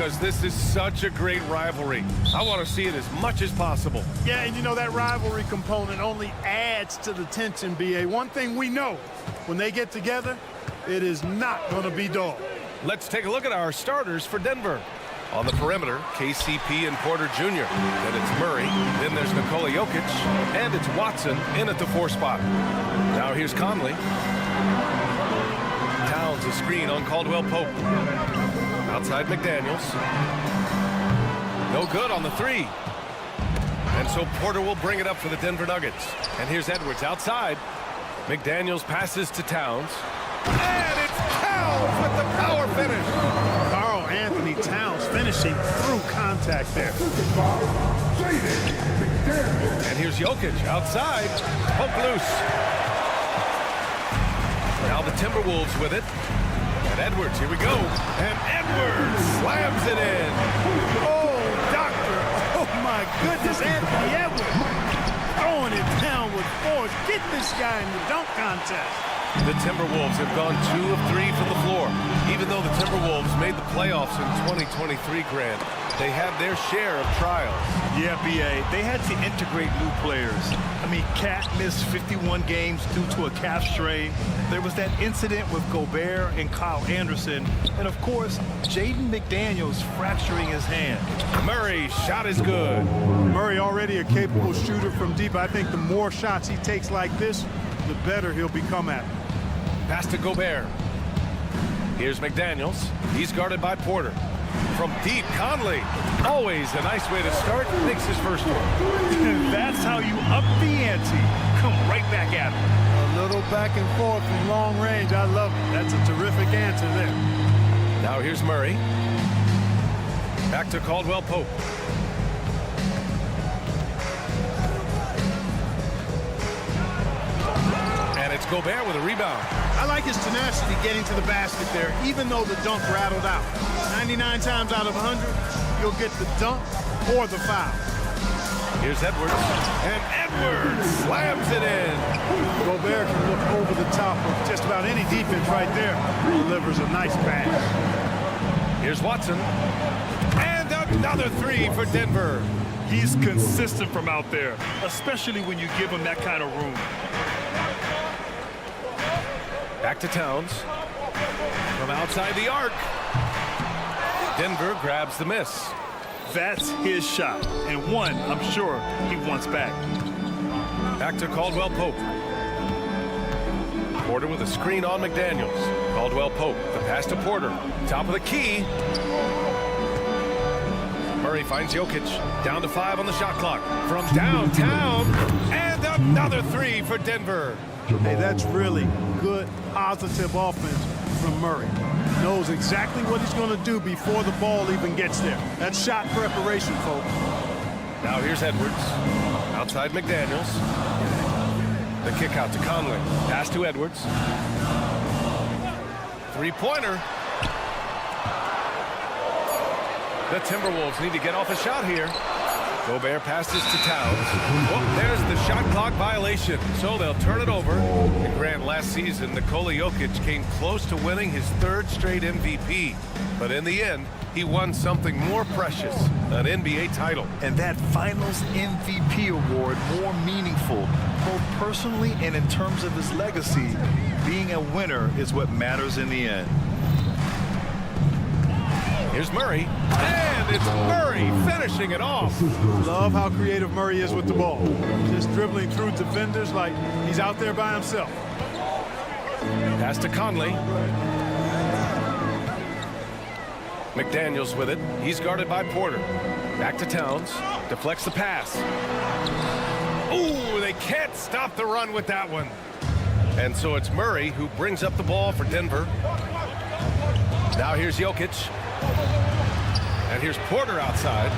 because this is such a great rivalry. I want to see it as much as possible. Yeah, and you know, that rivalry component only adds to the tension, B.A. One thing we know, when they get together, it is not going to be dull. Let's take a look at our starters for Denver. On the perimeter, KCP and Porter Jr. Then it's Murray. Then there's Nikola Jokic. And it's Watson in at the 4 spot. Now here's Conley. Towns a screen on Caldwell Pope. Outside McDaniels. No good on the 3. And so Porter will bring it up for the Denver Nuggets. And here's Edwards outside. McDaniels passes to Towns. And it's Towns with the power finish. Karl Anthony Towns finishing through contact there. And here's Jokic outside. Poke loose. Now the Timberwolves with it. And Edwards, here we go. And Edwards slams it in. Oh, doctor. Oh, my goodness. Anthony Edwards throwing it down with force. Get this guy in the dunk contest. The Timberwolves have gone 2 of 3 from the floor. Even though the Timberwolves made the playoffs in 2023, Grant, they had their share of trials. Yeah, B.A., they had to integrate new players. I mean, Cat missed 51 games due to a calf strain. There was that incident with Gobert and Kyle Anderson. And, of course, Jaden McDaniels fracturing his hand. Murray's shot is good. Murray already a capable shooter from deep. I think the more shots he takes like this, the better he'll become at it. Pass to Gobert. Here's McDaniels. He's guarded by Porter. From deep, Conley. Always a nice way to start. Makes his first one. That's how you up the ante. Come right back at him. A little back and forth from long range. I love it. That's a terrific answer there. Now here's Murray. Back to Caldwell Pope. And it's Gobert with a rebound. I like his tenacity getting to the basket there, even though the dunk rattled out. 99 times out of 100, you'll get the dunk or the foul. Here's Edwards. And Edwards slams it in. Gobert can look over the top of just about any defense right there. Delivers a nice pass. Here's Watson. And another 3 for Denver. He's consistent from out there, especially when you give him that kind of room. Back to Towns. From outside the arc. Denver grabs the miss. That's his shot, and one I'm sure he wants back. Back to Caldwell Pope. Porter with a screen on McDaniels. Caldwell Pope, the pass to Porter. Top of the key. Murray finds Jokic. Down to 5 on the shot clock. From downtown. And another 3 for Denver. Hey, that's really good, positive offense from Murray. Knows exactly what he's going to do before the ball even gets there. That's shot preparation, folks. Now here's Edwards. Outside McDaniels. The kick out to Conley. Pass to Edwards. 3-pointer. The Timberwolves need to get off a shot here. Gobert passes to Towns. Oh, there's the shot clock violation. So they'll turn it over. And Grant, last season, Nikola Jokic came close to winning his 3rd straight MVP. But in the end, he won something more precious, an NBA title. And that Finals MVP award more meaningful, both personally and in terms of his legacy. Being a winner is what matters in the end. Here's Murray, and it's Murray finishing it off. Love how creative Murray is with the ball. Just dribbling through defenders like he's out there by himself. Pass to Conley. McDaniels with it. He's guarded by Porter. Back to Towns. Deflects the pass. Ooh, they can't stop the run with that one. And so it's Murray who brings up the ball for Denver. Now here's Jokic. And here's Porter outside.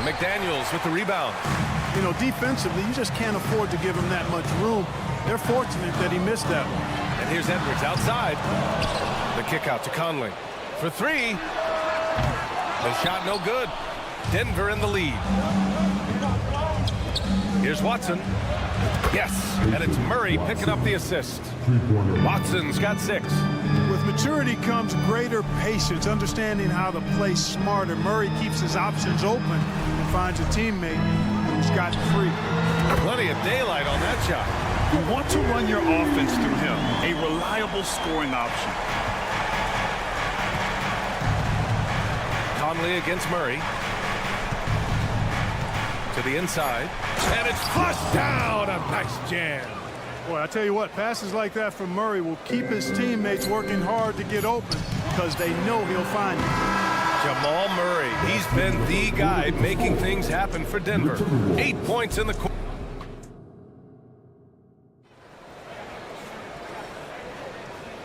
McDaniels with the rebound. You know, defensively, you just can't afford to give him that much room. They're fortunate that he missed that one. And here's Edwards outside. The kick out to Conley. For 3. The shot no good. Denver in the lead. Here's Watson. Yes, and it's Murray picking up the assist. Watson's got 6. With maturity comes greater patience, understanding how to play smarter. Murray keeps his options open and finds a teammate who's got free. Plenty of daylight on that shot. You want to run your offense through him, a reliable scoring option. Conley against Murray. To the inside. And it's flushed down. A nice jam. Boy, I tell you what, passes like that from Murray will keep his teammates working hard to get open because they know he'll find it. Jamal Murray, he's been the guy making things happen for Denver. 8 points in the quarter.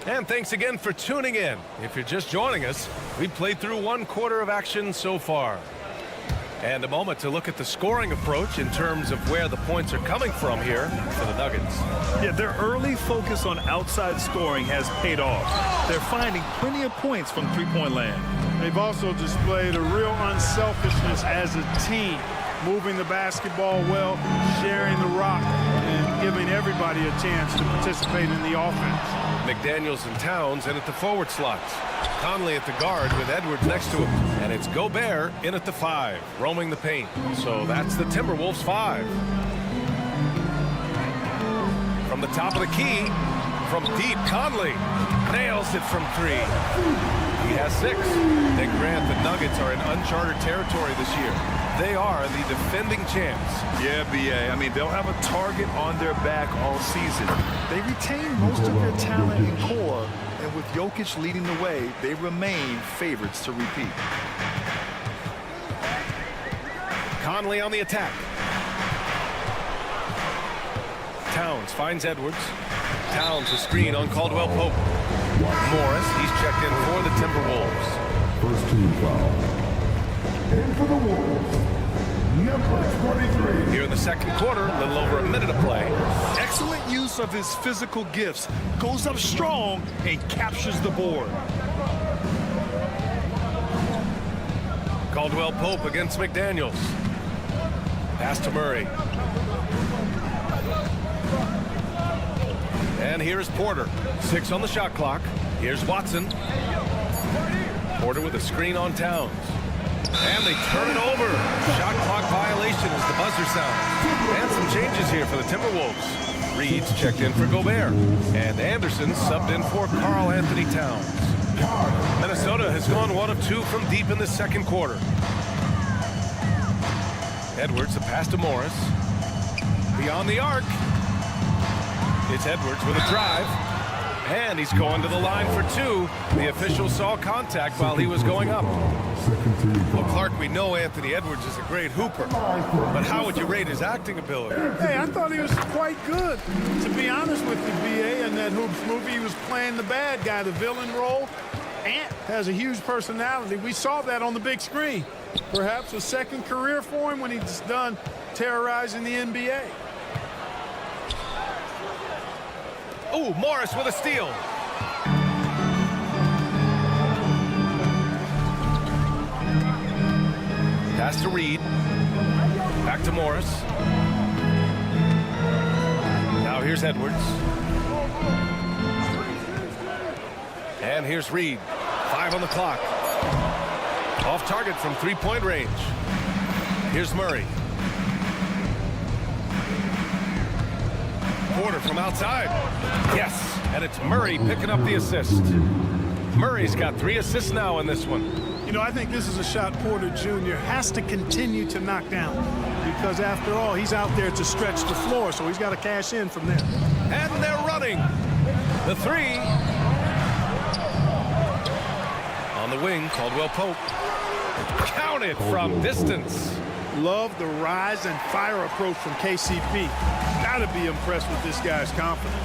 And thanks again for tuning in. If you're just joining us, we've played through 1 quarter of action so far. And a moment to look at the scoring approach in terms of where the points are coming from here for the Nuggets. Yeah, their early focus on outside scoring has paid off. They're finding plenty of points from three-point land. They've also displayed a real unselfishness as a team, moving the basketball well, sharing the rock, and giving everybody a chance to participate in the offense. McDaniels and Towns in at the forward slots. Conley at the guard with Edwards next to him. And it's Gobert in at the 5, roaming the paint. So that's the Timberwolves 5. From the top of the key, from deep, Conley nails it from 3. He has 6. They grant the Nuggets are in uncharted territory this year. They are the defending champs. Yeah, B.A. I mean, they'll have a target on their back all season. They retain most of their talent and core, and with Jokic leading the way, they remain favorites to repeat. Conley on the attack. Towns finds Edwards. Towns a screen on Caldwell Pope. Morris, he's checked in for the Timberwolves. First team foul. In for the Wolves, number 23. Here in the second quarter, a little over a minute of play. Excellent use of his physical gifts. Goes up strong and captures the board. Caldwell Pope against McDaniels. Pass to Murray. And here's Porter. 6 on the shot clock. Here's Watson. Porter with a screen on Towns. And they turn it over. Shot clock violation as the buzzer sounds. And some changes here for the Timberwolves. Reed's checked in for Gobert. And Anderson subbed in for Karl Anthony Towns. Minnesota has gone 1 of 2 from deep in the second quarter. Edwards, a pass to Morris. Beyond the arc. It's Edwards with a drive. And he's going to the line for 2. The official saw contact while he was going up. Well, Clark, we know Anthony Edwards is a great hooper, but how would you rate his acting ability? Hey, I thought he was quite good. To be honest with you, B.A., in that Hoops movie, he was playing the bad guy, the villain role. Ant has a huge personality. We saw that on the big screen. Perhaps a second career for him when he's done terrorizing the NBA. Ooh, Morris with a steal. Pass to Reed. Back to Morris. Now here's Edwards. And here's Reed. 5 on the clock. Off target from 3-point range. Here's Murray. Porter from outside. Yes, and it's Murray picking up the assist. Murray's got 3 assists now in this one. You know, I think this is a shot Porter Jr. has to continue to knock down because, after all, he's out there to stretch the floor, so he's got to cash in from there. And they're running. The 3. On the wing, Caldwell Pope. Counted from distance. Love the rise and fire approach from KCP. Gotta be impressed with this guy's confidence.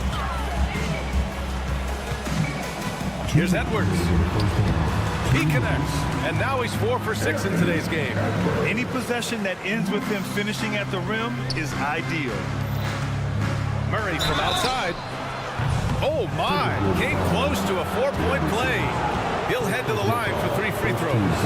Here's Edwards. He connects, and now he's 4 for 6 in today's game. Any possession that ends with him finishing at the rim is ideal. Murray from outside. Oh my, came close to a 4-point play. He'll head to the line for 3 free throws.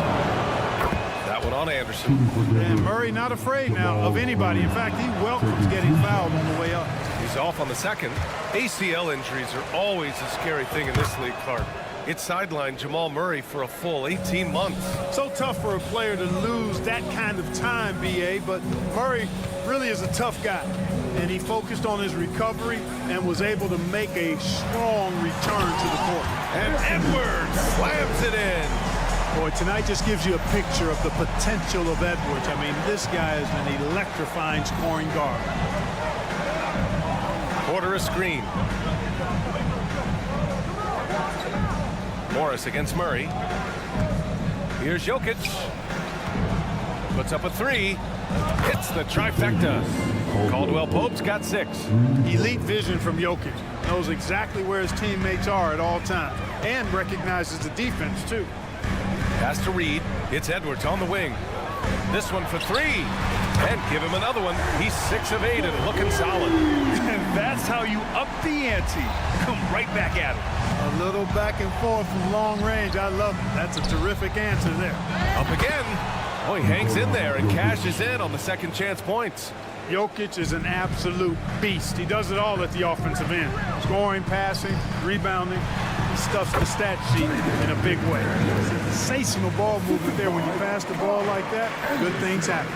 That one on Anderson. And Murray not afraid now of anybody. In fact, he welcomes getting fouled on the way up. He's He's off on the second. ACL injuries are always a scary thing in this league, Clark. It sidelined Jamal Murray for a full 18 months. So tough for a player to lose that kind of time, B.A., but Murray really is a tough guy. And he focused on his recovery and was able to make a strong return to the court. And Edwards slams it in. Boy, tonight just gives you a picture of the potential of Edwards. I mean, this guy is an electrifying scoring guard. Quarter a screen. Morris against Murray. Here's Jokic. Puts up a three. Hits the trifecta. Caldwell Pope's got 6. Elite vision from Jokic. Knows exactly where his teammates are at all times. And recognizes the defense, too. Pass to Reed. It's Edwards on the wing. This one for 3. And give him another one. He's 6 of 8 and looking solid. And that's how you up the ante. Come right back at him. A little back and forth from long range. I love it. That's a terrific answer there. Up again. Oh, he hangs in there and cashes in on the second chance points. Jokic is an absolute beast. He does it all at the offensive end. Scoring, passing, rebounding. He stuffs the stat sheet in a big way. Sensational ball movement there. When you pass the ball like that, good things happen.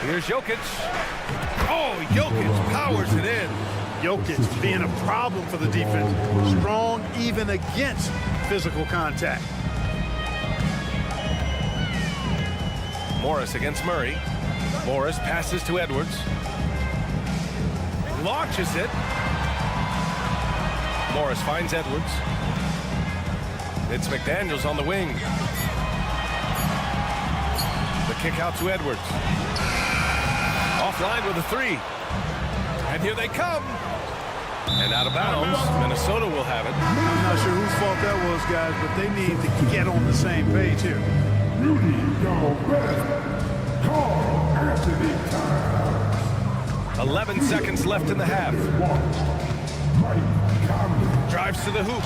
Here's Jokic. Oh, Jokic powers it in. Jokic being a problem for the defense. Strong even against physical contact. Morris against Murray. Morris passes to Edwards. Launches it. Morris finds Edwards. It's McDaniels on the wing. The kick out to Edwards. Offline with a 3. And here they come. And out of bounds. Minnesota will have it. I'm not sure whose fault that was, guys, but they need to get on the same page here. Rudy Gobert, call Anthony timeout. 11 seconds left in the half. Drives to the hoop.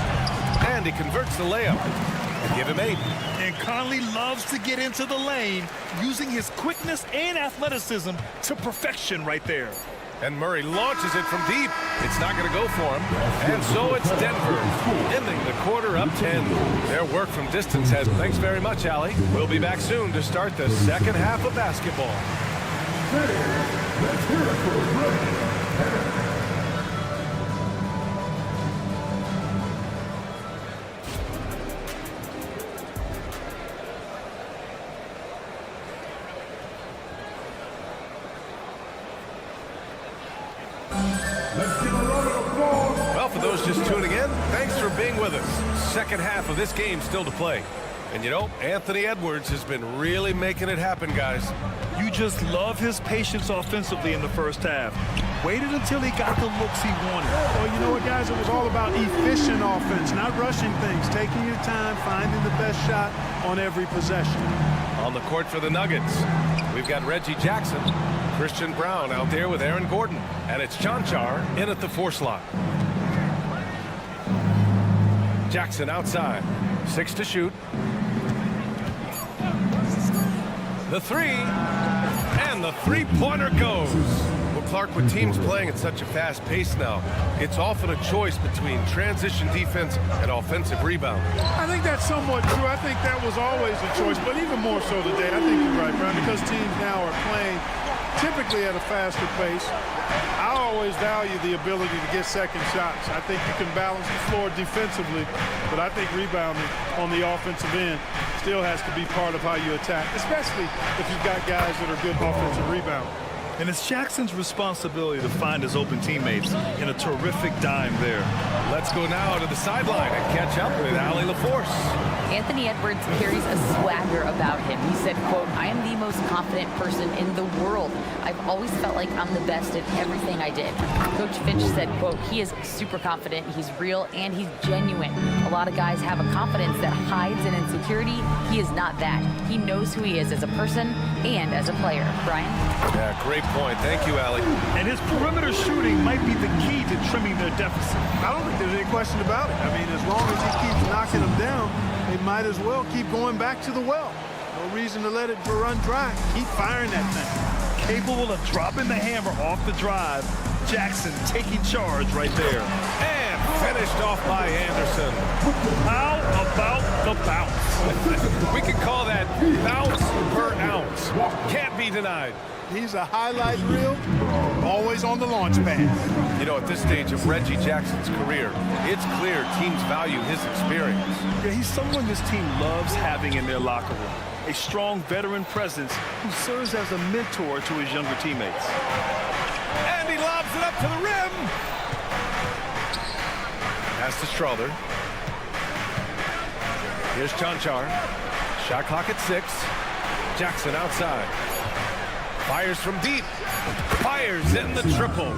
And he converts the layup. And give him 8. And Conley loves to get into the lane, using his quickness and athleticism to perfection right there. And Murray launches it from deep. It's not going to go for him. And so it's Denver, ending the quarter up 10. Their work from distance has... Thanks very much, Allie. We'll be back soon to start the second half of basketball. Let's hear it for Ray. Well, for those just tuning in, thanks for being with us. Second half of this game still to play. And you know, Anthony Edwards has been really making it happen, guys. You just love his patience offensively in the first half. Waited until he got the looks he wanted. Well, you know what, guys? It was all about efficient offense, not rushing things, taking your time, finding the best shot on every possession. On the court for the Nuggets, we've got Reggie Jackson, Christian Brown out there with Aaron Gordon, and it's Chanchar in at the 4 slot. Jackson outside, 6 to shoot. The 3, and the 3-pointer goes. Well, Clark, with teams playing at such a fast pace now, it's often a choice between transition defense and offensive rebound. I think that's somewhat true. I think that was always a choice, but even more so today. I think you're right, Brian, because teams now are playing typically at a faster pace. I always value the ability to get second shots. I think you can balance the floor defensively, but I think rebounding on the offensive end still has to be part of how you attack, especially if you've got guys that are good offensive rebounders. And it's Jackson's responsibility to find his open teammates in a terrific dime there. Let's go now to the sideline and catch up with Allie LaForce. Anthony Edwards carries a swagger about him. He said, quote, "I am the most confident person in the world. I've always felt like I'm the best at everything I did." Coach Finch said, quote, "He is super confident, he's real, and he's genuine. A lot of guys have a confidence that hides in insecurity. He is not that. He knows who he is as a person and as a player." Brian? Yeah, great point. Thank you, Allie. And his perimeter shooting might be the key to trimming their deficit. I don't think there's any question about it. I mean, as long as he keeps knocking them down, they might as well keep going back to the well. No reason to let it run dry. Keep firing that thing. Capable of dropping the hammer off the drive. Jackson taking charge right there. And finished off by Anderson. How about the bounce? We can call that bounce per ounce. Can't be denied. He's a highlight reel, always on the launch pad. You know, at this stage of Reggie Jackson's career, it's clear teams value his experience. Yeah, he's someone this team loves having in their locker room. A strong veteran presence who serves as a mentor to his younger teammates. And he lobs it up to the rim. Pass to Strother. Here's Chanchar. Shot clock at 6. Jackson outside. Fires from deep. Fires in the triple.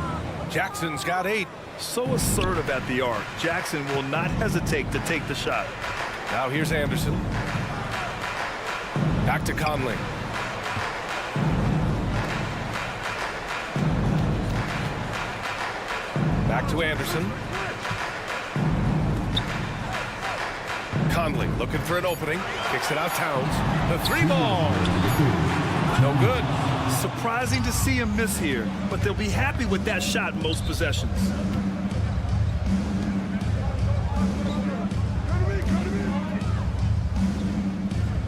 Jackson's got 8. So assertive at the arc. Jackson will not hesitate to take the shot. Now here's Anderson. Back to Conley. Back to Anderson. Conley looking for an opening. Kicks it out Towns. The 3-ball. No good. Surprising to see him miss here, but they'll be happy with that shot most possessions.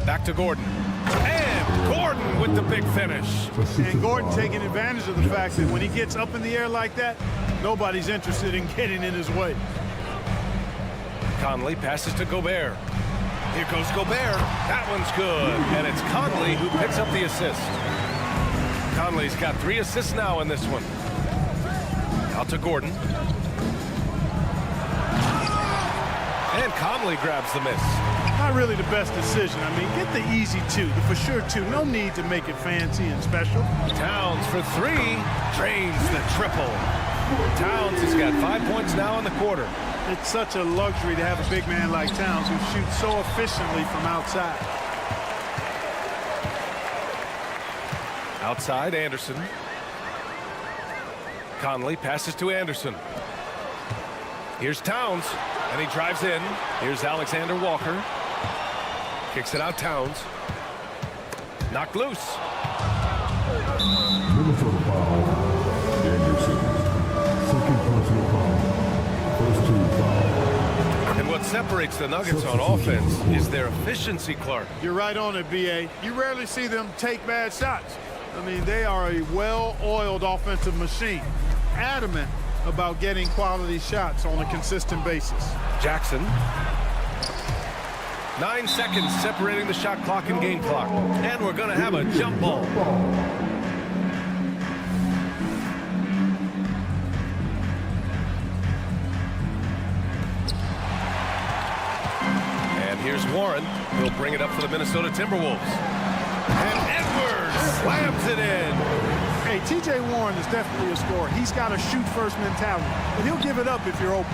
Back to Gordon. And Gordon with the big finish. And Gordon taking advantage of the fact that when he gets up in the air like that, nobody's interested in getting in his way. Conley passes to Gobert. Here goes Gobert. That one's good. And it's Conley who picks up the assist. Conley's got 3 assists now in this one. Out to Gordon. And Conley grabs the miss. Not really the best decision. I mean, get the easy 2, the for sure 2. No need to make it fancy and special. Towns for 3. Drains the triple. Towns has got 5 points now in the quarter. It's such a luxury to have a big man like Towns who shoots so efficiently from outside. Outside, Anderson. Conley passes to Anderson. Here's Towns, and he drives in. Here's Alexander Walker. Kicks it out, Towns. Knocked loose. Minnesota foul. Anderson. Second personal foul. First team foul. And what separates the Nuggets on offense is their efficiency, Clark. You're right on it, B.A. You rarely see them take bad shots. I mean, they are a well-oiled offensive machine. Adamant about getting quality shots on a consistent basis. Jackson. 9 seconds separating the shot clock and game clock. And we're going to have a jump ball. And here's Warren. He'll bring it up for the Minnesota Timberwolves. And Edwards slams it in. Hey, T.J. Warren is definitely a scorer. He's got a shoot-first mentality, but he'll give it up if you're open.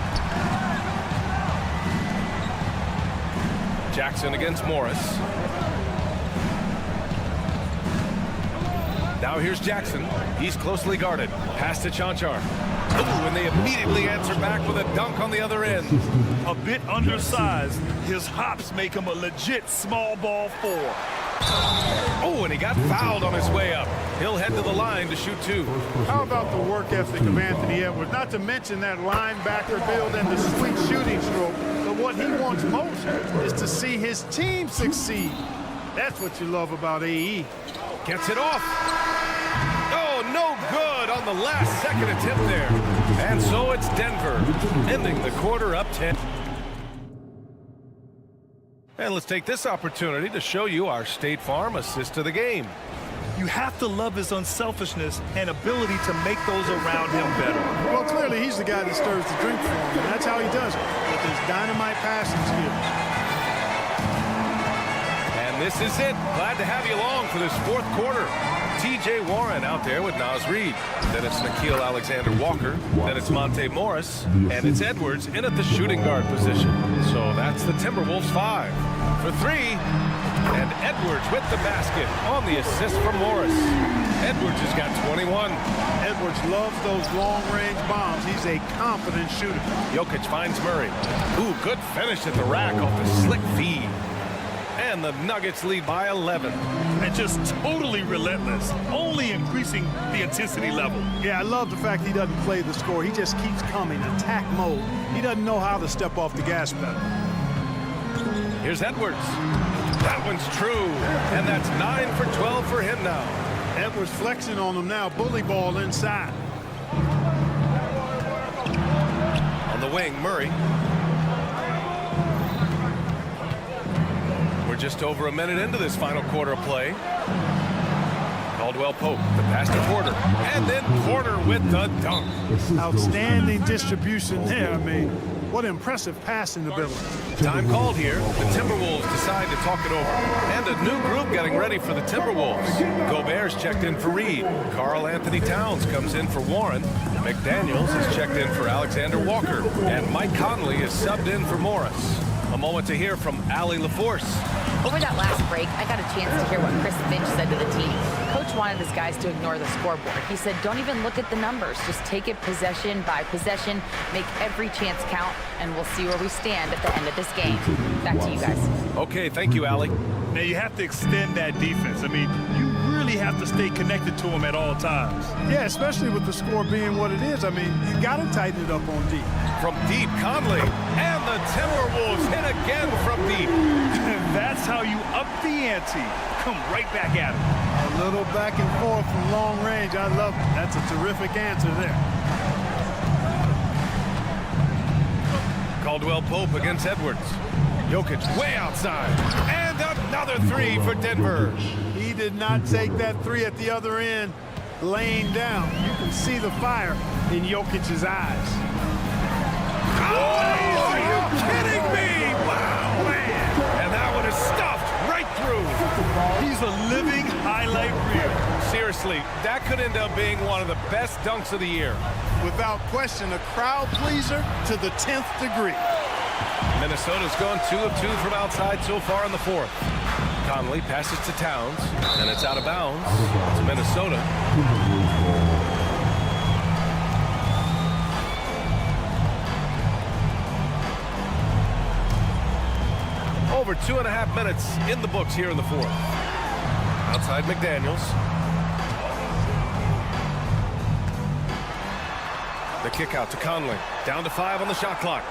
Jackson against Morris. Now here's Jackson. He's closely guarded. Pass to Chanchar. Ooh, and they immediately answer back with a dunk on the other end. A bit undersized. His hops make him a legit small ball 4. Oh, and he got fouled on his way up. He'll head to the line to shoot 2. How about the work ethic of Anthony Edwards? Not to mention that linebacker build and the sweet shooting stroke. But what he wants most is to see his team succeed. That's what you love about AE. Gets it off. Oh, no good on the last second attempt there. And so it's Denver, ending the quarter up 10. And let's take this opportunity to show you our State Farm assist of the game. You have to love his unselfishness and ability to make those around him better. Well, clearly he's the guy that stirs the drink for him, and that's how he does it, with his dynamite passing skills. And this is it. Glad to have you along for this 4th quarter. T.J. Warren out there with Naz Reid. Then it's Nickeil Alexander-Walker. Then it's Monte Morris. And it's Edwards in at the shooting guard position. So that's the Timberwolves 5 for 3. And Edwards with the basket on the assist from Morris. Edwards has got 21. Edwards loves those long-range bombs. He's a confident shooter. Jokic finds Murray. Ooh, good finish at the rack off the slick feed. And the Nuggets lead by 11. And just totally relentless, only increasing the intensity level. Yeah, I love the fact he doesn't play the score. He just keeps coming, attack mode. He doesn't know how to step off the gas pedal. Here's Edwards. That one's true. And that's 9 for 12 for him now. Edwards flexing on him now. Bully ball inside. On the wing, Murray. We're just over a minute into this final quarter of play. Caldwell Pope, the pass to Porter. And then Porter with the dunk. Outstanding distribution there. I mean, what impressive passing ability. Time called here. The Timberwolves decide to talk it over. And a new group getting ready for the Timberwolves. Gobert's checked in for Reed. Karl Anthony Towns comes in for Warren. McDaniels is checked in for Alexander Walker. And Mike Conley is subbed in for Morris. A moment to hear from Allie LaForce. Over that last break, I got a chance to hear what Chris Finch said to the team. Coach wanted his guys to ignore the scoreboard. He said, don't even look at the numbers. Just take it possession by possession, make every chance count, and we'll see where we stand at the end of this game. Back to you guys. Okay, thank you, Allie. Now, you have to extend that defense. I mean, you really have to stay connected to him at all times. Yeah, especially with the score being what it is. I mean, you got to tighten it up on deep. From deep, Conley. And the Timberwolves hit again from deep. That's how you up the ante. Come right back at him. A little back and forth from long range. I love it. That's a terrific answer there. Caldwell Pope against Edwards. Jokic way outside. And another three for Denver. He did not take that three at the other end laying down. You can see the fire in Jokic's eyes. Oh, are you kidding me? Wow, man. And that one is stuffed right through. He's a living highlight reel. Seriously, that could end up being one of the best dunks of the year. Without question, a crowd pleaser to the 10th degree. Minnesota's gone 2 of 2 from outside so far in the fourth. Conley passes to Towns, and it's out of bounds. It's Minnesota. Over 2.5 minutes in the books here in the fourth. Outside McDaniels. The kick out to Conley. Down to 5 on the shot clock.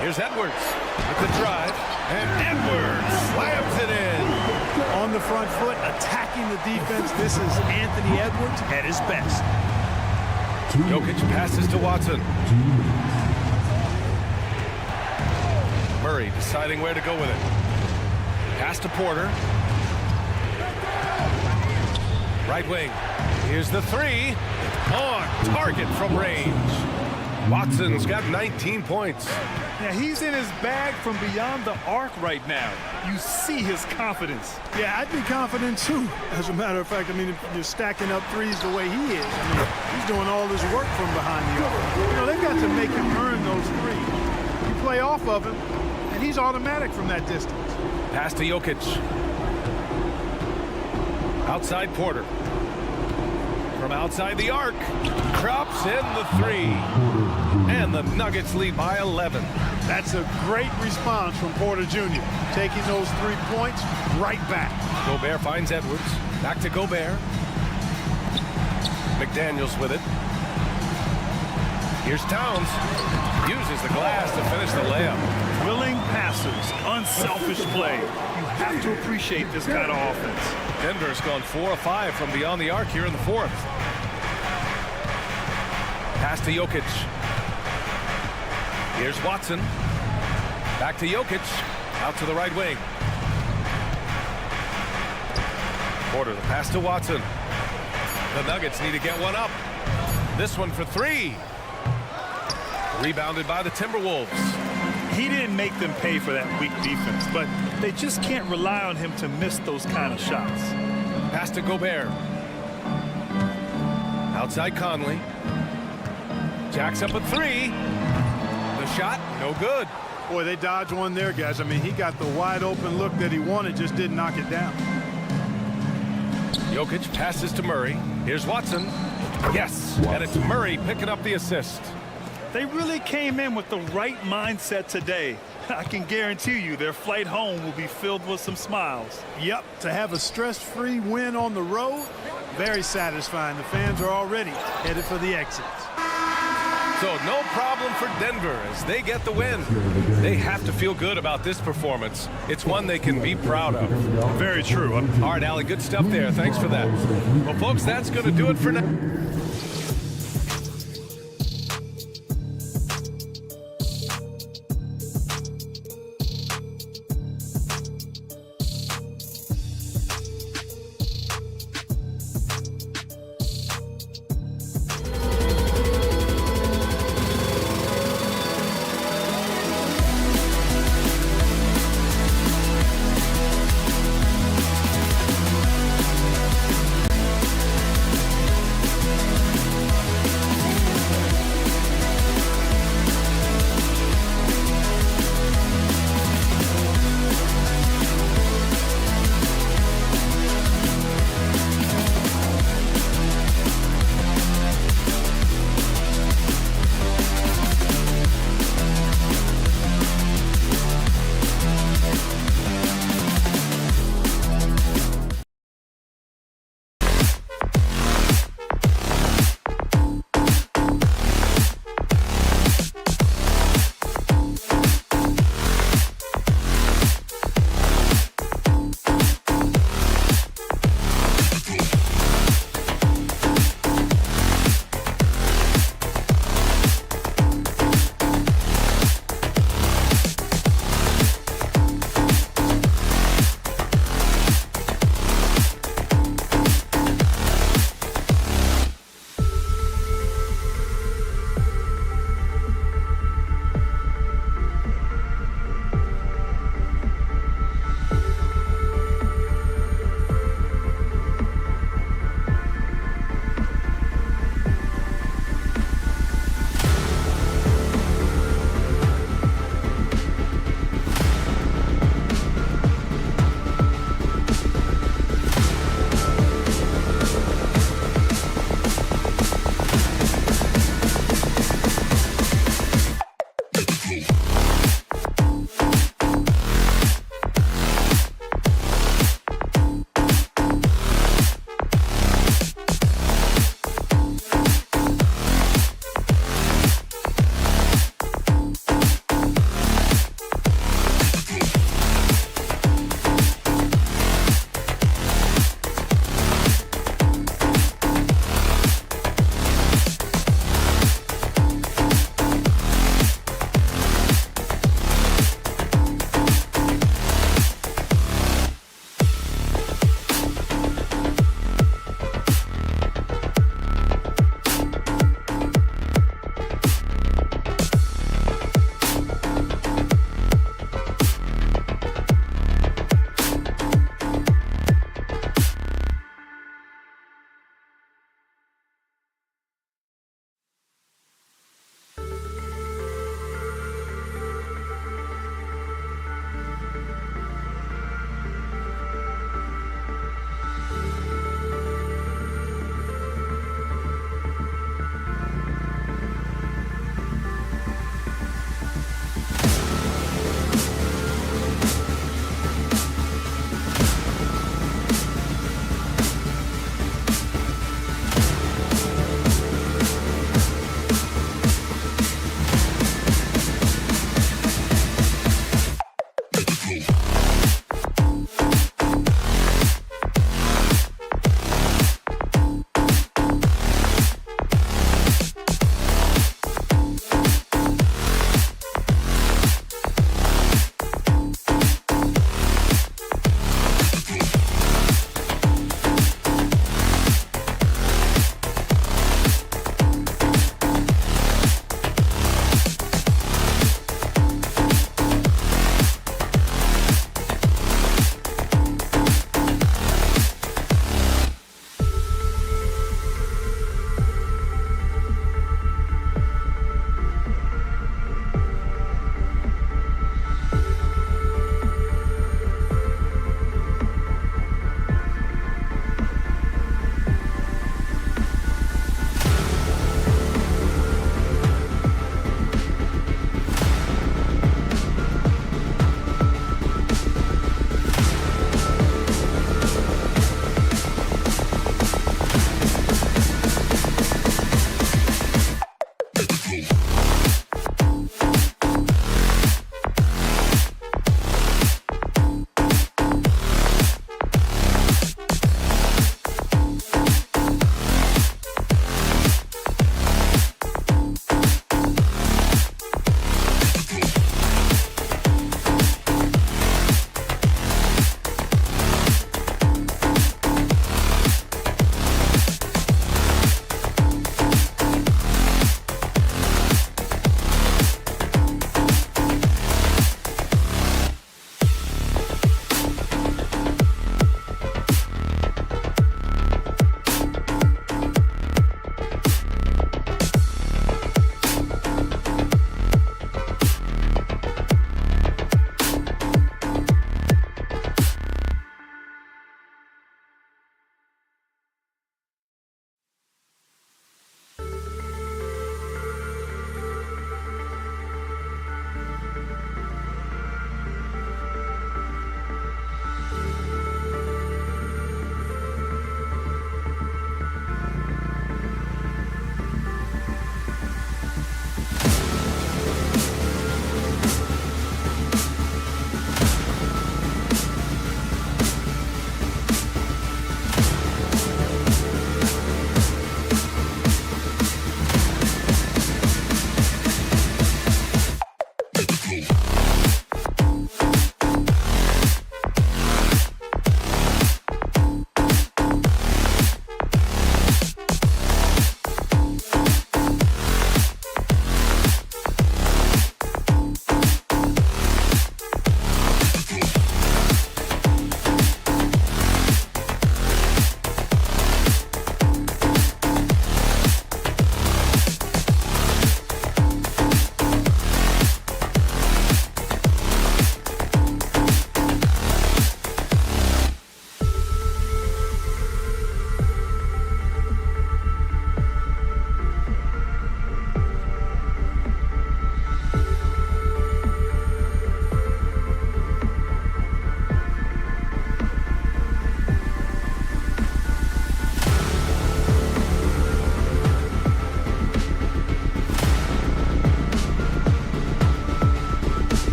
Here's Edwards with the drive. And Edwards slams it in. On the front foot, attacking the defense. This is Anthony Edwards at his best. Jokic passes to Watson. Murray deciding where to go with it. Pass to Porter. Right wing. Here's the three. On target from range. Watson's got 19 points. Now, he's in his bag from beyond the arc right now. You see his confidence. Yeah, I'd be confident too. As a matter of fact, I mean, if you're stacking up threes the way he is, I mean, he's doing all this work from behind the arc. You know, they've got to make him earn those threes. You play off of him, and he's automatic from that distance. Pass to Jokic. Outside Porter. From outside the arc. Drops in the three. And the Nuggets lead by 11. That's a great response from Porter Jr. Taking those 3 points right back. Gobert finds Edwards. Back to Gobert. McDaniels with it. Here's Towns. Uses the glass to finish the layup. Willing passers, unselfish play. You have to appreciate this kind of offense. Denver's gone 4 of 5 from beyond the arc here in the fourth. Pass to Jokic. Here's Watson. Back to Jokic. Out to the right wing. Porter, the pass to Watson. The Nuggets need to get one up. This one for 3. Rebounded by the Timberwolves. He didn't make them pay for that weak defense, but they just can't rely on him to miss those kind of shots. Pass to Gobert. Outside Conley. Jacks up a 3. The shot, no good. Boy, they dodged one there, guys. I mean, he got the wide open look that he wanted, just didn't knock it down. Jokic passes to Murray. Here's Watson. Yes, and it's Murray picking up the assist. They really came in with the right mindset today. I can guarantee you their flight home will be filled with some smiles. Yep, to have a stress-free win on the road, very satisfying. The fans are already headed for the exits. So no problem for Denver as they get the win. They have to feel good about this performance. It's one they can be proud of. Very true. All right, Allie, good stuff there. Thanks for that. Well, folks, that's going to do it for now.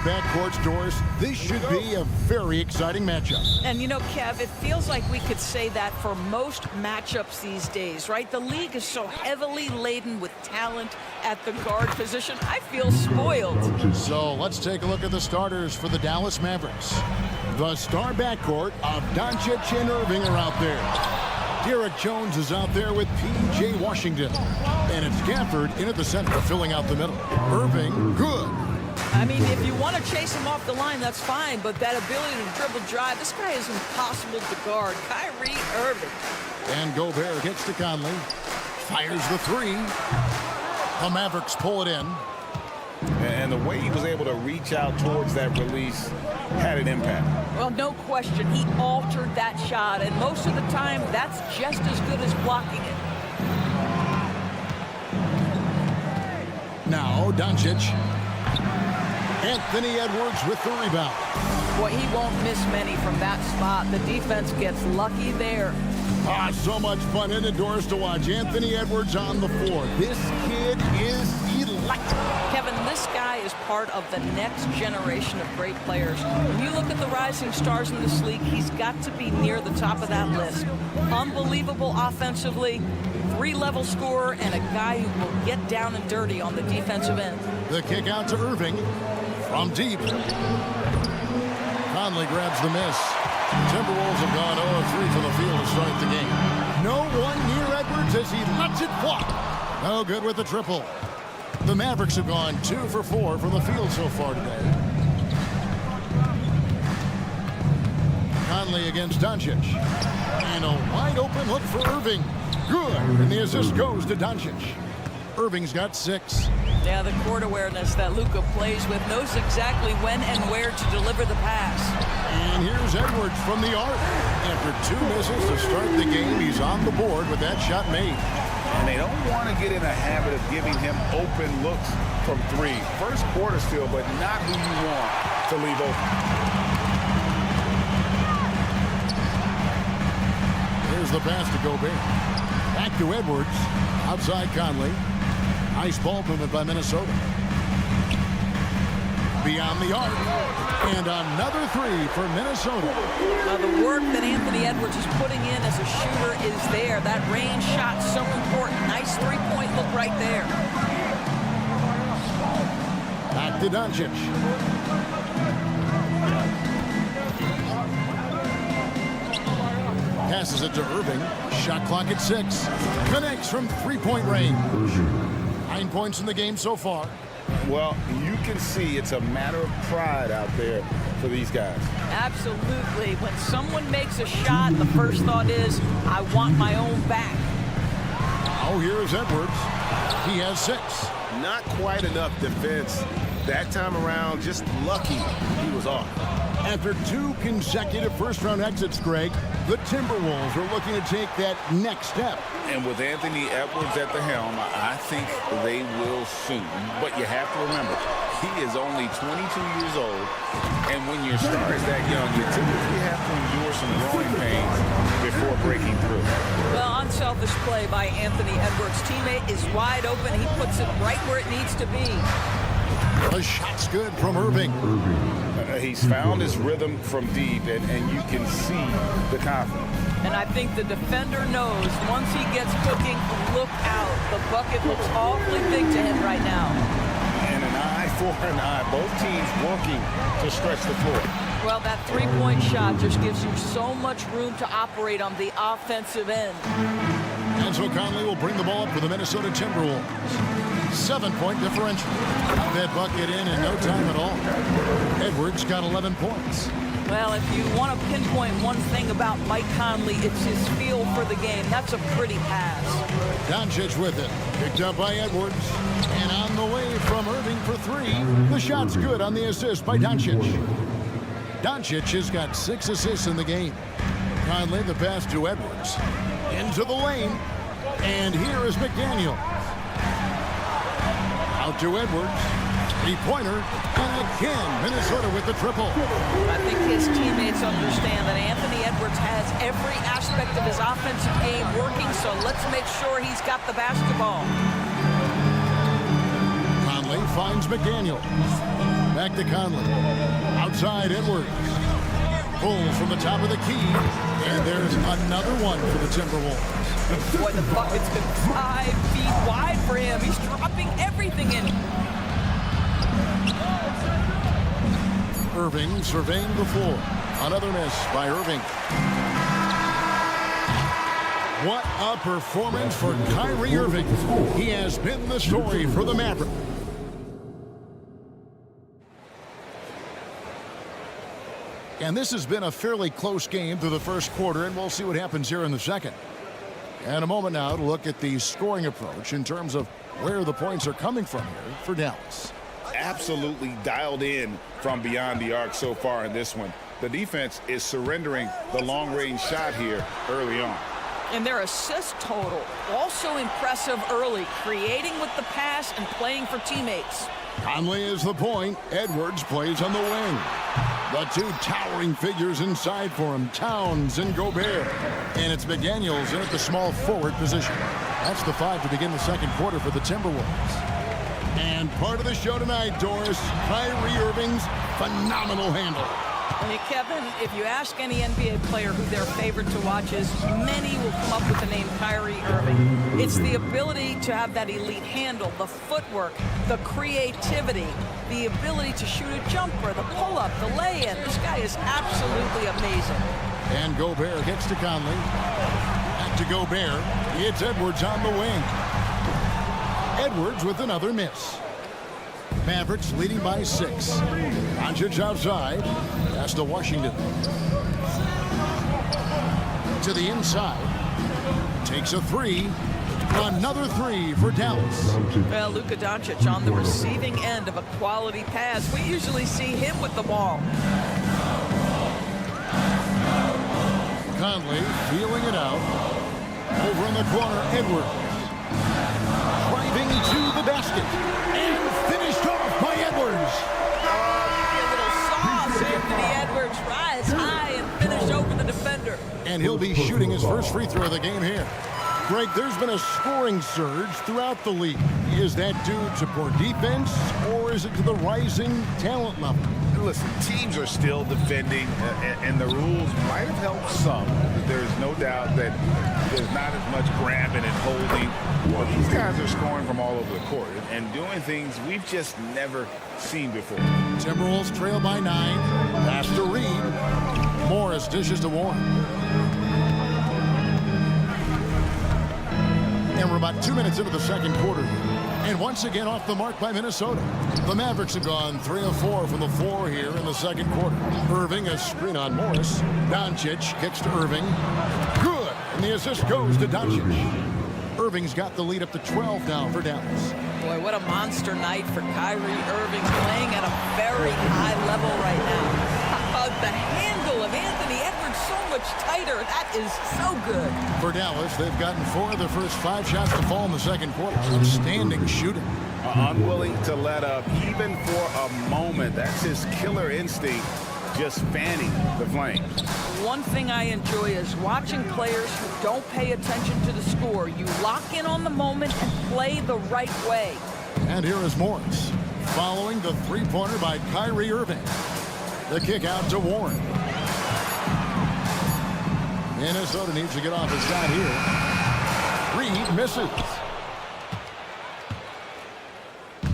backcourts, Doris. This should be a very exciting matchup. And you know, Kev, it feels like we could say that for most matchups these days, right? The league is so heavily laden with talent at the guard position. I feel spoiled. So let's take a look at the starters for the Dallas Mavericks. The star backcourt of Doncic and Irving are out there. Derek Jones is out there with P.J. Washington. And it's Gafford in at the center, filling out the middle. Irving, good. I mean, if you want to chase him off the line, that's fine. But that ability to dribble drive, this guy is impossible to guard. Kyrie Irving. And Gobert gets to Conley. Fires the three. The Mavericks pull it in. And the way he was able to reach out towards that release had an impact. Well, no question. He altered that shot. And most of the time, that's just as good as blocking it. Now, Doncic. Anthony Edwards with the rebound. Boy, he won't miss many from that spot. The defense gets lucky there. So much fun in it, Doris, to watch. Anthony Edwards on the floor. This kid is electric. Kevin, this guy is part of the next generation of great players. When you look at the rising stars in this league, he's got to be near the top of that list. Unbelievable offensively, three-level scorer, and a guy who will get down and dirty on the defensive end. The kick out to Irving from deep. Conley grabs the miss. Timberwolves have gone 0-3 from the field to start the game. No one near Edwards as he lets it fly. No good with the triple. The Mavericks have gone 2 for 4 from the field so far today. Conley against Doncic. And a wide open look for Irving. Good. And the assist goes to Doncic. Irving's got 6. Yeah, the court awareness that Luka plays with, knows exactly when and where to deliver the pass. And here's Edwards from the arc. After 2 misses to start the game, he's on the board with that shot made. And they don't want to get in a habit of giving him open looks from 3. First quarter still, but not who you want to leave open. Here's the pass to Gobert. Back to Edwards. Outside Conley. Nice ball movement by Minnesota. Beyond the arc. And another 3 for Minnesota. Now the work that Anthony Edwards is putting in as a shooter is there. That range shot so important. Nice three-point look right there. Back to Doncic. Passes it to Irving. Shot clock at 6. Connects from three-point range. 9 points in the game so far. Well, you can see it's a matter of pride out there for these guys. Absolutely. When someone makes a shot, the first thought is, I want my own back. Oh, here's Edwards. He has 6. Not quite enough defense that time around. Just lucky he was off. After 2 consecutive first-round exits, Greg, the Timberwolves are looking to take that next step. And with Anthony Edwards at the helm, I think they will soon. But you have to remember, he is only 22 years old. And when your star is that young, you typically have to endure some growing pains before breaking through. Well, unselfish play by Anthony Edwards. Teammate is wide open. He puts it right where it needs to be. The shot's good from Irving. He's found his rhythm from deep, and you can see the confidence. And I think the defender knows once he gets cooking, look out. The bucket looks awfully big to him right now. And an eye for an eye. Both teams working to stretch the floor. Well, that three-point shot just gives you so much room to operate on the offensive end. And so Conley will bring the ball up for the Minnesota Timberwolves. 7-point differential. Got that bucket in no time at all. Edwards got 11 points. Well, if you want to pinpoint one thing about Mike Conley, it's his feel for the game. That's a pretty pass. Doncic with it. Picked up by Edwards. And on the way from Irving for 3. The shot's good on the assist by Doncic. Doncic has got 6 assists in the game. Conley the pass to Edwards. Into the lane. And here is McDaniel. Out to Edwards. Three-pointer. And again, Minnesota with the triple. I think his teammates understand that Anthony Edwards has every aspect of his offensive game working, so let's make sure he's got the basketball. Conley finds McDaniel. Back to Conley. Outside Edwards. Pulls from the top of the key. And there's another one for the Timberwolves. Boy, the bucket's been 5 feet wide for him. He's dropping everything in. Irving surveying the floor. Another miss by Irving. What a performance for Kyrie Irving. He has been the story for the Mavericks. And this has been a fairly close game through the first quarter, and we'll see what happens here in the second. And a moment now to look at the scoring approach in terms of where the points are coming from here for Dallas. Absolutely dialed in from beyond the arc so far in this one. The defense is surrendering the long-range shot here early on. And their assist total, also impressive early, creating with the pass and playing for teammates. Conley is the point. Edwards plays on the wing. The two towering figures inside for him, Towns and Gobert. And it's McDaniels in at the small forward position. That's the 5 to begin the second quarter for the Timberwolves. And part of the show tonight, Doris, Kyrie Irving's phenomenal handle. Hey, Kevin, if you ask any NBA player who their favorite to watch is, many will come up with the name Kyrie Irving. It's the ability to have that elite handle, the footwork, the creativity, the ability to shoot a jumper, the pull-up, the lay-in. This guy is absolutely amazing. And Gobert gets to Conley. Back to Gobert. It's Edwards on the wing. Edwards with another miss. Mavericks leading by 6. Doncic outside. Pass to Washington. To the inside. Takes a 3. Another 3 for Dallas. Well, Luka Doncic on the receiving end of a quality pass. We usually see him with the ball. Conley feeling it out. Over in the corner, Edwards. Driving to the basket. And finished off by Edwards. A little sauce. Anthony Edwards rise high and finish over the defender. And he'll be shooting his first free throw of the game here. Greg, there's been a scoring surge throughout the league. Is that due to poor defense, or is it to the rising talent level? Listen, teams are still defending, and the rules might have helped some. There's no doubt that there's not as much grabbing and holding. Well, these guys are scoring from all over the court and doing things we've just never seen before. Timberwolves trail by 9. Pass to Reed. Morris dishes to Warren. And we're about 2 minutes into the second quarter. And once again off the mark by Minnesota. The Mavericks have gone 3 of 4 from the floor here in the second quarter. Irving, a screen on Morris. Doncic kicks to Irving. Good. And the assist goes to Doncic. Irving's got the lead up to 12 now for Dallas. Boy, what a monster night for Kyrie Irving, playing at a very high level right now. The handle of Anthony Edwards so much tighter. That is so good. For Dallas, they've gotten 4 of their first 5 shots to fall in the second quarter. Outstanding shooting. Unwilling to let up even for a moment. That's his killer instinct, just fanning the flames. One thing I enjoy is watching players who don't pay attention to the score. You lock in on the moment and play the right way. And here is Morris, following the three-pointer by Kyrie Irving. The kick out to Warren. Minnesota needs to get off his shot here. Reed misses.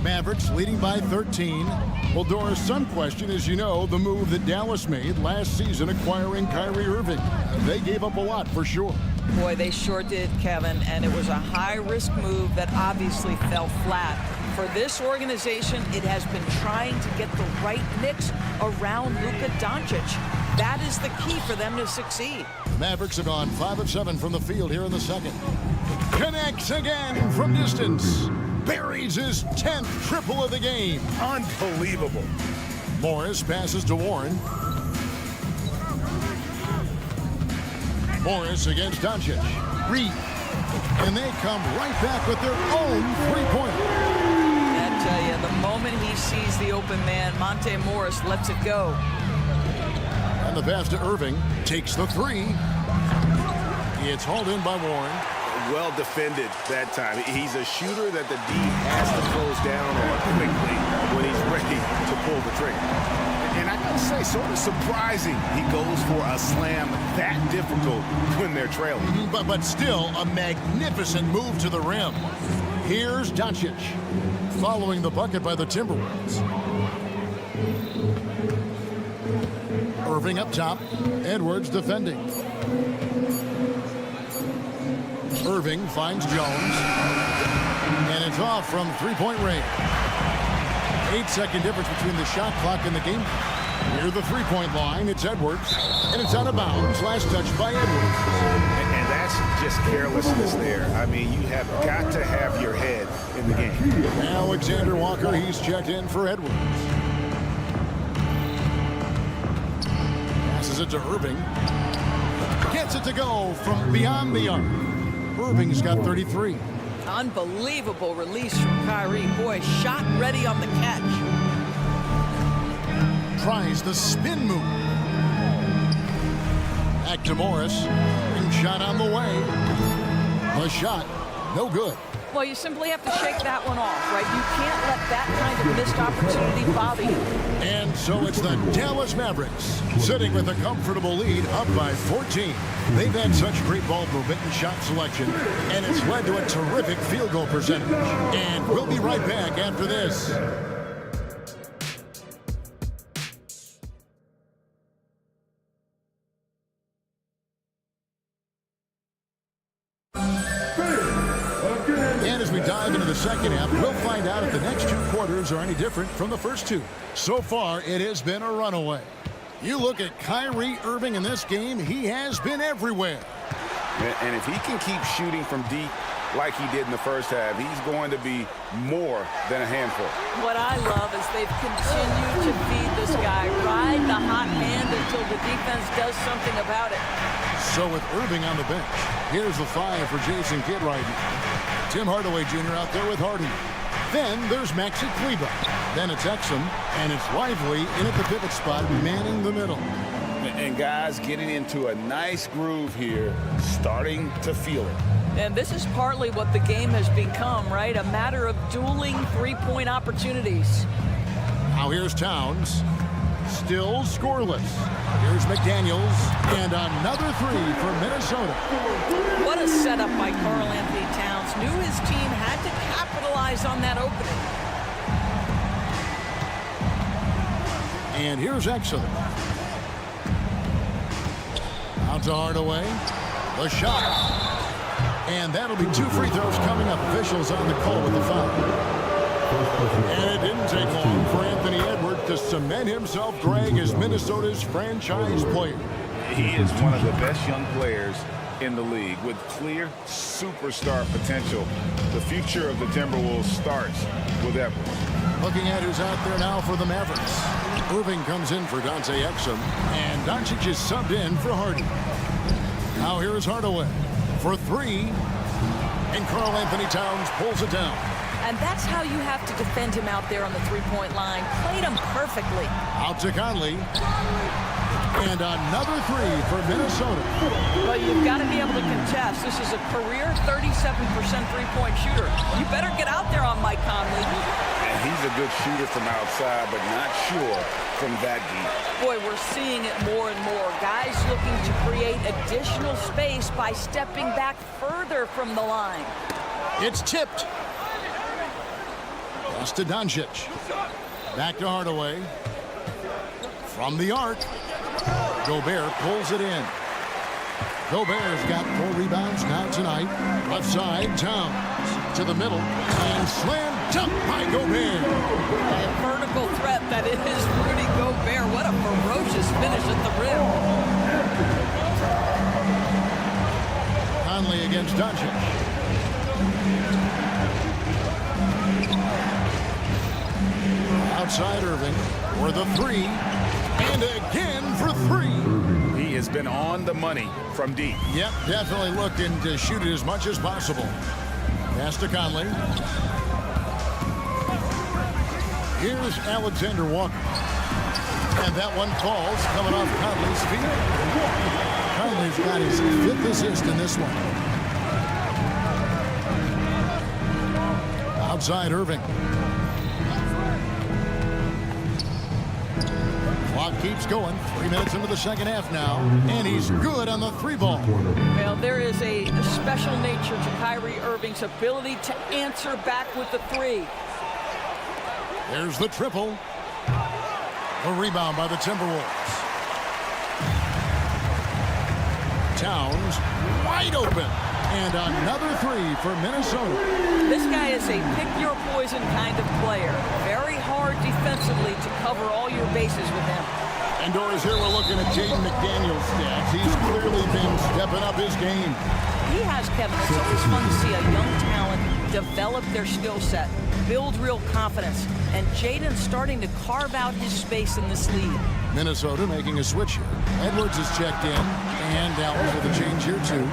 Mavericks leading by 13. Well, Doris, some question, as you know, the move that Dallas made last season acquiring Kyrie Irving. They gave up a lot for sure. Boy, they sure did, Kevin, and it was a high-risk move that obviously fell flat. For this organization, it has been trying to get the right mix around Luka Doncic. That is the key for them to succeed. Mavericks have gone 5 of 7 from the field here in the second. Connects again from distance. Buries his 10th triple of the game. Unbelievable. Morris passes to Warren. Morris against Doncic. Reed. And they come right back with their own three-pointer. I tell you, the moment he sees the open man, Monte Morris lets it go. And the pass to Irving takes the 3. It's hauled in by Warren. well defended that time. He's a shooter that the D has to close down on quickly when he's ready to pull the trigger. And I gotta say, sort of surprising he goes for a slam that difficult when they're trailing. But still a magnificent move to the rim. Here's Doncic following the bucket by the Timberwolves. Irving up top. Edwards defending. Irving finds Jones. And it's off from three-point range. 8-second difference between the shot clock and the game. Near the three-point line, it's Edwards. And it's out of bounds. Last touch by Edwards. And that's just carelessness there. I mean, you have got to have your head in the game. Alexander Walker, he's checked in for Edwards. Passes it to Irving. Gets it to go from beyond the arc. Irving's got 33. Unbelievable release from Kyrie. Boy, shot ready on the catch. Tries the spin move. Back to Morris. And shot on the way. The shot, no good. Well, you simply have to shake that one off, right? You can't let that kind of missed opportunity bother you. And so it's the Dallas Mavericks sitting with a comfortable lead up by 14. They've had such great ball movement and shot selection, and it's led to a terrific field goal percentage. And we'll be right back after this. And as we dive into the second half, we'll find out if the next two quarters are any different from the first two. So far, it has been a runaway. You look at Kyrie Irving in this game, he has been everywhere. And if he can keep shooting from deep like he did in the first half, he's going to be more than a handful. What I love is they've continued to feed this guy, ride the hot hand until the defense does something about it. So with Irving on the bench, here's the 5 for Jason Kidd right now. Tim Hardaway Jr. out there with Harden. Then there's Maxi Kleber. Then it's Exum, and it's Lively in at the pivot spot, manning the middle. And guys getting into a nice groove here, starting to feel it. And this is partly what the game has become, right? A matter of dueling three-point opportunities. Now here's Towns. Still scoreless. Here's McDaniels. And another 3 for Minnesota. What a setup by Karl Anthony Towns. Knew his team had to capitalize on that opening. And here's Exum. Out to Hardaway. The shot. And that'll be 2 free throws coming up. Officials on the call with the foul. And it didn't take long for Anthony Edwards to cement himself, Greg, as Minnesota's franchise player. He is one of the best young players in the league with clear superstar potential. The future of the Timberwolves starts with Edwards. Looking at who's out there now for the Mavericks. Irving comes in for Dante Exum, and Doncic is subbed in for Harden. Now here is Hardaway for 3, and Karl Anthony Towns pulls it down. And that's how you have to defend him out there on the three-point line. Played him perfectly. Out to Conley. And another 3 for Minnesota. Well, you've got to be able to contest. This is a career 37% three-point shooter. You better get out there on Mike Conley. And he's a good shooter from outside, but not sure from that deep. Boy, we're seeing it more and more. Guys looking to create additional space by stepping back further from the line. It's tipped. Pass to Doncic. Back to Hardaway. From the arc. Gobert pulls it in. Gobert's got 4 rebounds now tonight. Left side, Towns to the middle. And slam dunk by Gobert. A vertical threat that is Rudy Gobert. What a ferocious finish at the rim. Conley against Doncic. Outside Irving for the 3. And again for 3. He has been on the money from deep. Yep, definitely looking to shoot it as much as possible. Pass to Conley. Here's Alexander Walker. And that one falls coming off Conley's feet. Conley's got his 5th assist in this one. Outside Irving. Clock keeps going. 3 minutes into the second half now. And he's good on the three ball. Well, there is a special nature to Kyrie Irving's ability to answer back with the three. There's the triple. A rebound by the Timberwolves. Towns wide open. And another three for Minnesota. This guy is a pick-your-poison kind of player. Very hard defensively to cover all your bases with him. And Doris, here we're looking at Jaden McDaniel's stats. He's clearly been stepping up his game. He has, Kevin. It's always fun to see a young talent develop their skill set, build real confidence, and Jaden's starting to carve out his space in this league. Minnesota making a switch here. Edwards is checked in, and Dalton with a change here too.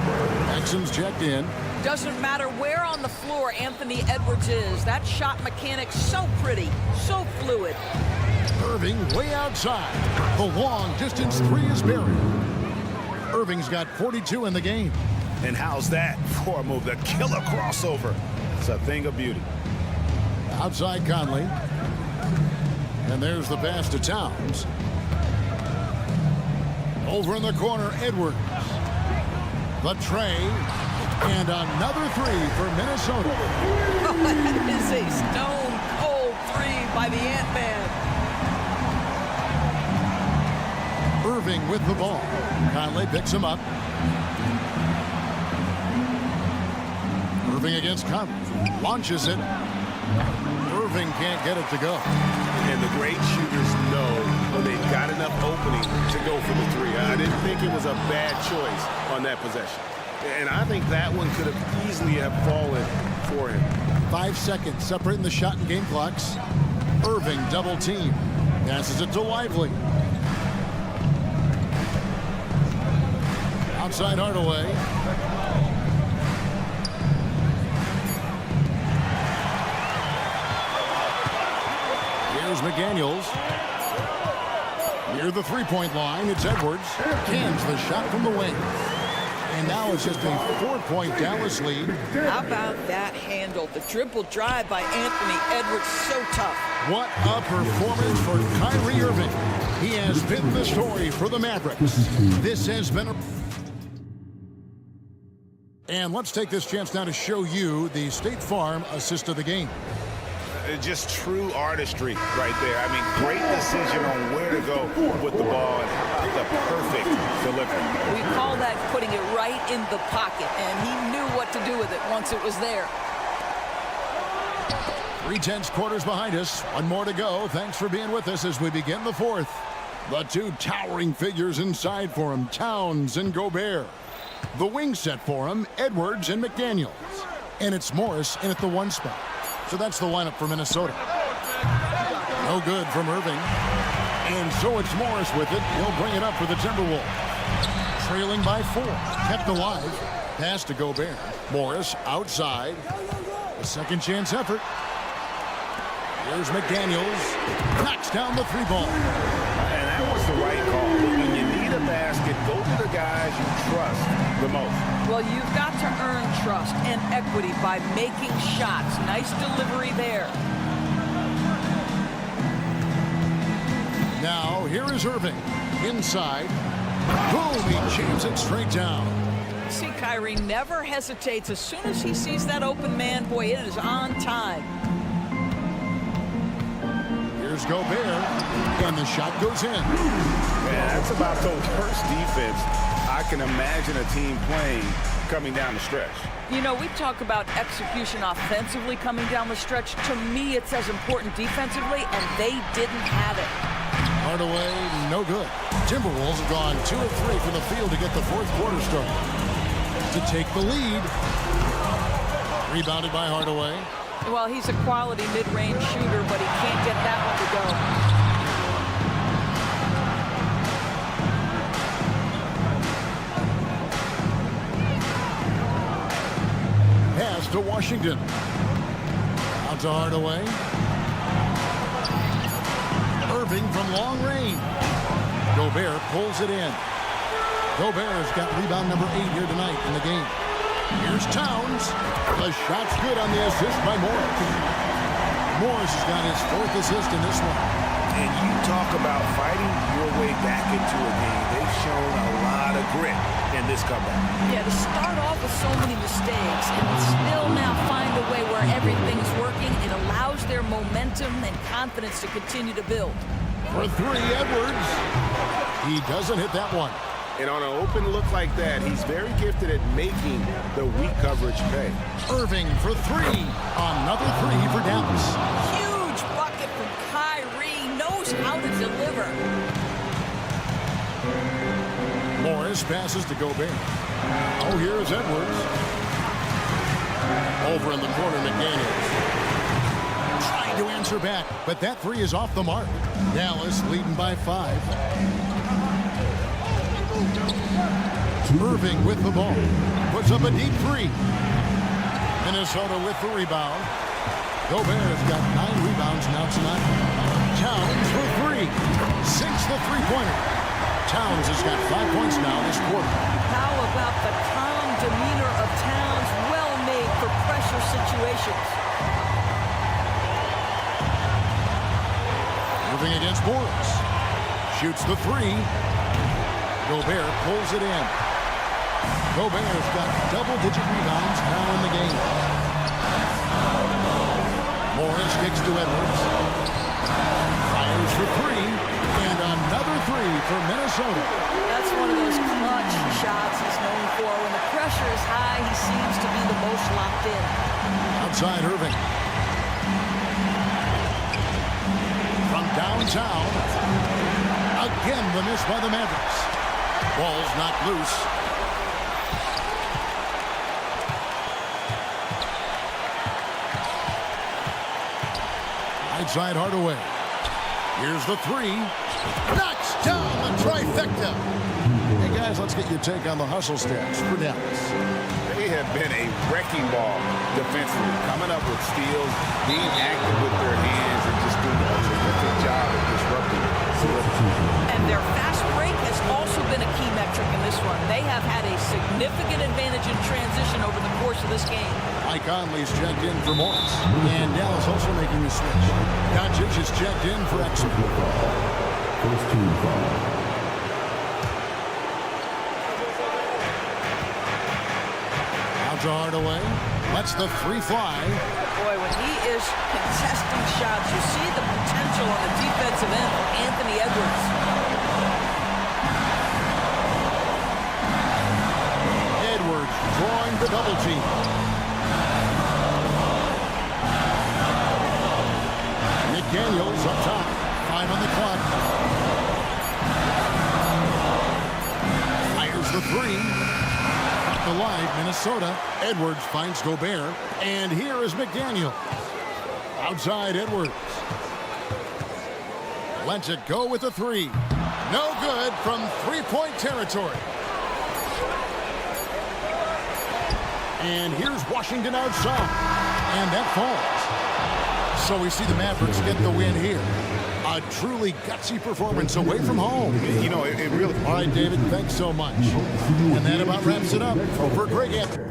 Exum's checked in. Doesn't matter where on the floor Anthony Edwards is. That shot mechanic's so pretty, so fluid. Irving way outside. The long distance three is buried. Irving's got 42 in the game. And how's that for a move? The killer crossover. It's a thing of beauty. Outside Conley. And there's the pass to Towns. Over in the corner, Edwards. The tray. And another three for Minnesota. Oh, that is a stone-cold three by the Ant-Man. Irving with the ball. Conley picks him up. Irving against Conley. Launches it. Irving can't get it to go. And the great shooters know when they've got enough opening to go for the three. I didn't think it was a bad choice on that possession. And I think that one could have easily have fallen for him. 5 seconds separating the shot and game clocks. Irving double team. Passes it to Lively. Outside Hardaway. Here's McDaniels. Near the three-point line, it's Edwards. Cans the shot from the wing. And now it's just a 4-point Dallas lead. How about that handle? The triple drive by Anthony Edwards, so tough. What a performance for Kyrie Irving. He has been the story for the Mavericks. This has been a... And let's take this chance now to show you the State Farm assist of the game. Just true artistry right there. I mean, great decision on where to go with the ball and how about the perfect delivery. We call that putting it right in the pocket, and he knew what to do with it once it was there. 3/10 quarters behind us. One more to go. Thanks for being with us as we begin the fourth. The two towering figures inside for him, Towns and Gobert. The wing set for him, Edwards and McDaniels. And it's Morris in at the one spot. So that's the lineup for Minnesota. No good from Irving. And so it's Morris with it. He'll bring it up for the Timberwolves. Trailing by 4. Kept alive. Pass to Gobert. Morris outside. A second chance effort. Here's McDaniels. Knocks down the three ball. And that was the right call. When you need a basket, go to the guys you trust the most. Well, you've got to earn trust and equity by making shots. Nice delivery there. Now, here is Irving. Inside. Boom, he jams it straight down. See, Kyrie never hesitates. As soon as he sees that open man, boy, it is on time. Here's Gobert. And the shot goes in. Yeah, that's about the worst defense I can imagine a team playing coming down the stretch. You know, we talk about execution offensively coming down the stretch. To me, it's as important defensively, and they didn't have it. Hardaway, no good. Timberwolves have gone 2 of 3 from the field to get the fourth quarter started. To take the lead. Rebounded by Hardaway. Well, he's a quality mid-range shooter, but he can't get that one to go. Pass to Washington. Out to Hardaway. Irving from long range. Gobert pulls it in. Gobert's got rebound number 8 here tonight in the game. Here's Towns. The shot's good on the assist by Morris. Morris has got his 4th assist in this one. And you talk about fighting your way back into a game. They've shown a lot of grit in this comeback. Yeah, to start off with so many mistakes and still now find a way where everything's working, it allows their momentum and confidence to continue to build. For 3, Edwards. He doesn't hit that one. And on an open look like that, he's very gifted at making the weak coverage pay. Irving for 3. Another 3 for Dallas. Huge bucket from Kyrie. Knows how to deliver. Morris passes to Gobert. Oh, here's Edwards. Over in the corner, McDaniels. Trying to answer back, but that 3 is off the mark. Dallas leading by 5. Irving with the ball. Puts up a deep 3. Minnesota with the rebound. Gobert's got 9 rebounds now tonight. Towns for 3. Sinks the three-pointer. Towns has got 5 points now this quarter. How about the calm demeanor of Towns? Well made for pressure situations. Irving against Morris. Shoots the 3. Gobert pulls it in. Gobert's got double-digit rebounds now in the game. Morris kicks to Edwards. Fires for 3. And another 3 for Minnesota. That's one of those clutch shots he's known for. When the pressure is high, he seems to be the most locked in. Outside Irving. From downtown. Again, the miss by the Mavericks. Ball's knocked loose. Outside Hardaway. Here's the 3. Knocks down the trifecta. Hey, guys, let's get your take on the hustle stats for Dallas. They have been a wrecking ball defensively, coming up with steals, being active with their hands, and just doing a terrific job of disrupting. And their fast break has also been a key metric in this one. They have had a significant advantage in transition over the course of this game. Mike Conley's checked in for Morris. And Dallas also making the switch. Doncic is checked in for Exum. First team foul. Out to Hardaway. Lets the 3 fly. Boy, when he is contesting shots, you see the potential on the defensive end for Anthony Edwards. Edwards drawing the double team. McDaniels up top. 5 on the clock. Fires the 3. Alive, Minnesota. Edwards finds Gobert. And here is McDaniel. Outside Edwards. Lets it go with a 3. No good from three-point territory. And here's Washington outside. And that falls. So we see the Mavericks get the win here. A truly gutsy performance away from home. You know, it really... All right, David, thanks so much. And that about wraps it up for Greg Anthony.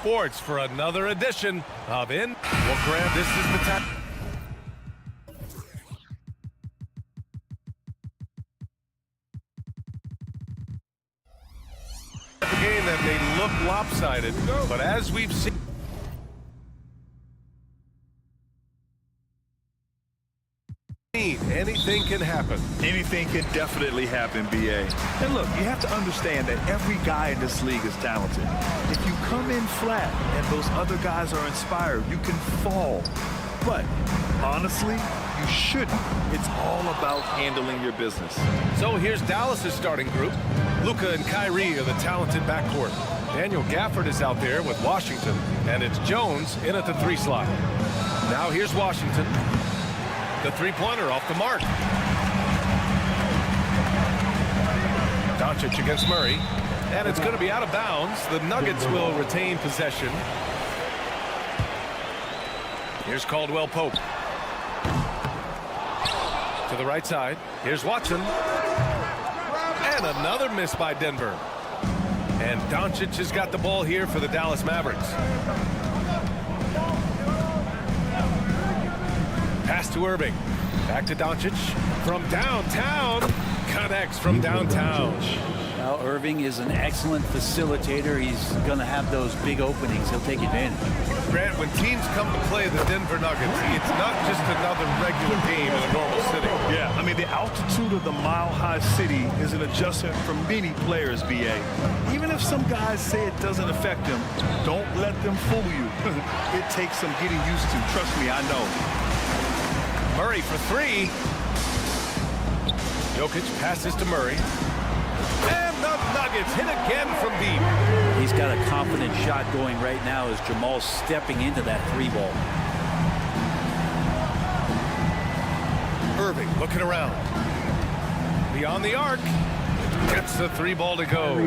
Sports for another edition of In. Well, Grant, this is the time. A game that may look lopsided, but as we've seen. Anything can happen. Anything can definitely happen, BA. And look, you have to understand that every guy in this league is talented. If you come in flat and those other guys are inspired, you can fall. But honestly, you shouldn't. It's all about handling your business. So here's Dallas's starting group. Luka and Kyrie are the talented backcourt. Daniel Gafford is out there with Washington, and it's Jones in at the 3 slot. Now here's Washington. The three-pointer off the mark. Doncic against Murray. And it's going to be out of bounds. The Nuggets will retain possession. Here's Caldwell Pope. To the right side. Here's Watson. And another miss by Denver. And Doncic has got the ball here for the Dallas Mavericks. Pass to Irving. Back to Doncic. From downtown. Connects from downtown. Well, Irving is an excellent facilitator. He's going to have those big openings. He'll take advantage. Grant, when teams come to play the Denver Nuggets, it's not just another regular game in a normal city. Yeah, I mean, the altitude of the mile-high city is an adjustment for many players, BA. Even if some guys say it doesn't affect them, don't let them fool you. It takes some getting used to. Trust me, I know. Murray for 3. Jokic passes to Murray. And the Nuggets hit again from deep. He's got a confident shot going right now as Jamal's stepping into that 3-ball. Irving looking around. Beyond the arc. Gets the 3-ball to go.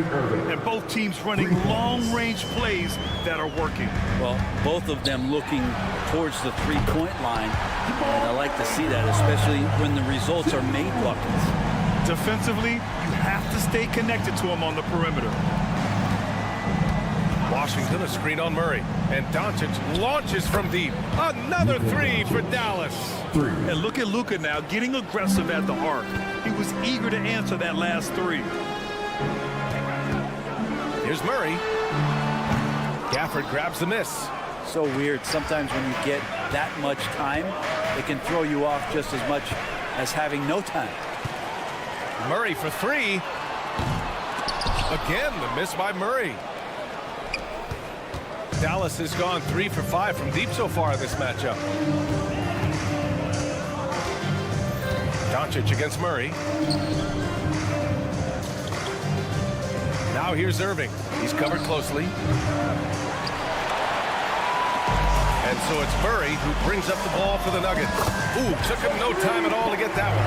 And both teams running long-range plays that are working. Well, both of them looking towards the 3-point line. And I like to see that, especially when the results are made buckets. Defensively, you have to stay connected to him on the perimeter. Washington a screen on Murray. And Doncic launches from deep. Another 3 for Dallas. And look at Luka now getting aggressive at the arc. He was eager to answer that last 3. Here's Murray. Gafford grabs the miss. So weird. Sometimes when you get that much time, it can throw you off just as much as having no time. Murray for 3. Again, the miss by Murray. Dallas has gone 3 for 5 from deep so far in this matchup. Doncic against Murray. Now here's Irving. He's covered closely. And so it's Murray who brings up the ball for the Nuggets. Ooh, took him no time at all to get that one.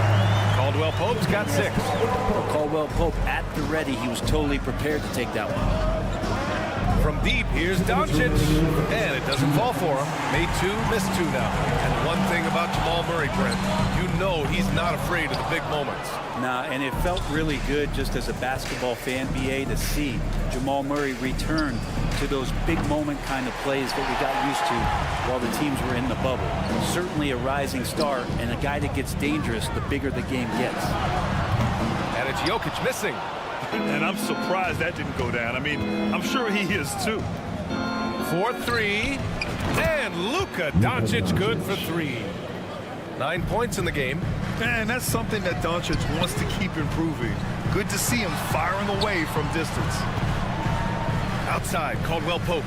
Caldwell Pope's got 6. Well, Caldwell Pope at the ready. He was totally prepared to take that one. From deep, here's Doncic. And it doesn't fall for him. Made 2, missed 2 now. And one thing about Jamal Murray, Brent, you know he's not afraid of the big moments. Nah, and it felt really good just as a basketball fan, BA, to see Jamal Murray return to those big moment kind of plays that we got used to while the teams were in the bubble. Certainly a rising star and a guy that gets dangerous the bigger the game gets. And it's Jokic missing. And I'm surprised that didn't go down. I mean, I'm sure he is too. 4-3. And Luka Doncic good for 3. 9 points in the game. Man, that's something that Doncic wants to keep improving. Good to see him firing away from distance. Outside, Caldwell Pope.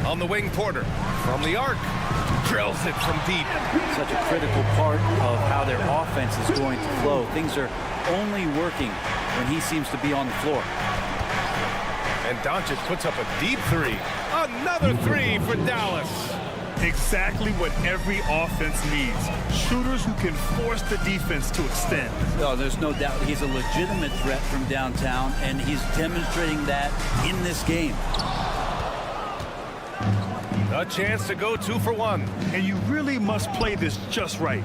On the wing, Porter. From the arc. Drills it from deep. Such a critical part of how their offense is going to flow. Things are only working when he seems to be on the floor. And Doncic puts up a deep 3. Another 3 for Dallas. Exactly what every offense needs. Shooters who can force the defense to extend. Oh, there's no doubt he's a legitimate threat from downtown, and he's demonstrating that in this game. A chance to go 2 for 1. And you really must play this just right.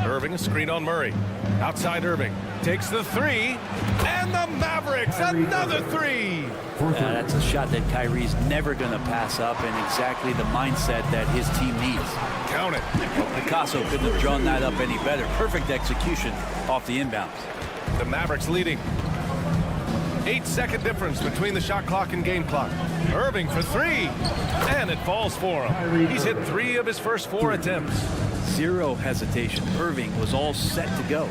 Irving, a screen on Murray. Outside Irving. Takes the three. And the Mavericks, another three. That's a shot that Kyrie's never going to pass up, and exactly the mindset that his team needs. Count it. Picasso couldn't have drawn that up any better. Perfect execution off the inbounds. The Mavericks leading. 8-second difference between the shot clock and game clock. Irving for three. And it falls for him. He's hit 3 of his first 4 attempts. Zero hesitation. Irving was all set to go.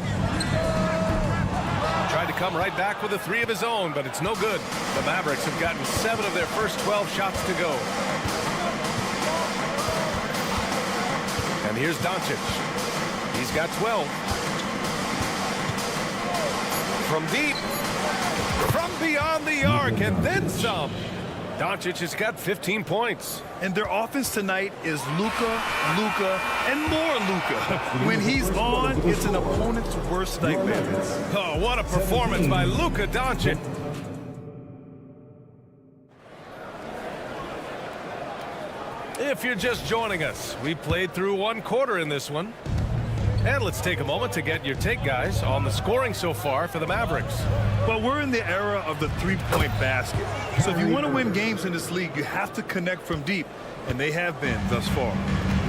Tried to come right back with a 3 of his own, but it's no good. The Mavericks have gotten 7 of their first 12 shots to go. And here's Doncic. He's got 12. From deep. From beyond the arc, and then some. Doncic has got 15 points. And their offense tonight is Luka, and more Luka. When he's on, it's an opponent's worst nightmare. Oh, what a performance by Luka Doncic. If you're just joining us, we played through 1 quarter in this one. And let's take a moment to get your take, guys, on the scoring so far for the Mavericks. Well, we're in the era of the three-point basket. So if you want to win games in this league, you have to connect from deep, and they have been thus far.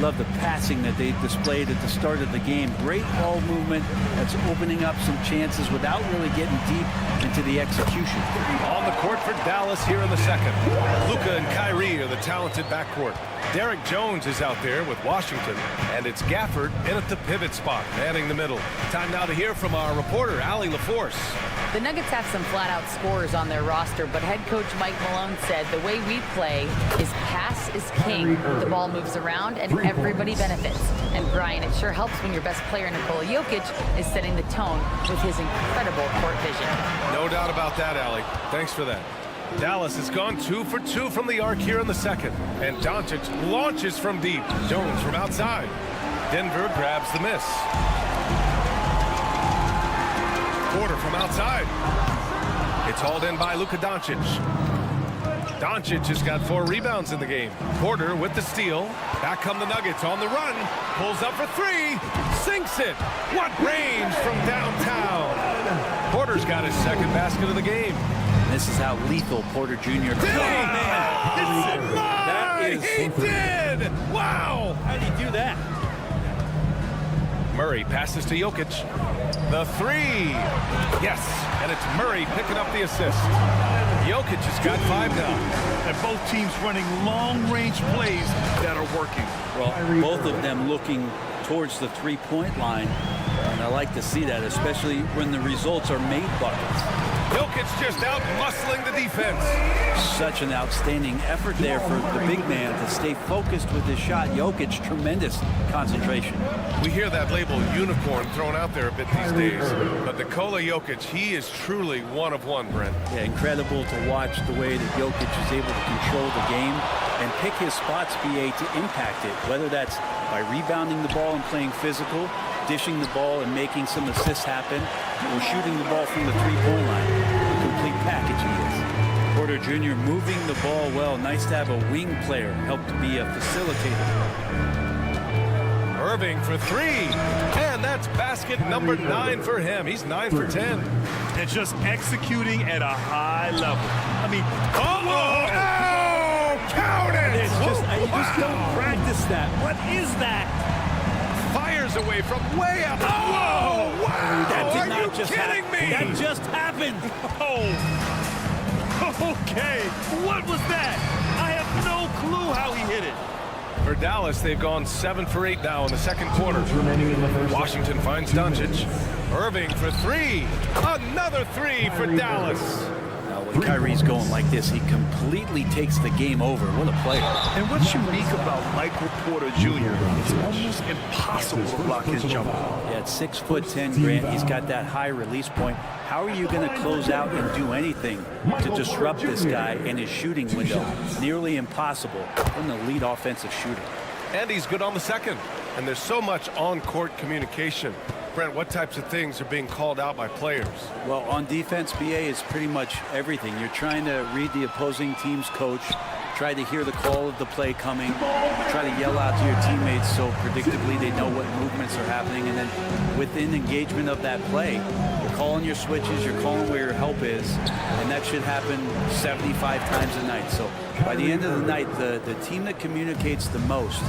Love the passing that they displayed at the start of the game. Great ball movement that's opening up some chances without really getting deep into the execution. On the court for Dallas here in the second. Luka and Kyrie are the talented backcourt. Derek Jones is out there with Washington, and it's Gafford in at the pivot spot, manning the middle. Time now to hear from our reporter, Allie LaForce. The Nuggets have some flat-out scorers on their roster, but head coach Mike Malone said the way we play is pass is king. The ball moves around, and everybody benefits. And Brian, it sure helps when your best player, Nikola Jokic, is setting the tone with his incredible court vision. No doubt about that, Allie. Thanks for that. Dallas has gone 2 for 2 from the arc here in the second. And Doncic launches from deep. Jones from outside. Denver grabs the miss. Porter from outside. It's hauled in by Luka Doncic. Doncic has got 4 rebounds in the game. Porter with the steal. Back come the Nuggets on the run. Pulls up for 3. Sinks it. What range from downtown. Porter's got his second basket of the game. This is how lethal Porter Jr. Did he? He did! Wow! How did he do that? Murray passes to Jokic. The 3. Yes, and it's Murray picking up the assist. Jokic has got 5 now. And both teams running long-range plays that are working. Well, both of them looking towards the three-point line. And I like to see that, especially when the results are made buckets. Jokic just out muscling the defense. Such an outstanding effort there for the big man to stay focused with his shot. Jokic, tremendous concentration. We hear that label unicorn thrown out there a bit these days. But Nikola Jokic, he is truly one of one, Brent. Yeah, incredible to watch the way that Jokic is able to control the game and pick his spots, BA, to impact it, whether that's by rebounding the ball and playing physical, dishing the ball and making some assists happen, or shooting the ball from the three-point line. A complete package he is. Porter Jr. moving the ball well. Nice to have a wing player help to be a facilitator. Irving for 3. And that's basket number 9 for him. He's 9 for 10. And just executing at a high level. I mean, Oh, count it! It's just, you just don't practice that. What is that? Fires away from way out. Oh, wow! That did Are not you just kidding happen. me? That just happened. oh, okay. What was that? I have no clue how he hit it. For Dallas, they've gone 7 for 8 now in the second quarter. Washington finds Doncic. Irving for 3. Another 3 for Dallas. Now, when Kyrie's going like this, he completely takes the game over. What a player. And what's unique about Michael Porter Jr., it's almost impossible to block his jump. Yeah, at 6'10", Grant, he's got that high release point. How are you going to close out and do anything to disrupt this guy in his shooting window? Nearly impossible from the lead offensive shooter. And he's good on the second. And there's so much on-court communication. Brent, what types of things are being called out by players? Well, on defense, BA is pretty much everything. You're trying to read the opposing team's coach, try to hear the call of the play coming, try to yell out to your teammates so predictably they know what movements are happening, and then within engagement of that play, you're calling your switches, you're calling where your help is, and that should happen 75 times a night. So by the end of the night, the team that communicates the most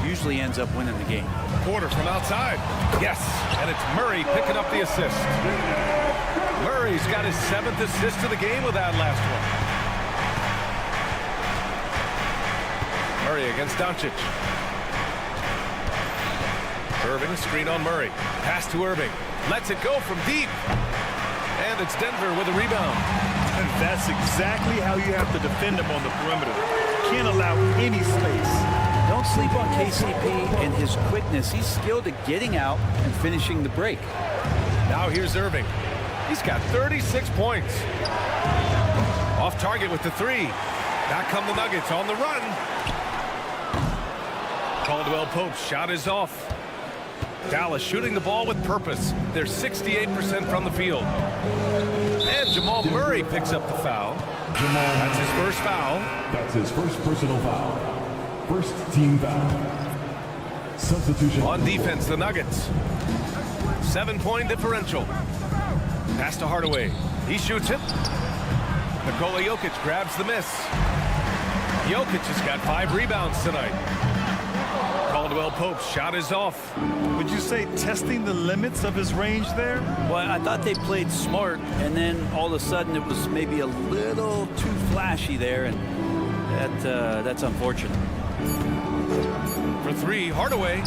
usually ends up winning the game. Porter from outside. Yes, and it's Murray picking up the assist. Murray's got his 7th assist of the game with that last one. Murray against Doncic. Irving, screen on Murray. Pass to Irving. Lets it go from deep. And it's Denver with a rebound. And that's exactly how you have to defend him on the perimeter. Can't allow any space. Don't sleep on KCP and his quickness. He's skilled at getting out and finishing the break. Now here's Irving. He's got 36 points. Off target with the 3. Back come the Nuggets on the run. Caldwell Pope's shot is off. Dallas shooting the ball with purpose. They're 68% from the field. And Jamal Murray picks up the foul. That's his first foul. That's his first personal foul. First team foul. Substitution. On defense, the Nuggets. 7-point differential. Pass to Hardaway. He shoots it. Nikola Jokic grabs the miss. Jokic has got 5 rebounds tonight. Caldwell Pope's shot is off. Would you say testing the limits of his range there? Well, I thought they played smart, and then all of a sudden it was maybe a little too flashy there, and that's unfortunate. For 3, Hardaway.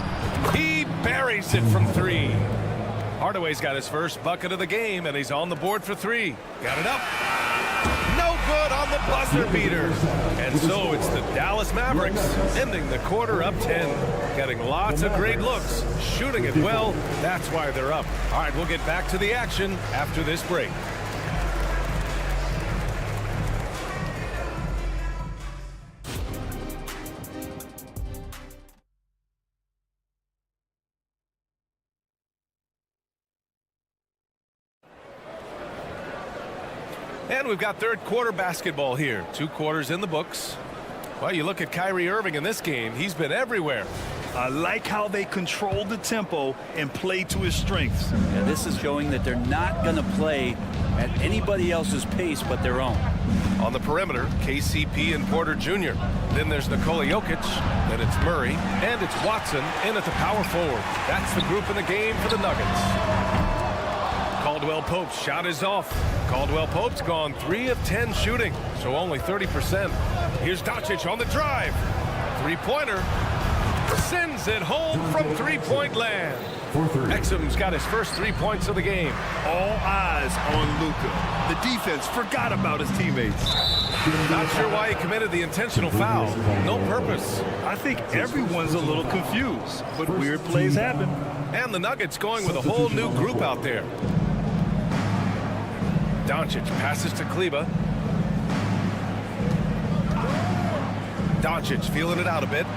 He buries it from 3. Hardaway's got his first bucket of the game, and he's on the board for 3. Got it up. No good on the buzzer beater. And so it's the Dallas Mavericks ending the quarter up 10. Getting lots of great looks. Shooting it well. That's why they're up. All right, we'll get back to the action after this break. And we've got third quarter basketball here. 2 quarters in the books. Well, you look at Kyrie Irving in this game. He's been everywhere. I like how they control the tempo and play to his strengths. Yeah, this is showing that they're not going to play at anybody else's pace but their own. On the perimeter, KCP and Porter Jr. Then there's Nikola Jokic. Then it's Murray. And it's Watson in at the power forward. That's the group in the game for the Nuggets. Caldwell Pope's shot is off. Caldwell Pope's gone 3 of 10 shooting, so only 30%. Here's Doncic on the drive. 3-pointer. Sends it home from 3-point land. Exum's got his first 3 points of the game. All eyes on Luka. The defense forgot about his teammates. Not sure why he committed the intentional foul. No purpose. I think everyone's a little confused, but weird plays happen. And the Nuggets going with a whole new group out there. Doncic passes to Kleba. Doncic feeling it out a bit.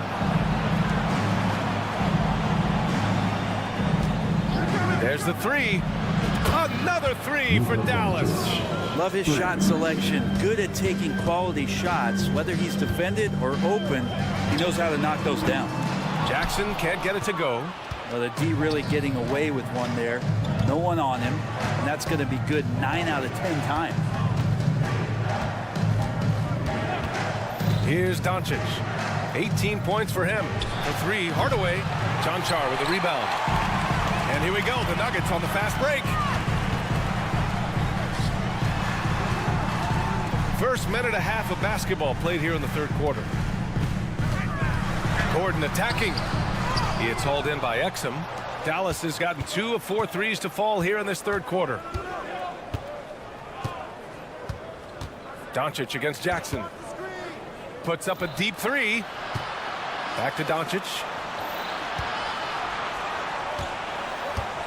There's the 3. Another 3 for Dallas. Love his shot selection. Good at taking quality shots. Whether he's defended or open, he knows how to knock those down. Jackson can't get it to go. Well, the D really getting away with one there. No one on him. And that's going to be good 9 out of 10 times. Here's Doncic. 18 points for him. For 3, Hardaway. Jonchar with the rebound. And here we go. The Nuggets on the fast break. First minute and a half of basketball played here in the third quarter. Gordon attacking. He gets hauled in by Exum. Dallas has gotten 2 of 4 threes to fall here in this third quarter. Doncic against Jackson. Puts up a deep 3. Back to Doncic.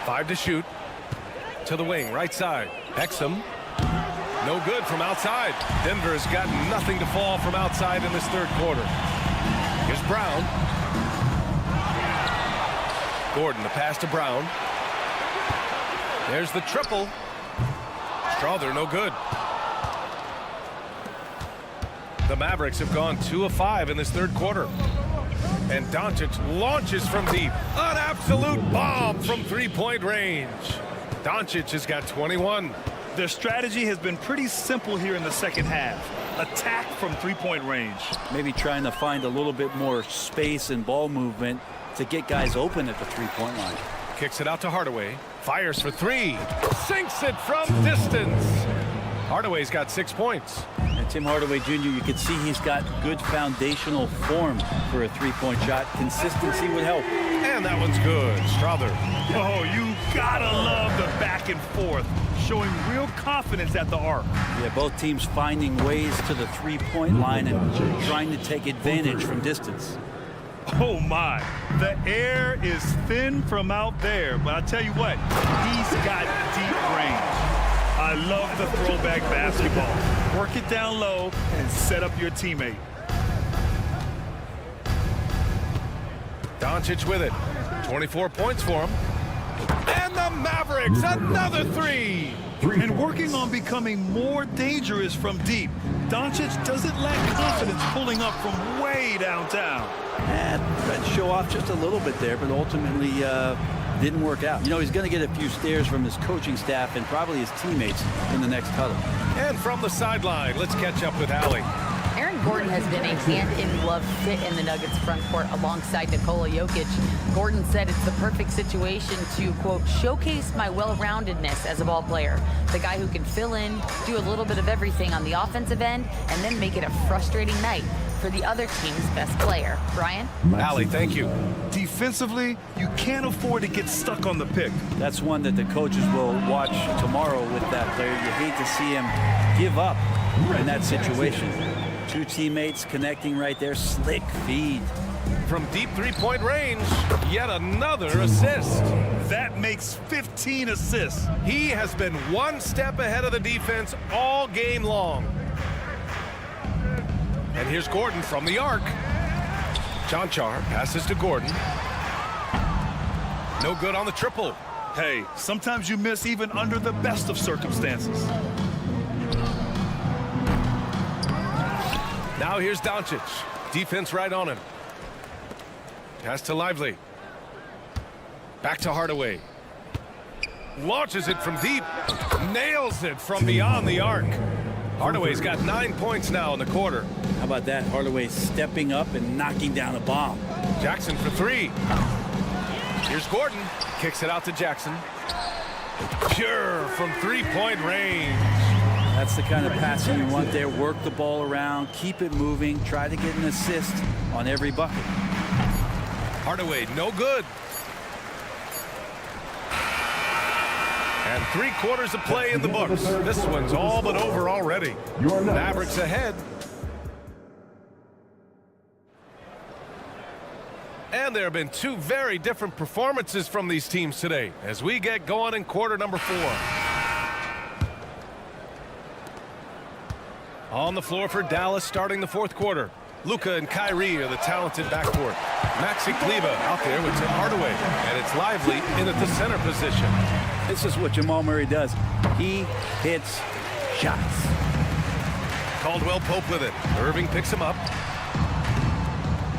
5 to shoot. To the wing, right side. Exum. No good from outside. Denver has got nothing to fall from outside in this third quarter. Here's Brown. Gordon, the pass to Brown. There's the triple. Strother, no good. The Mavericks have gone 2 of 5 in this third quarter. And Doncic launches from deep. An absolute bomb from three-point range. Doncic has got 21. Their strategy has been pretty simple here in the second half. Attack from three-point range. Maybe trying to find a little bit more space and ball movement to get guys open at the three-point line. Kicks it out to Hardaway. Fires for three. Sinks it from distance. Hardaway's got 6 points. And Tim Hardaway Jr., you can see he's got good foundational form for a three-point shot. Consistency would help. And that one's good. Strother. Oh, you gotta love the back and forth, showing real confidence at the arc. Yeah, both teams finding ways to the three-point line and trying to take advantage from distance. Oh my, the air is thin from out there, but I tell you what, he's got deep range. I love the throwback basketball. Work it down low and set up your teammate. Doncic with it. 24 points for him. And the Mavericks, another three. And working on becoming more dangerous from deep. Doncic doesn't lack confidence pulling up from way downtown. And tried to show off just a little bit there, but ultimately didn't work out. You know, he's going to get a few stares from his coaching staff and probably his teammates in the next huddle. And from the sideline, let's catch up with Allie. Aaron Gordon has been a hand-in-glove fit in the Nuggets front court alongside Nikola Jokic. Gordon said it's the perfect situation to, quote, showcase my well-roundedness as a ball player. The guy who can fill in, do a little bit of everything on the offensive end, and then make it a frustrating night for the other team's best player. Brian? Allie, thank you. Defensively, you can't afford to get stuck on the pick. That's one that the coaches will watch tomorrow with that player. You hate to see him give up in that situation. Two teammates connecting right there. Slick feed. From deep three-point range, yet another assist. That makes 15 assists. He has been one step ahead of the defense all game long. And here's Gordon from the arc. Jonchar passes to Gordon. No good on the triple. Hey, sometimes you miss even under the best of circumstances. Now here's Doncic. Defense right on him. Pass to Lively. Back to Hardaway. Launches it from deep. Nails it from beyond the arc. Hardaway's got 9 points now in the quarter. How about that? Hardaway stepping up and knocking down a bomb. Jackson for three. Here's Gordon. Kicks it out to Jackson. Pure from three-point range. That's the kind of passing you want there. Work the ball around, keep it moving, try to get an assist on every bucket. Hardaway, no good. And 3 quarters of play in the books. This one's all but over already. Mavericks ahead. And there have been 2 very different performances from these teams today as we get going in quarter number 4. On the floor for Dallas starting the 4th quarter. Luka and Kyrie are the talented backcourt. Maxi Kleber out there with Tim Hardaway. And it's Lively in at the center position. This is what Jamal Murray does. He hits shots. Caldwell Pope with it. Irving picks him up.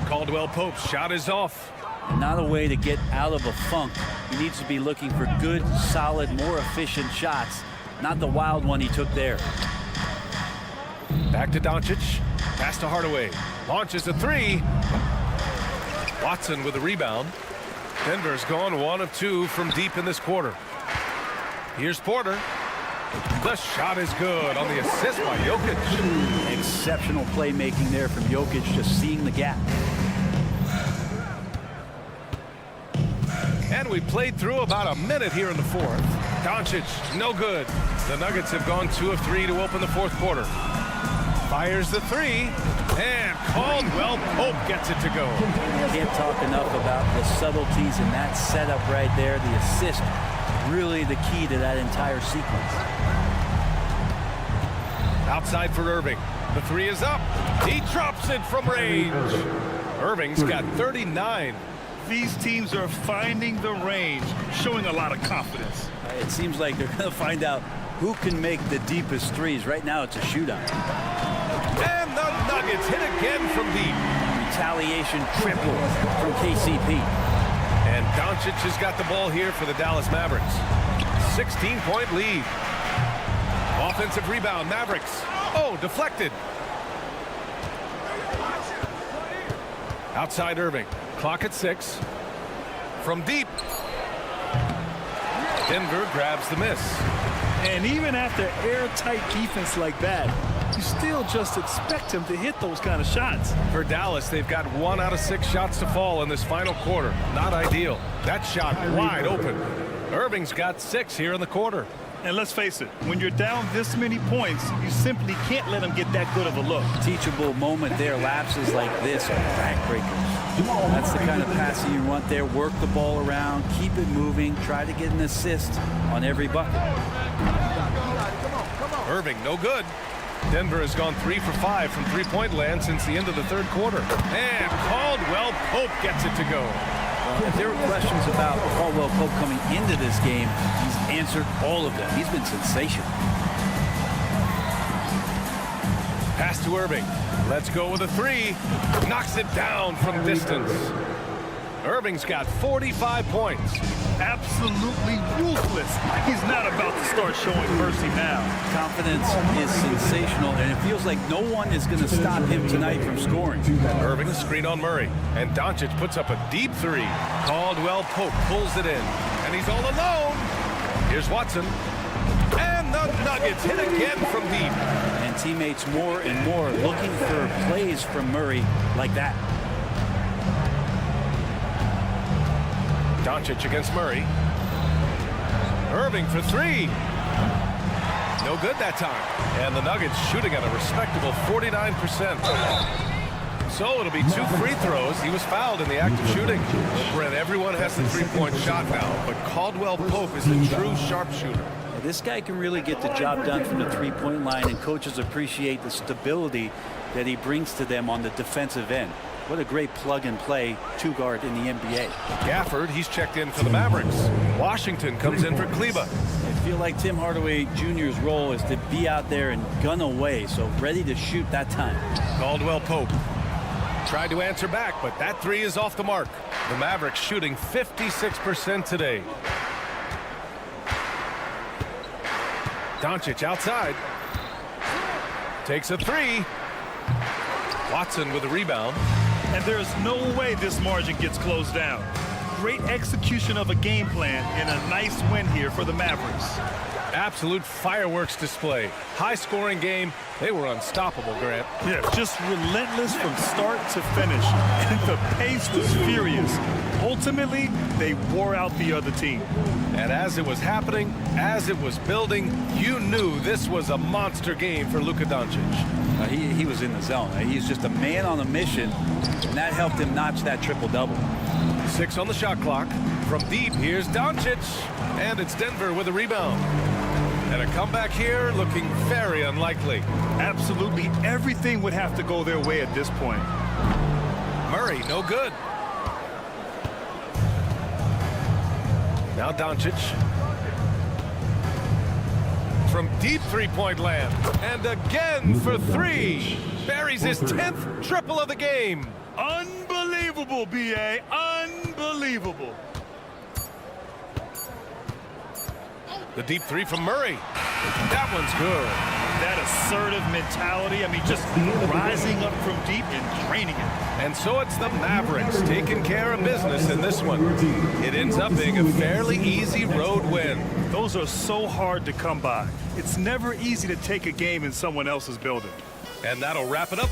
Caldwell Pope's shot is off. Not a way to get out of a funk. He needs to be looking for good, solid, more efficient shots. Not the wild one he took there. Back to Doncic. Pass to Hardaway. Launches a 3. Watson with a rebound. Denver's gone 1 of 2 from deep in this quarter. Here's Porter. The shot is good on the assist by Jokic. Exceptional playmaking there from Jokic, just seeing the gap. And we played through about a minute here in the 4th. Doncic, no good. The Nuggets have gone 2 of 3 to open the 4th quarter. Fires the 3, and Caldwell Pope gets it to go. Can't talk enough about the subtleties in that setup right there. The assist, really the key to that entire sequence. Outside for Irving. The 3 is up. He drops it from range. Irving's got 39. These teams are finding the range, showing a lot of confidence. It seems like they're going to find out who can make the deepest threes. Right now, it's a shootout. And the Nuggets hit again from deep. Retaliation triple from KCP. And Doncic has got the ball here for the Dallas Mavericks. 16-point lead. Offensive rebound, Mavericks. Oh, deflected. Outside Irving. Clock at 6. From deep. Denver grabs the miss. And even after airtight defense like that, you still just expect him to hit those kind of shots. For Dallas, they've got 1 out of 6 shots to fall in this final quarter. Not ideal. That shot wide open. Irving's got 6 here in the quarter. And let's face it, when you're down this many points, you simply can't let him get that good of a look. Teachable moment there. Lapses like this are backbreakers. That's the kind of passing you want there. Work the ball around, keep it moving, try to get an assist on every bucket. Irving, no good. Denver has gone 3 for 5 from three-point land since the end of the third quarter. And Caldwell Pope gets it to go. If there were questions about Caldwell Pope coming into this game, he's answered all of them. He's been sensational. Pass to Irving. Let's go with a 3. Knocks it down from distance. Irving's got 45 points. Absolutely ruthless. He's not about to start showing mercy now. Confidence is sensational, and it feels like no one is going to stop him tonight from scoring. Irving screen on Murray, and Doncic puts up a deep 3. Caldwell Pope pulls it in, and he's all alone. Here's Watson, and the Nuggets hit again from deep. And teammates more and more looking for plays from Murray like that. Doncic against Murray. Irving for 3. No good that time. And the Nuggets shooting at a respectable 49%. So it'll be 2 free throws. He was fouled in the act of shooting. Brent, everyone has the 3-point shot now, but Caldwell Pope is the true sharpshooter. This guy can really get the job done from the 3-point line, and coaches appreciate the stability that he brings to them on the defensive end. What a great plug-and-play two-guard in the NBA. Gafford, he's checked in for the Mavericks. Washington comes in for Kleba. I feel like Tim Hardaway Jr.'s role is to be out there and gun away, so ready to shoot that time. Caldwell Pope tried to answer back, but that 3 is off the mark. The Mavericks shooting 56% today. Doncic outside. Takes a 3. Watson with a rebound. And there's no way this margin gets closed down. Great execution of a game plan and a nice win here for the Mavericks. Absolute fireworks display. High-scoring game. They were unstoppable, Grant. Yeah, just relentless from start to finish. And the pace was furious. Ultimately, they wore out the other team. And as it was happening, as it was building, you knew this was a monster game for Luka Doncic. He was in the zone. He's just a man on a mission, and that helped him notch that triple-double. 6 on the shot clock. From deep, here's Doncic. And it's Denver with a rebound. And a comeback here looking very unlikely. Absolutely everything would have to go their way at this point. Murray, no good. Now Doncic. From deep 3-point land. And again for 3. Buries his 10th triple of the game. Unbelievable, B.A. Unbelievable. The deep 3 from Murray. That one's good. That assertive mentality, I mean, just rising up from deep and draining it. And so it's the Mavericks taking care of business in this one. It ends up being a fairly easy road win. Those are so hard to come by. It's never easy to take a game in someone else's building. And that'll wrap it up.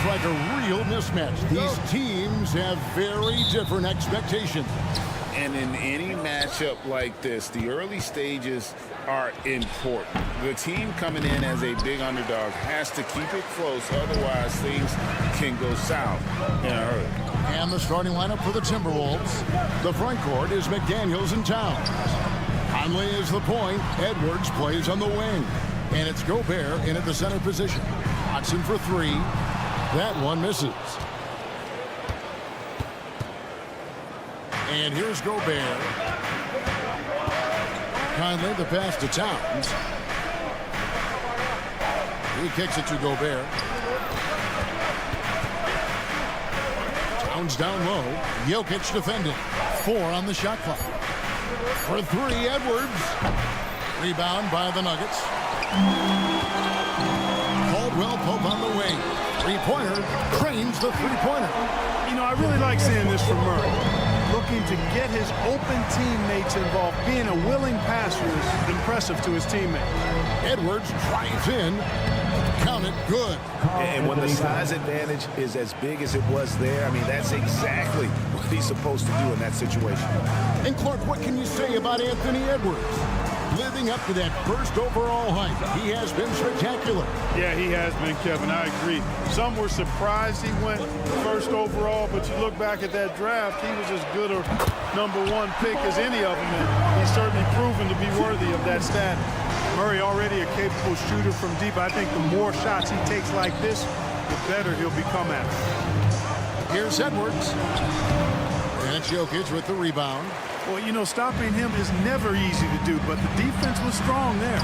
like a real mismatch. These teams have very different expectations. And in any matchup like this, the early stages are important. The team coming in as a big underdog has to keep it close, otherwise things can go south in a hurry. And the starting lineup for the Timberwolves. The front court is McDaniels and Towns. Conley is the point. Edwards plays on the wing. And it's Gobert in at the center position. Watson for three. That one misses. And here's Gobert. Conley, the pass to Towns. He kicks it to Gobert. Towns down low. Jokic defending. 4 on the shot clock. For three, Edwards. Rebound by the Nuggets. Caldwell Pope on the wing. Three-pointer. Cranes the three-pointer. You know, I really like seeing this from Murray. Looking to get his open teammates involved. Being a willing passer is impressive to his teammates. Edwards drives in. Count it, good. And when the size advantage is as big as it was there, I mean, that's exactly what he's supposed to do in that situation. And Clark, what can you say about Anthony Edwards? Living up to that first overall hype, he has been spectacular. Yeah, he has been, Kevin. I agree. Some were surprised he went first overall, but you look back at that draft, he was as good a #1 pick as any of them, and he's certainly proven to be worthy of that status. Murray already a capable shooter from deep. I think the more shots he takes like this, the better he'll become at it. Here's Edwards. And Jokic with the rebound. Well, you know, stopping him is never easy to do, but the defense was strong there.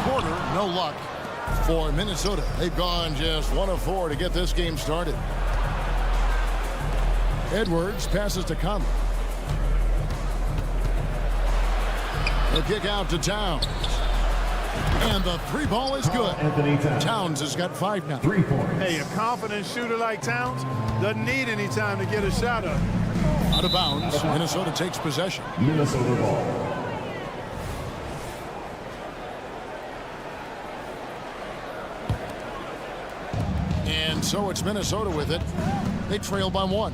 Porter, no luck for Minnesota. They've gone just 1 of 4 to get this game started. Edwards passes to Conley. The kick out to Towns. And the three ball is good. Towns has got 5 now. 3 points. Hey, a confident shooter like Towns doesn't need any time to get a shot up. Out of bounds. Minnesota takes possession. Minnesota ball. And so it's Minnesota with it. They trail by 1.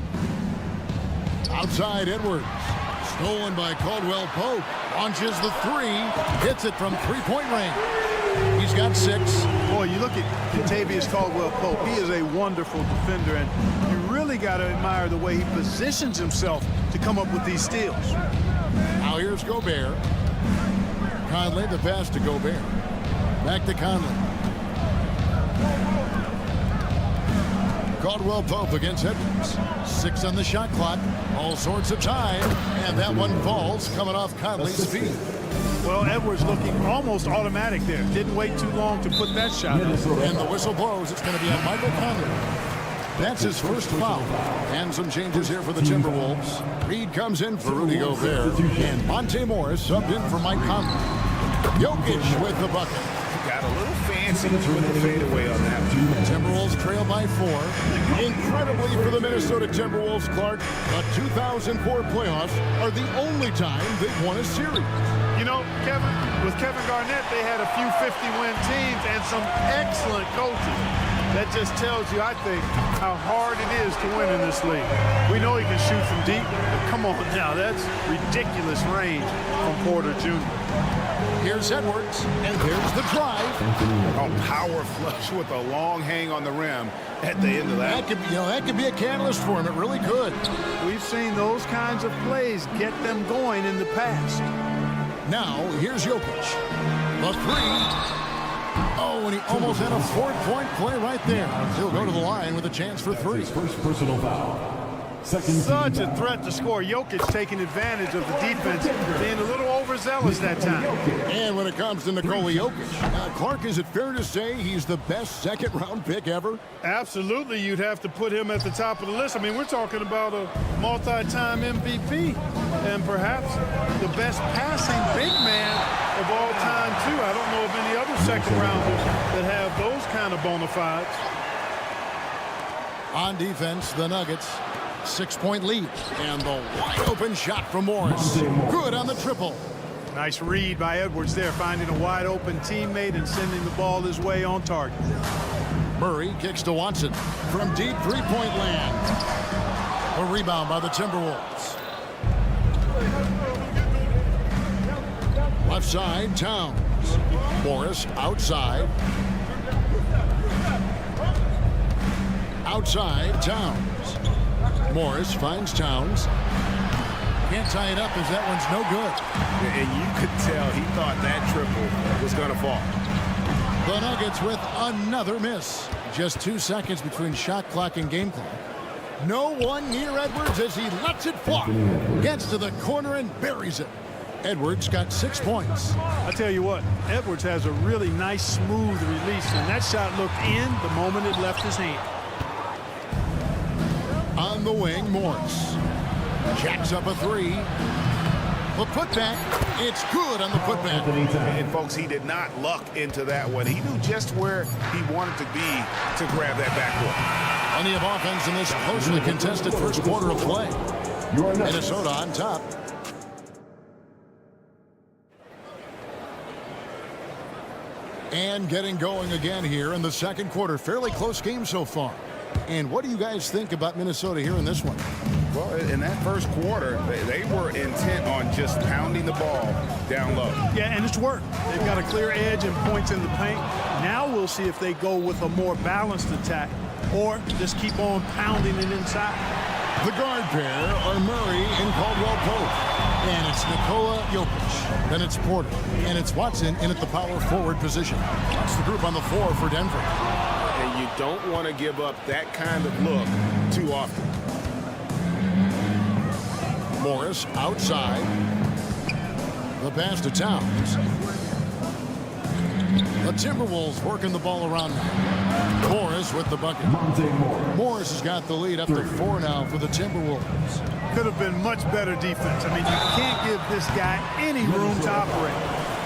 Outside Edwards. Stolen by Caldwell Pope. Launches the three. Hits it from three-point range. He's got 6. Boy, you look at Kentavious Caldwell Pope. He is a wonderful defender, and you really got to admire the way he positions himself to come up with these steals. Now here's Gobert. Conley, the pass to Gobert. Back to Conley. Caldwell Pope against Edwards. 6 on the shot clock. All sorts of time. And that one falls coming off Conley's feet. Well, Edwards looking almost automatic there. Didn't wait too long to put that shot in. And the whistle blows. It's going to be on Michael Conley. That's his first foul. And some changes here for the Timberwolves. Reed comes in for Rudy Gobert. And Monte Morris subbed in for Mike Conley. Jokic with the bucket. Got a little fancy with the fadeaway on that. Timberwolves trail by 4. Incredibly for the Minnesota Timberwolves, Clark, the 2004 playoffs are the only time they've won a series. You know, Kevin, with Kevin Garnett, they had a few 50-win teams and some excellent coaches. That just tells you, I think, how hard it is to win in this league. We know he can shoot from deep, but come on now, that's ridiculous range from Porter Jr. Here's Edwards, and there's the drive. A power flush with a long hang on the rim at the end of that. That could be a catalyst for him. It really could. We've seen those kinds of plays get them going in the past. Now, here's Jokic. The three. Oh, and he almost had a 4-point play right there. He'll go to the line with a chance for 3. First personal foul. Such a threat to score. Jokic taking advantage of the defense, being a little overzealous that time. And when it comes to Nikola Jokic, Clark, is it fair to say he's the best second-round pick ever? Absolutely, you'd have to put him at the top of the list. I mean, we're talking about a multi-time MVP and perhaps the best passing big man of all time, too. I don't know of any other second-rounders that have those kind of bona fides. On defense, the Nuggets. 6-point lead. And the wide-open shot from Morris. Good on the triple. Nice read by Edwards there, finding a wide-open teammate and sending the ball his way on target. Murray kicks to Watson from deep three-point land. A rebound by the Timberwolves. Left side, Towns. Morris outside. Outside, Towns. Morris finds Towns. Can't tie it up as that one's no good. And you could tell he thought that triple was going to fall. The Nuggets with another miss. Just 2 seconds between shot clock and game clock. No one near Edwards as he lets it fly. Gets to the corner and buries it. Edwards got 6 points. I tell you what, Edwards has a really nice, smooth release, and that shot looked in the moment it left his hand. On the wing, Morris. Jacks up a three. The putback. It's good on the putback. And, folks, he did not luck into that one. He knew just where he wanted to be to grab that backboard. Plenty of offense in this closely contested first quarter of play. Minnesota on top. And getting going again here in the second quarter. Fairly close game so far. And what do you guys think about Minnesota here in this one? Well, in that first quarter, they were intent on just pounding the ball down low. Yeah, and it's worked. They've got a clear edge and points in the paint. Now we'll see if they go with a more balanced attack or just keep on pounding it inside. The guard pair are Murray and Caldwell Pope. And it's Nikola Jokic. Then it's Porter. And it's Watson in at the power forward position. That's the group on the floor for Denver. And you don't want to give up that kind of look too often. Morris outside. The pass to Towns. The Timberwolves working the ball around now. Morris with the bucket. Morris has got the lead up to 4 now for the Timberwolves. Could have been much better defense. I mean, you can't give this guy any room to operate.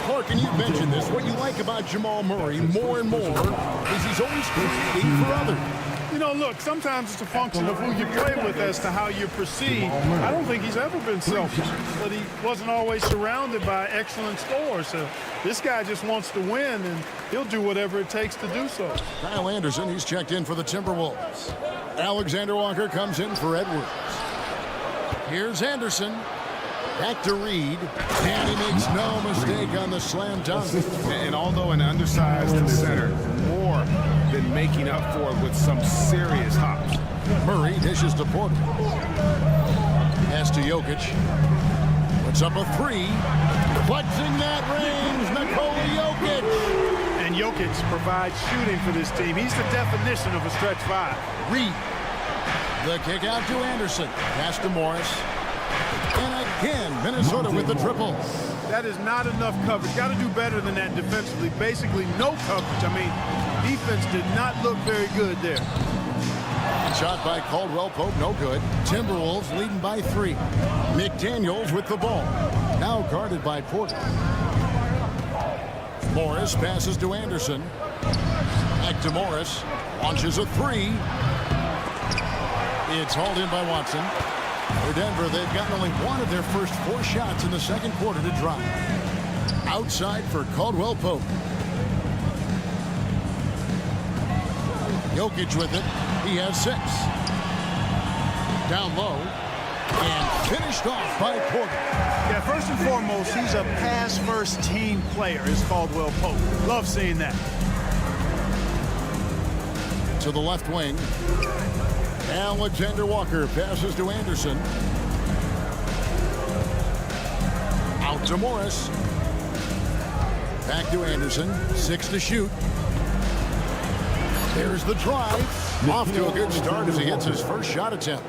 Clark, and you mentioned this. What you like about Jamal Murray more and more is he's always creating for others. You know, look, sometimes it's a function of who you play with as to how you proceed. I don't think he's ever been selfish, but he wasn't always surrounded by excellent scores. So this guy just wants to win, and he'll do whatever it takes to do so. Kyle Anderson, he's checked in for the Timberwolves. Alexander Walker comes in for Edwards. Here's Anderson. Back to Reed. And he makes no mistake on the slam dunk. And although an undersized center, more than making up for it with some serious hops. Murray dishes to Porter. Pass to Jokic. Puts up a three. Flexing that range, Nikola Jokic. And Jokic provides shooting for this team. He's the definition of a stretch five. Reed. The kick out to Anderson. Pass to Morris. And again, Minnesota with the triple. That is not enough coverage. Got to do better than that defensively. Basically, no coverage. I mean, defense did not look very good there. Shot by Caldwell Pope, no good. Timberwolves leading by 3. McDaniels with the ball. Now guarded by Porter. Morris passes to Anderson. Back to Morris. Launches a 3. It's hauled in by Watson. For Denver, they've gotten only one of their first 4 shots in the second quarter to drop. Outside for Caldwell Pope. Jokic with it. He has 6. Down low. And finished off by Porter. Yeah, first and foremost, he's a pass-first team player, is Caldwell Pope. Love seeing that. To the left wing. Alexander Walker passes to Anderson. Out to Morris. Back to Anderson. 6 to shoot. There's the drive. Off to a good start as he hits his first shot attempt.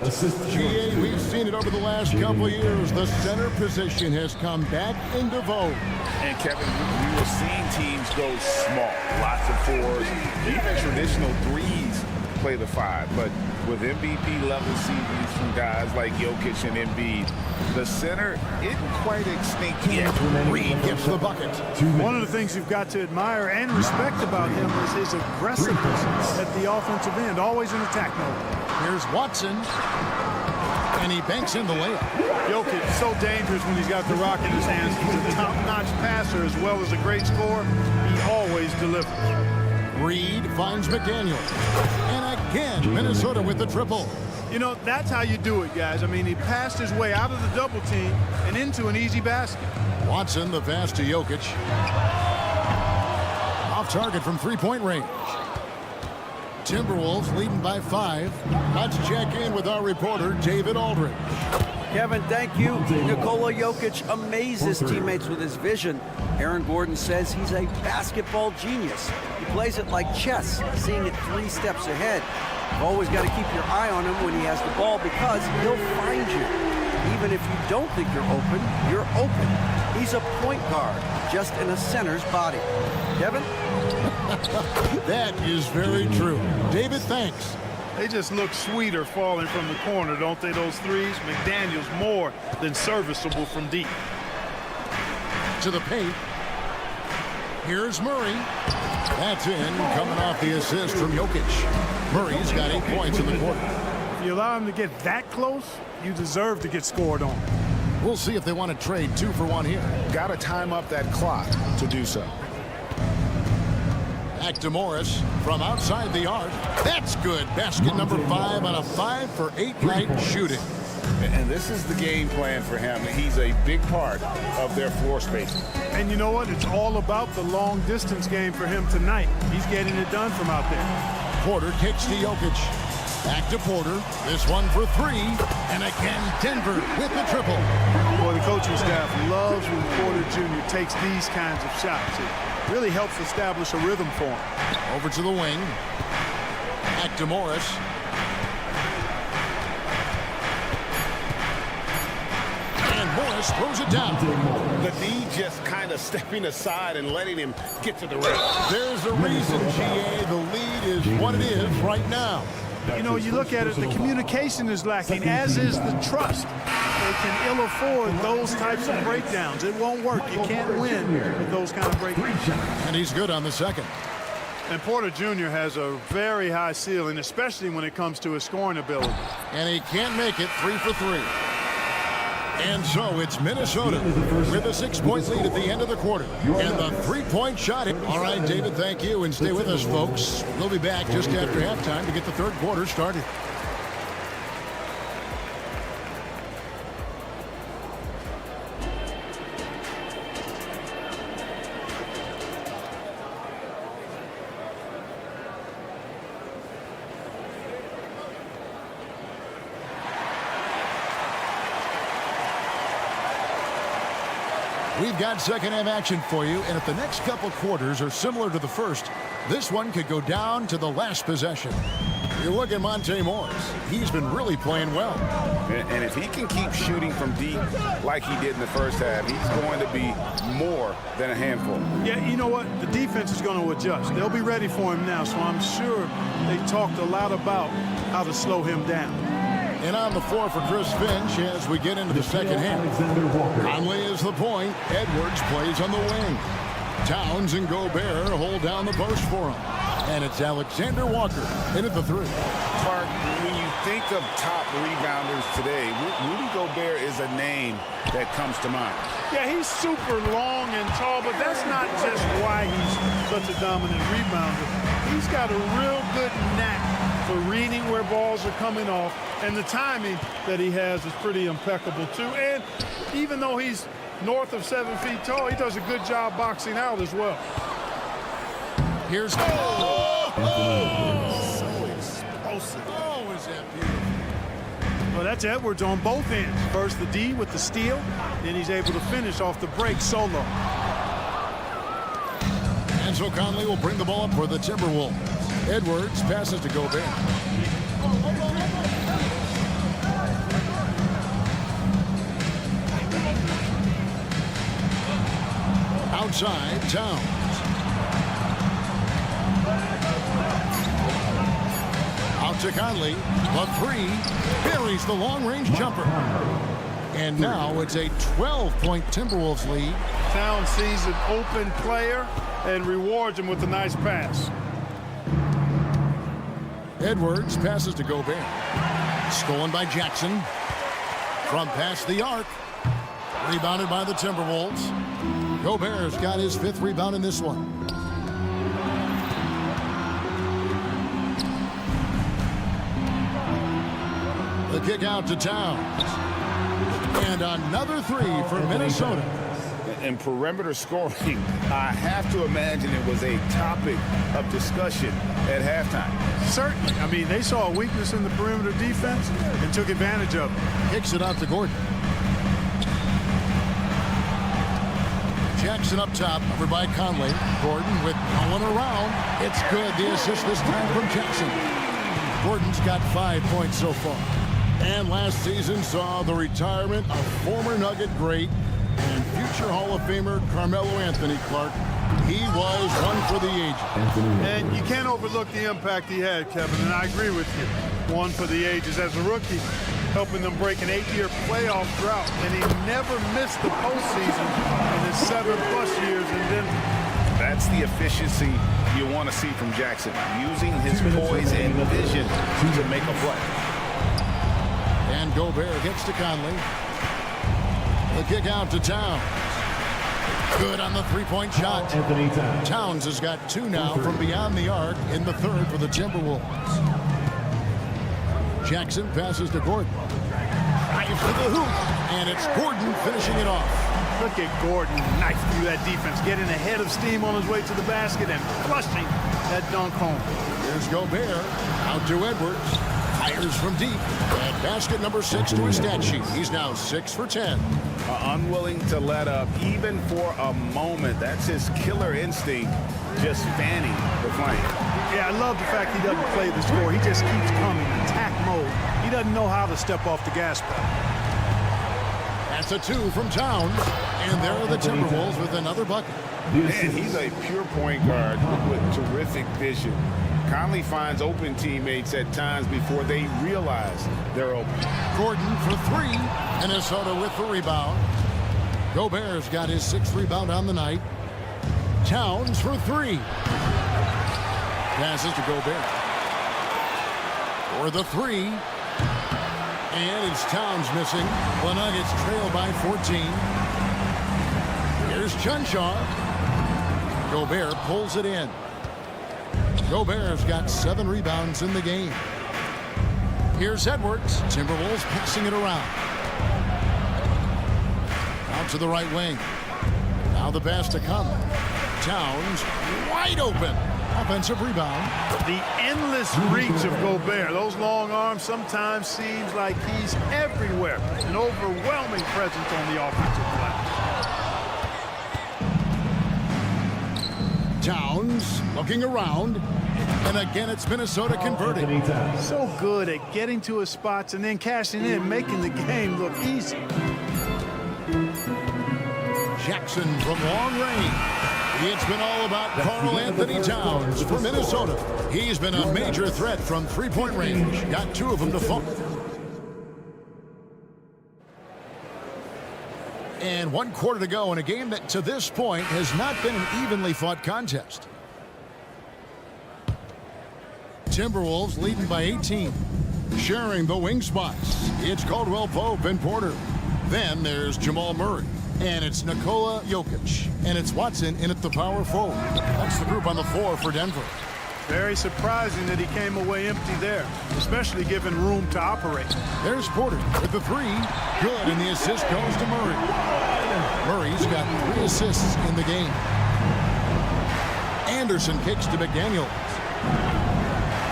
GA, we've seen it over the last couple of years. The center position has come back into vogue. And Kevin, we were seeing teams go small. Lots of 4s, even traditional 3s play the 5. But with MVP level seasons from guys like Jokic and Embiid, the center isn't quite extinct yet. Reed gets the bucket. One of the things you've got to admire and respect about him is his aggressiveness at the offensive end, always in attack mode. Here's Watson. And he banks in the layup. Jokic is so dangerous when he's got the rock in his hands. He's a top-notch passer as well as a great scorer. He always delivers. Reed finds McDaniel. And again, Minnesota with the triple. You know, that's how you do it, guys. I mean, he passed his way out of the double team and into an easy basket. Watson, the pass to Jokic. Off target from three-point range. Timberwolves leading by 5. Let's check in with our reporter, David Aldridge. Kevin, thank you. Nikola Jokic amazes teammates with his vision. Aaron Gordon says he's a basketball genius. He plays it like chess, seeing it 3 steps ahead. You've always got to keep your eye on him when he has the ball because he'll find you. Even if you don't think you're open. He's a point guard, just in a center's body. Kevin? That is very true. David, thanks. They just look sweeter falling from the corner, don't they, those threes? McDaniel's more than serviceable from deep. To the paint. Here's Murray. That's in, coming off the assist from Jokic. Murray's got 8 points in the quarter. If you allow him to get that close, you deserve to get scored on. We'll see if they want to trade 2 for 1 here. Got to time up that clock to do so. Back to Morris from outside the arc. That's good. Basket number 5 on a 5 for 8 night shooting. And this is the game plan for him. He's a big part of their floor spacing. And you know what? It's all about the long distance game for him tonight. He's getting it done from out there. Porter kicks to Jokic. Back to Porter. This one for 3. And again, Denver with the triple. Boy, the coaching staff loves when Porter Jr. takes these kinds of shots. It really helps establish a rhythm for him. Over to the wing. Back to Morris. And Morris throws it down. The D just kind of stepping aside and letting him get to the rim. There's a reason, GA. The lead is what it is right now. You know, you look at it, the communication is lacking, as is the trust. They can ill afford those types of breakdowns. It won't work. You can't win with those kind of breakdowns. And he's good on the second. And Porter Jr. has a very high ceiling, especially when it comes to his scoring ability. And he can't make it 3 for 3. And so it's Minnesota with a 6-point lead at the end of the quarter. And the 3-point shot. All right, David, thank you. And stay with us, folks. We'll be back just after halftime to get the third quarter started. We've got second half action for you, and if the next couple quarters are similar to the first, this one could go down to the last possession. You look at Monte Morris. He's been really playing well. And if he can keep shooting from deep like he did in the first half, he's going to be more than a handful. Yeah, you know what? The defense is going to adjust. They'll be ready for him now, so I'm sure they talked a lot about how to slow him down. And on the floor for Chris Finch as we get into the second half. Conley is the point. Edwards plays on the wing. Towns and Gobert hold down the post for him. And it's Alexander Walker in at the 3. Clark, when you think of top rebounders today, Rudy Gobert is a name that comes to mind. Yeah, he's super long and tall, but that's not just why he's such a dominant rebounder. He's got a real good knack for reading where balls are coming off, and the timing that he has is pretty impeccable too. And even though he's north of 7 feet tall, he does a good job boxing out as well. Here's so explosive. Oh, is that beautiful. Well, that's Edwards on both ends. First the D with the steal, then he's able to finish off the break solo. And so Conley will bring the ball up for the Timberwolves. Edwards passes to Gobert. Outside, Towns. Out to Conley. The 3 buries the long-range jumper. And now it's a 12-point Timberwolves lead. Towns sees an open player and rewards him with a nice pass. Edwards passes to Gobert. Stolen by Jackson. From past the arc. Rebounded by the Timberwolves. Gobert's got his 5th rebound in this one. The kick out to Towns. And another three for Minnesota. And perimeter scoring, I have to imagine it was a topic of discussion at halftime. Certainly. I mean, they saw a weakness in the perimeter defense and took advantage of it. Kicks it out to Gordon. Jackson up top, over by Conley. Gordon with no one around. It's good. The assist this time from Jackson. Gordon's got 5 points so far. And last season saw the retirement of former Nugget great and future Hall of Famer Carmelo Anthony Clark. He was one for the ages. And you can't overlook the impact he had, Kevin, and I agree with you. One for the ages as a rookie, helping them break an 8-year playoff drought, and he never missed the postseason in his 7+ years in Denver. That's the efficiency you want to see from Jackson, using his poise and vision to make a play. And Gobert gets to Conley. The kick out to Towns. Good on the three-point shot. Towns has got 2 now from beyond the arc in the third for the Timberwolves. Jackson passes to Gordon. Drives to the hoop. And it's Gordon finishing it off. Look at Gordon knife through that defense, getting ahead of steam on his way to the basket and flushing that dunk home. Here's Gobert. Out to Edwards. Fires from deep. And basket number 6 to his stat sheet. He's now 6 for 10. Unwilling to let up even for a moment. That's his killer instinct, just fanning the flame. Yeah, I love the fact he doesn't play the score. He just keeps coming, attack mode. He doesn't know how to step off the gas pedal. That's a 2 from Towns. And there are the Timberwolves with another bucket. Man, he's a pure point guard with terrific vision. Conley finds open teammates at times before they realize they're open. Gordon for 3. Minnesota with the rebound. Gobert's got his 6th rebound on the night. Towns for 3. Passes to Gobert. For the 3. And it's Towns missing. The Nuggets trail by 14. Here's Chunshaw. Gobert pulls it in. Gobert's got 7 rebounds in the game. Here's Edwards. Timberwolves passing it around. Out to the right wing. Now the pass to Conley. Towns wide open. Offensive rebound. The endless reach of Gobert. Those long arms sometimes seems like he's everywhere. An overwhelming presence on the offensive glass. Towns looking around. And again, it's Minnesota converting. So good at getting to his spots and then cashing in, making the game look easy. Jackson from long range. It's been all about Karl Anthony Towns for Minnesota. He's been a major threat from three-point range. Got 2 of them to fall. And 1 quarter to go in a game that to this point has not been an evenly fought contest. Timberwolves leading by 18. Sharing the wing spots. It's Caldwell Pope and Porter. Then there's Jamal Murray. And it's Nikola Jokic. And it's Watson in at the power forward. That's the group on the floor for Denver. Very surprising that he came away empty there, especially given room to operate. There's Porter with the 3. Good, and the assist goes to Murray. Murray's got 3 assists in the game. Anderson kicks to McDaniels.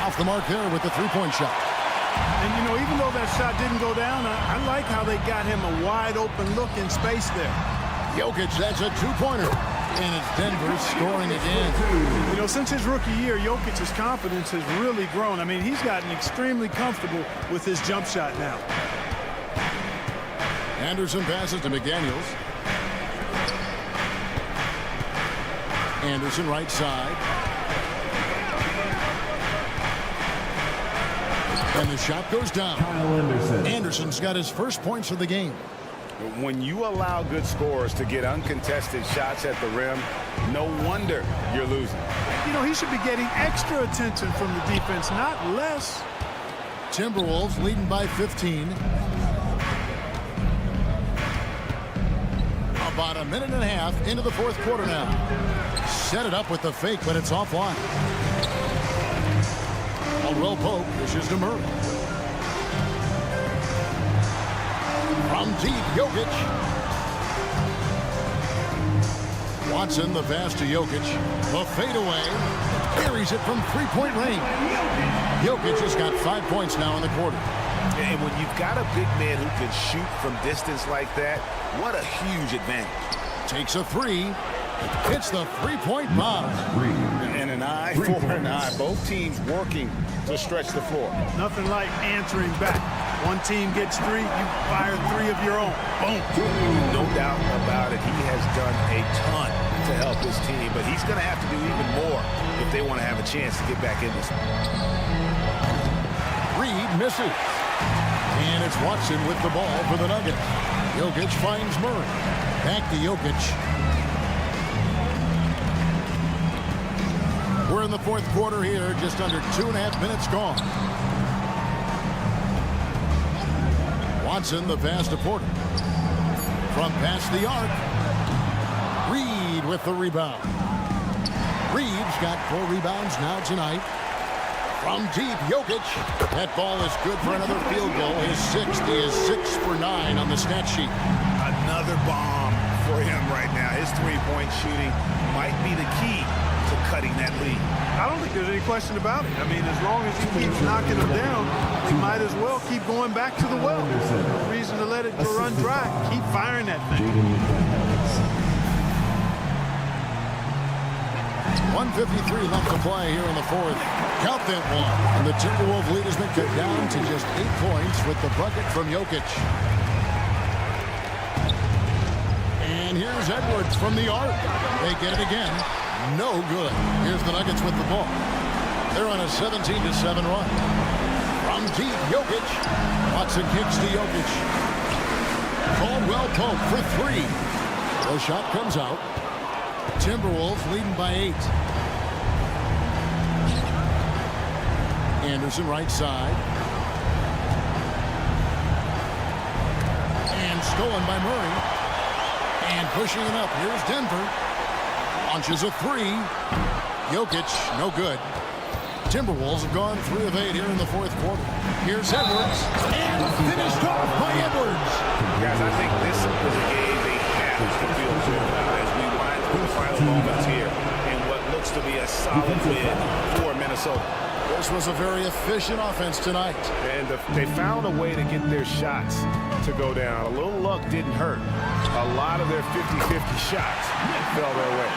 Off the mark there with the 3-point shot. And, you know, even though that shot didn't go down, I like how they got him a wide-open look in space there. Jokic, that's a 2-pointer. And it's Denver scoring again. You know, since his rookie year, Jokic's confidence has really grown. I mean, he's gotten extremely comfortable with his jump shot now. Anderson passes to McDaniels. Anderson right side. And the shot goes down. Anderson's got his first points of the game. When you allow good scorers to get uncontested shots at the rim, no wonder you're losing. You know, he should be getting extra attention from the defense, not less. Timberwolves leading by 15. About a minute and a half into the 4th quarter now. Set it up with the fake, but it's offline. Caldwell Pope pushes to Murray. From deep, Jokic. Watson, the pass to Jokic. The fadeaway. Carries it from three-point range. Jokic has got 5 points now in the quarter. And when you've got a big man who can shoot from distance like that, what a huge advantage. Takes a three. Hits the three-point bomb. And an eye for an eye. Both teams working to stretch the floor. Nothing like answering back. One team gets three, you fire three of your own. Boom. No doubt about it. He has done a ton to help his team, but he's going to have to do even more if they want to have a chance to get back in this one. Reed misses. And it's Watson with the ball for the Nuggets. Jokic finds Murray. Back to Jokic. We're in the fourth quarter here, just under 2.5 minutes gone. Watson, the pass to Porter. From past the arc. Reed with the rebound. Reed's got 4 rebounds now tonight. From deep, Jokic. That ball is good for another field goal. His 6th. He is 6 for 9 on the stat sheet. Another bomb for him right now. His three-point shooting might be the key to cutting that lead. I don't think there's any question about it. I mean, as long as he keeps knocking them down, he might as well keep going back to the well. No reason to let it go run dry. Keep firing that thing. 1:53 left to play here in the fourth. Count that one. And the Timberwolves lead has been cut down to just 8 points with the bucket from Jokic. And here's Edwards from the arc. They get it again. No good. Here's the Nuggets with the ball. They're on a 17-7 run. From deep, Jokic. Watson kicks to Jokic. Caldwell Pope for 3. The shot comes out. Timberwolves leading by 8. Anderson right side. And stolen by Murray. And pushing it up. Here's Denver. Launches a 3. Jokic, no good. Timberwolves have gone 3 of 8 here in the fourth quarter. Here's Edwards. And finished off by Edwards. Guys, I think this is a game they have to feel good about as we wind through the final moments here in what looks to be a solid win for Minnesota. This was a very efficient offense tonight. And they found a way to get their shots to go down. A little luck didn't hurt. A lot of their 50-50 shots fell their way.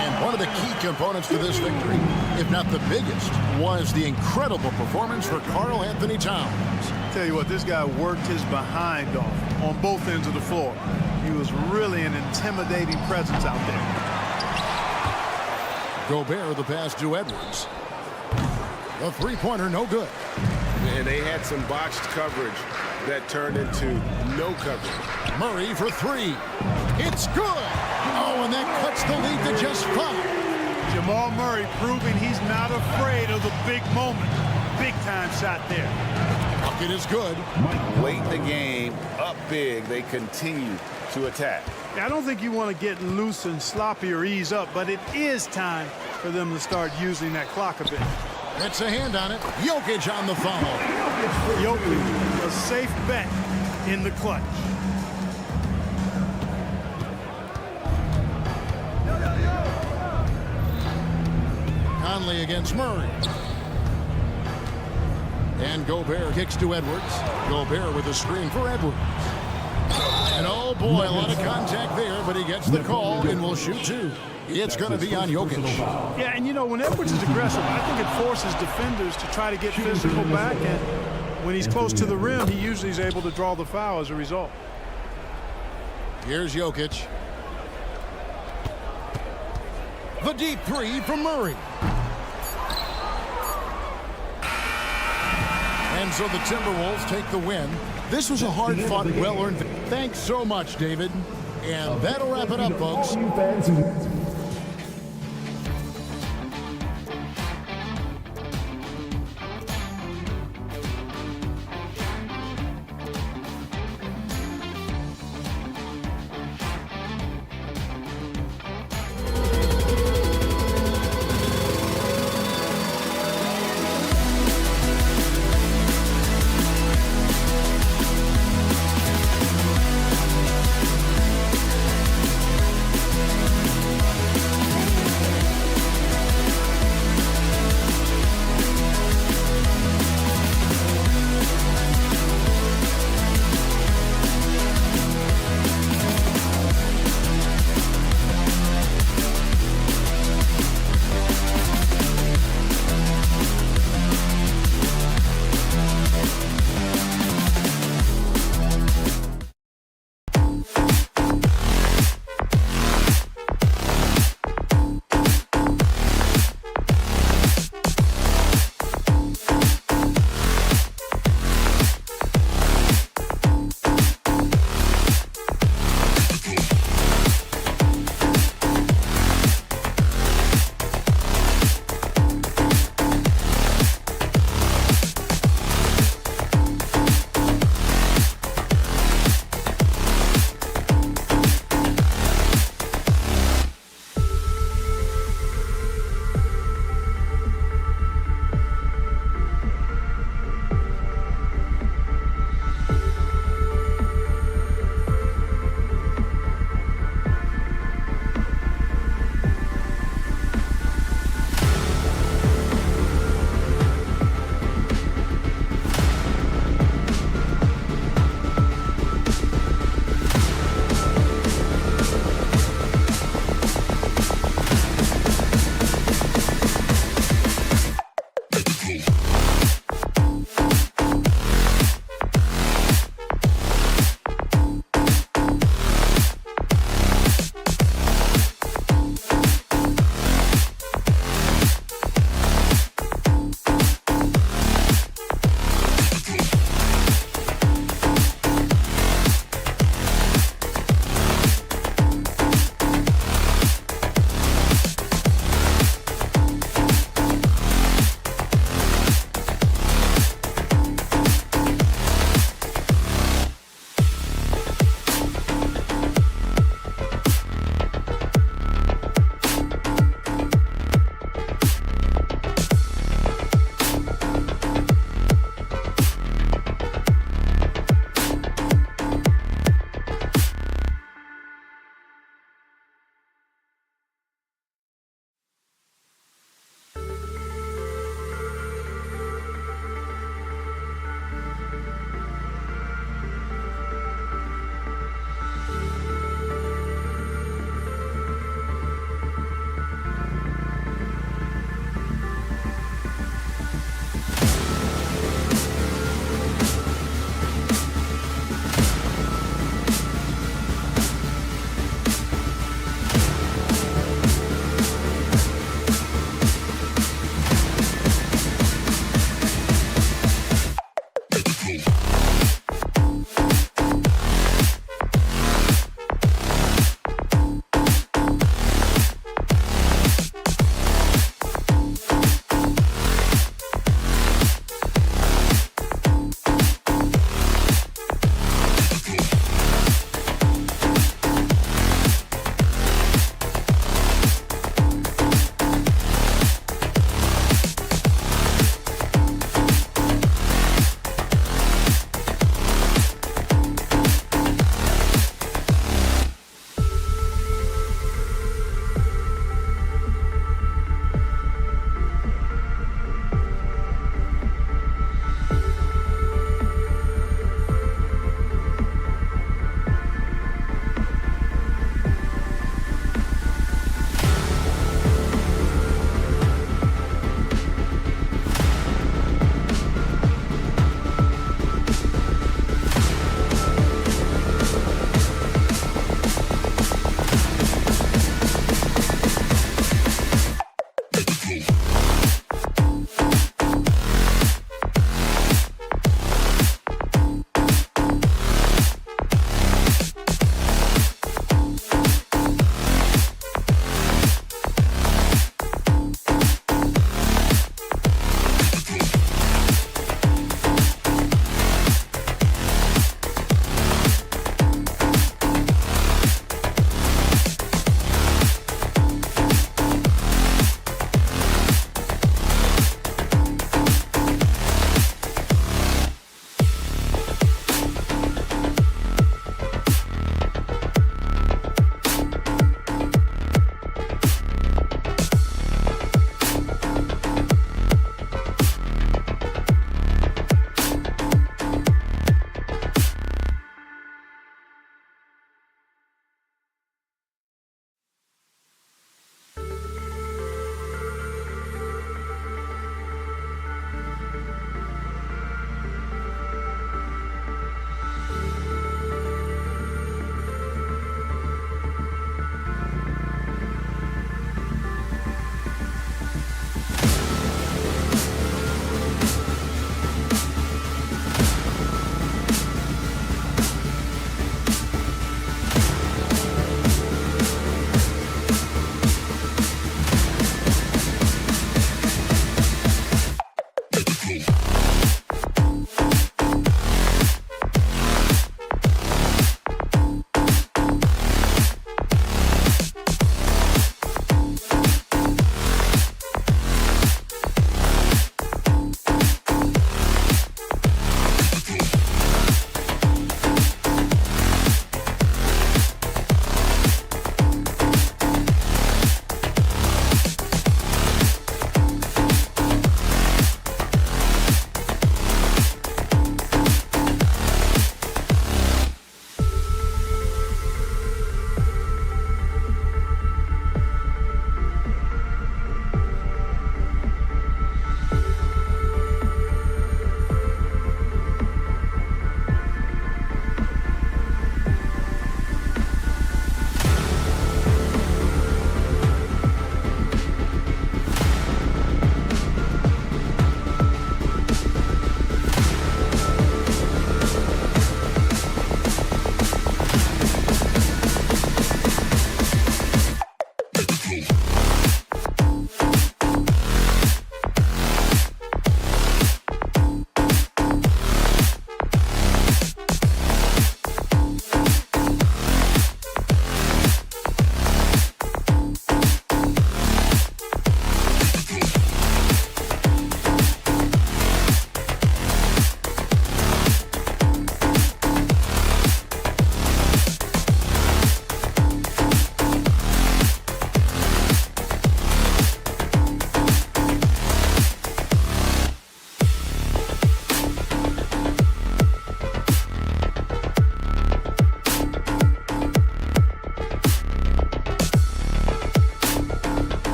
And one of the key components to this victory, if not the biggest, was the incredible performance for Karl Anthony Towns. Tell you what, this guy worked his behind off on both ends of the floor. He was really an intimidating presence out there. Gobert the pass to Edwards. The three-pointer, no good. And they had some botched coverage that turned into no coverage. Murray for 3. It's good. Oh, and that cuts the lead to just 5. Jamal Murray proving he's not afraid of the big moment. Big-time shot there. Bucket is good. Late in the game, up big, they continue to attack. I don't think you want to get loose and sloppy or ease up, but it is time for them to start using that clock a bit. That's a hand on it. Jokic on the foul. Jokic, a safe bet in the clutch. Conley against Murray. And Gobert kicks to Edwards. Gobert with a screen for Edwards. And oh boy, a lot of contact there, but he gets the call and will shoot 2. It's going to be on Jokic. Yeah, and you know, when Edwards is aggressive, I think it forces defenders to try to get physical back, and when he's close to the rim, he usually is able to draw the foul as a result. Here's Jokic. The deep 3 from Murray. And so the Timberwolves take the win. This was a hard-fought, well-earned. Thanks so much, David. And that'll wrap it up, folks.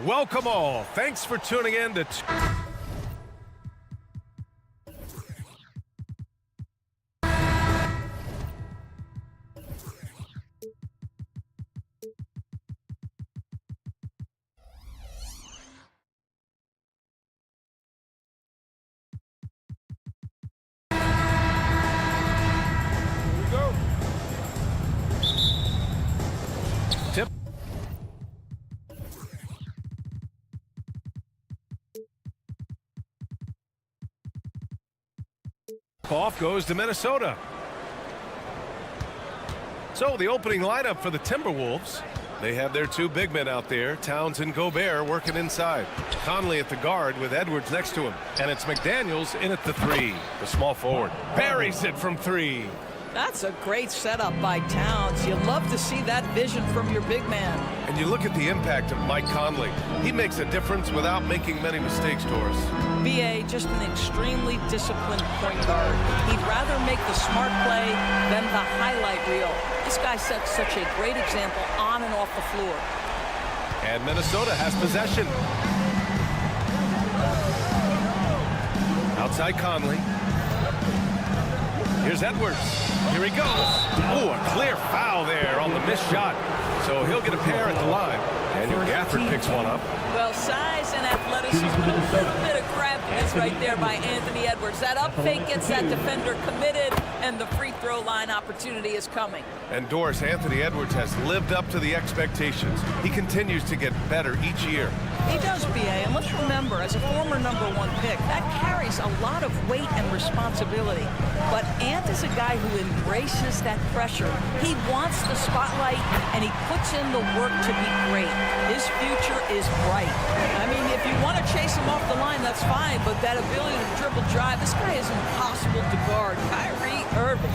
Welcome all. Thanks for tuning in to... Tip. Off goes to Minnesota. So the opening lineup for the Timberwolves. They have their two big men out there, Towns and Gobert, working inside. Conley at the guard with Edwards next to him. And it's McDaniels in at the three, the small forward. Buries it from three. That's a great setup by Towns. You love to see that vision from your big man. And you look at the impact of Mike Conley. He makes a difference without making many mistakes, Doris. BA, just an extremely disciplined point guard. He'd rather make the smart play than the highlight reel. This guy sets such a great example on and off the floor. And Minnesota has possession. Outside Conley. Here's Edwards. Here he goes. Oh, a clear foul there on the missed shot. So he'll get a pair at the line. Daniel Gafford picks one up. Well, size and athleticism, a little bit of craftiness right there by Anthony Edwards. That up fake gets that defender committed, and the free throw line opportunity is coming. And Doris, Anthony Edwards has lived up to the expectations. He continues to get better each year. He does, BA, and let's remember, as a former #1 pick, that carries a lot of weight and responsibility. But Ant is a guy who embraces that pressure. He wants the spotlight, and he puts in the work to be great. His future is bright. I mean, if you want to chase him off the line, that's fine, but that ability to dribble drive, this guy is impossible to guard. Kyrie Irving.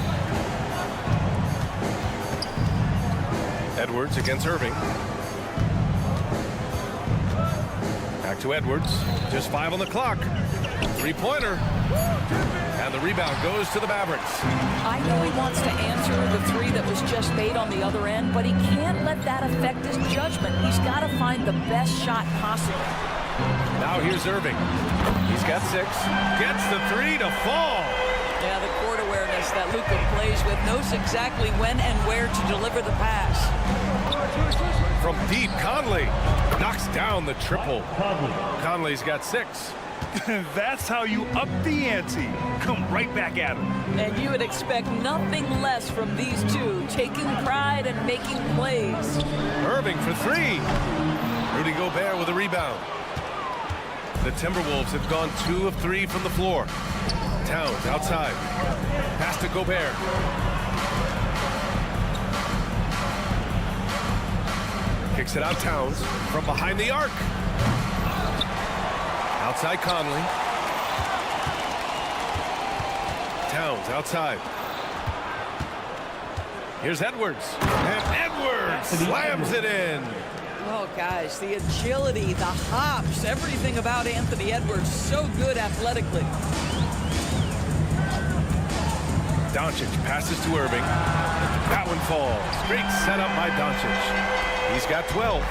Edwards against Irving. Back to Edwards. Just 5 on the clock. Three-pointer. And the rebound goes to the Mavericks. I know he wants to answer the three that was just made on the other end, but he can't let that affect his judgment. He's got to find the best shot possible. Now here's Irving. He's got 6. Gets the three to fall. Yeah, the court awareness that Luka plays with, knows exactly when and where to deliver the pass. From deep, Conley knocks down the triple. Conley's got 6. That's how you up the ante. Come right back at him. And you would expect nothing less from these two, taking pride and making plays. Irving for 3. Rudy Gobert with a rebound. The Timberwolves have gone 2 of 3 from the floor. Towns outside. Pass to Gobert. Kicks it out Towns from behind the arc. Outside Conley. Towns outside. Here's Edwards. And Edwards slams it in. Oh, guys, the agility, the hops, everything about Anthony Edwards, so good athletically. Doncic passes to Irving. That one falls. Great setup by Doncic. He's got 12.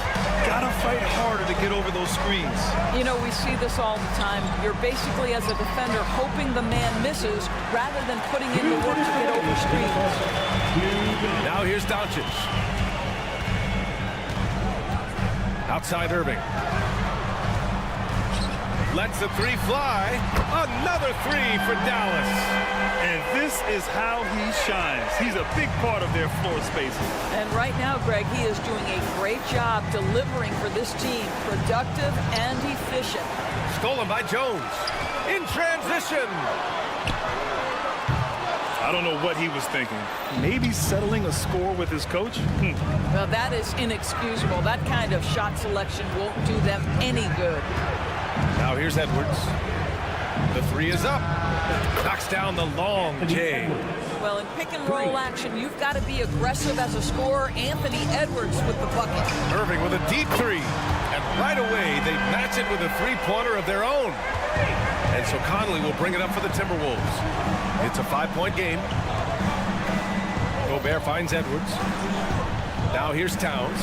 Gotta fight harder to get over those screens. You know, we see this all the time. You're basically, as a defender, hoping the man misses rather than putting in the work to get over screens. Now here's Doncic. Outside Irving. Lets the 3 fly. Another 3 for Dallas. And this is how he shines. He's a big part of their floor spacing. And right now, Greg, he is doing a great job delivering for this team. Productive and efficient. Stolen by Jones. In transition. I don't know what he was thinking. Maybe settling a score with his coach? Well, that is inexcusable. That kind of shot selection won't do them any good. Now here's Edwards. The 3 is up. Knocks down the long J. Well, in pick and roll action, you've got to be aggressive as a scorer. Anthony Edwards with the bucket. Irving with a deep 3. And right away, they match it with a 3-pointer of their own. And so Conley will bring it up for the Timberwolves. It's a 5-point game. Gobert finds Edwards. Now here's Towns.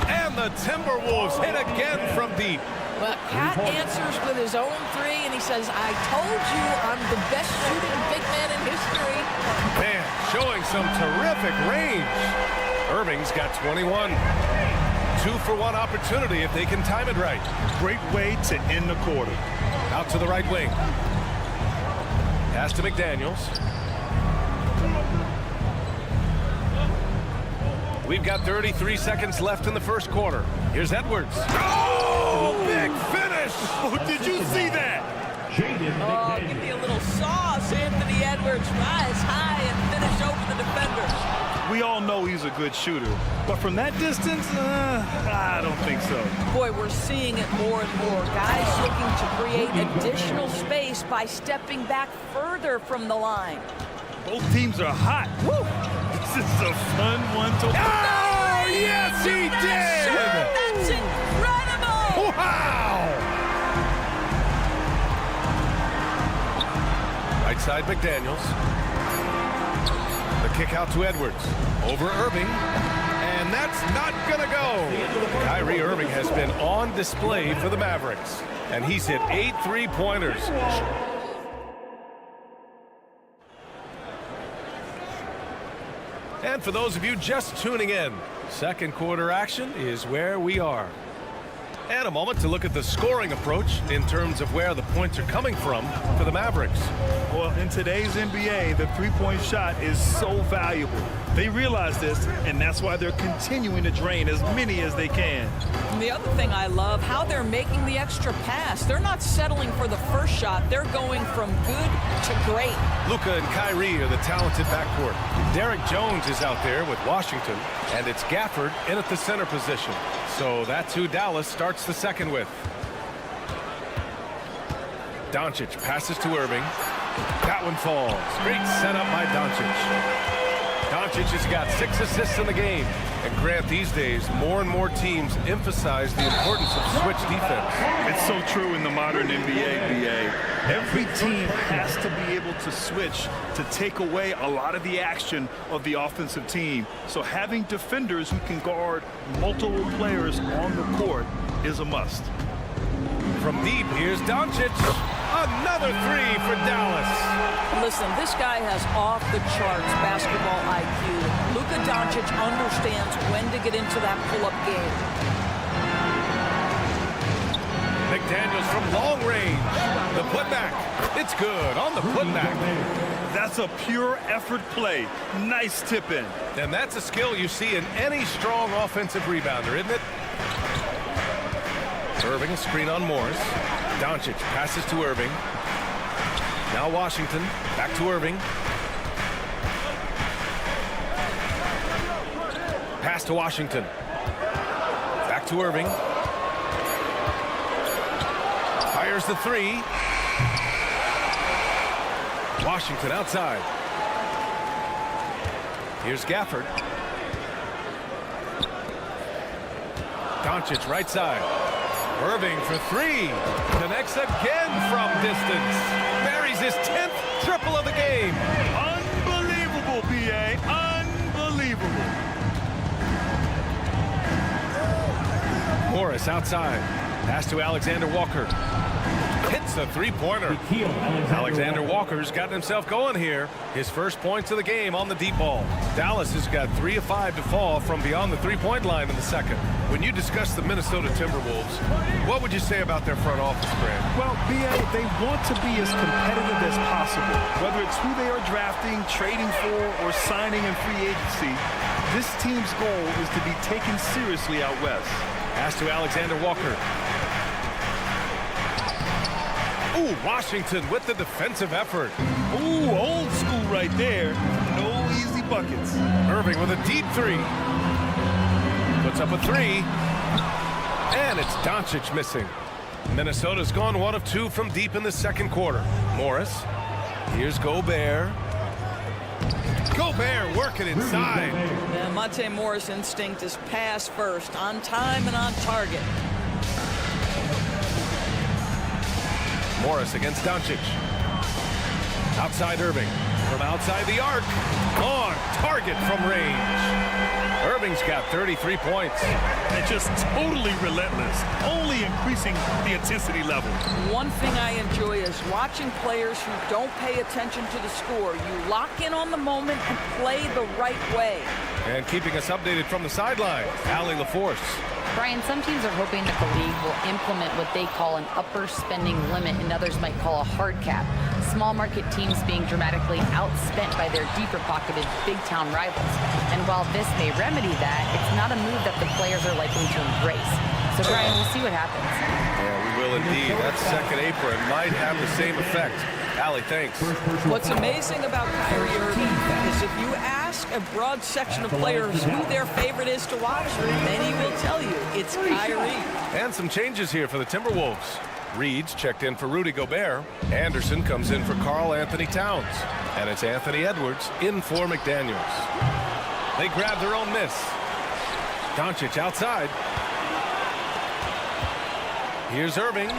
And the Timberwolves hit again from deep. Well, Cat answers with his own three, and he says, I told you I'm the best shooting big man in history. Man, showing some terrific range. Irving's got 21. 2-for-1 opportunity if they can time it right. Great way to end the quarter. Out to the right wing. Pass to McDaniels. We've got 33 seconds left in the first quarter. Here's Edwards. Oh, big finish! Oh, did you see that? Oh, give me a little sauce, Anthony Edwards. Rise high and finish over the defenders. We all know he's a good shooter, but from that distance, I don't think so. Boy, we're seeing it more and more. Guys looking to create additional space by stepping back further from the line. Both teams are hot. Woo! This is a fun one to... Oh, yes, he did! That's incredible! Wow! Right side, McDaniels. The kick out to Edwards. Over Irving. And that's not going to go. Kyrie Irving has been on display for the Mavericks. And he's hit 8 3-pointers. And for those of you just tuning in, second quarter action is where we are. And a moment to look at the scoring approach in terms of where the points are coming from for the Mavericks. Well, in today's NBA, the three-point shot is so valuable. They realize this, and that's why they're continuing to drain as many as they can. And the other thing I love, how they're making the extra pass. They're not settling for the first shot. They're going from good to great. Luka and Kyrie are the talented backcourt. Derek Jones is out there with Washington, and it's Gafford in at the center position. So that's who Dallas starts the second with. Doncic passes to Irving. That one falls. Great setup by Doncic. Doncic has got 6 assists in the game. And Grant, these days, more and more teams emphasize the importance of switch defense. It's so true in the modern NBA, BA. Every team has to be able to switch to take away a lot of the action of the offensive team. So having defenders who can guard multiple players on the court is a must. From deep, here's Doncic. Another three for Dallas. Listen, this guy has off-the-charts basketball IQ. Luka Doncic understands when to get into that pull-up game. McDaniels from long range. The putback. It's good on the putback. That's a pure effort play. Nice tip in. And that's a skill you see in any strong offensive rebounder, isn't it? Irving, a screen on Morris. Doncic passes to Irving. Now Washington, back to Irving. Pass to Washington. Back to Irving. Fires the three. Washington outside. Here's Gafford. Doncic right side. Irving for three. Connects again from distance. Buries his 10th triple of the game. Unbelievable, BA. Unbelievable. Morris outside. Pass to Alexander Walker. Hits a three-pointer. Alexander Walker's gotten himself going here. His first points of the game on the deep ball. Dallas has got 3 of 5 to fall from beyond the three-point line in the second. When you discuss the Minnesota Timberwolves, what would you say about their front office, Grant? Well, BA, they want to be as competitive as possible. Whether it's who they are drafting, trading for, or signing in free agency, this team's goal is to be taken seriously out west. Pass to Alexander Walker. Ooh, Washington with the defensive effort. Ooh, old school right there. No easy buckets. Irving with a deep three. Puts up a three. And it's Doncic missing. Minnesota's gone 1 of 2 from deep in the second quarter. Morris. Here's Gobert. Gobert working inside. Yeah, Monte Morris' instinct is pass first, on time and on target. Morris against Doncic. Outside Irving. From outside the arc. On target from range. Irving's got 33 points. And just totally relentless, only increasing the intensity level. One thing I enjoy is watching players who don't pay attention to the score. You lock in on the moment and play the right way. And keeping us updated from the sideline, Allie LaForce. Brian, some teams are hoping that the league will implement what they call an upper spending limit and others might call a hard cap. Small market teams being dramatically outspent by their deeper pocketed big town rivals. And while this may remedy that, it's not a move that the players are likely to embrace. So Brian, we'll see what happens. Yeah, we will indeed. That second apron might have the same effect. Allie, thanks. What's amazing about Kyrie Irving is if you ask a broad section of players who their favorite is to watch, many will tell you it's Kyrie. And some changes here for the Timberwolves. Reed's checked in for Rudy Gobert. Anderson comes in for Karl Anthony Towns. And it's Anthony Edwards in for McDaniels. They grab their own miss. Doncic outside. Here's Irving.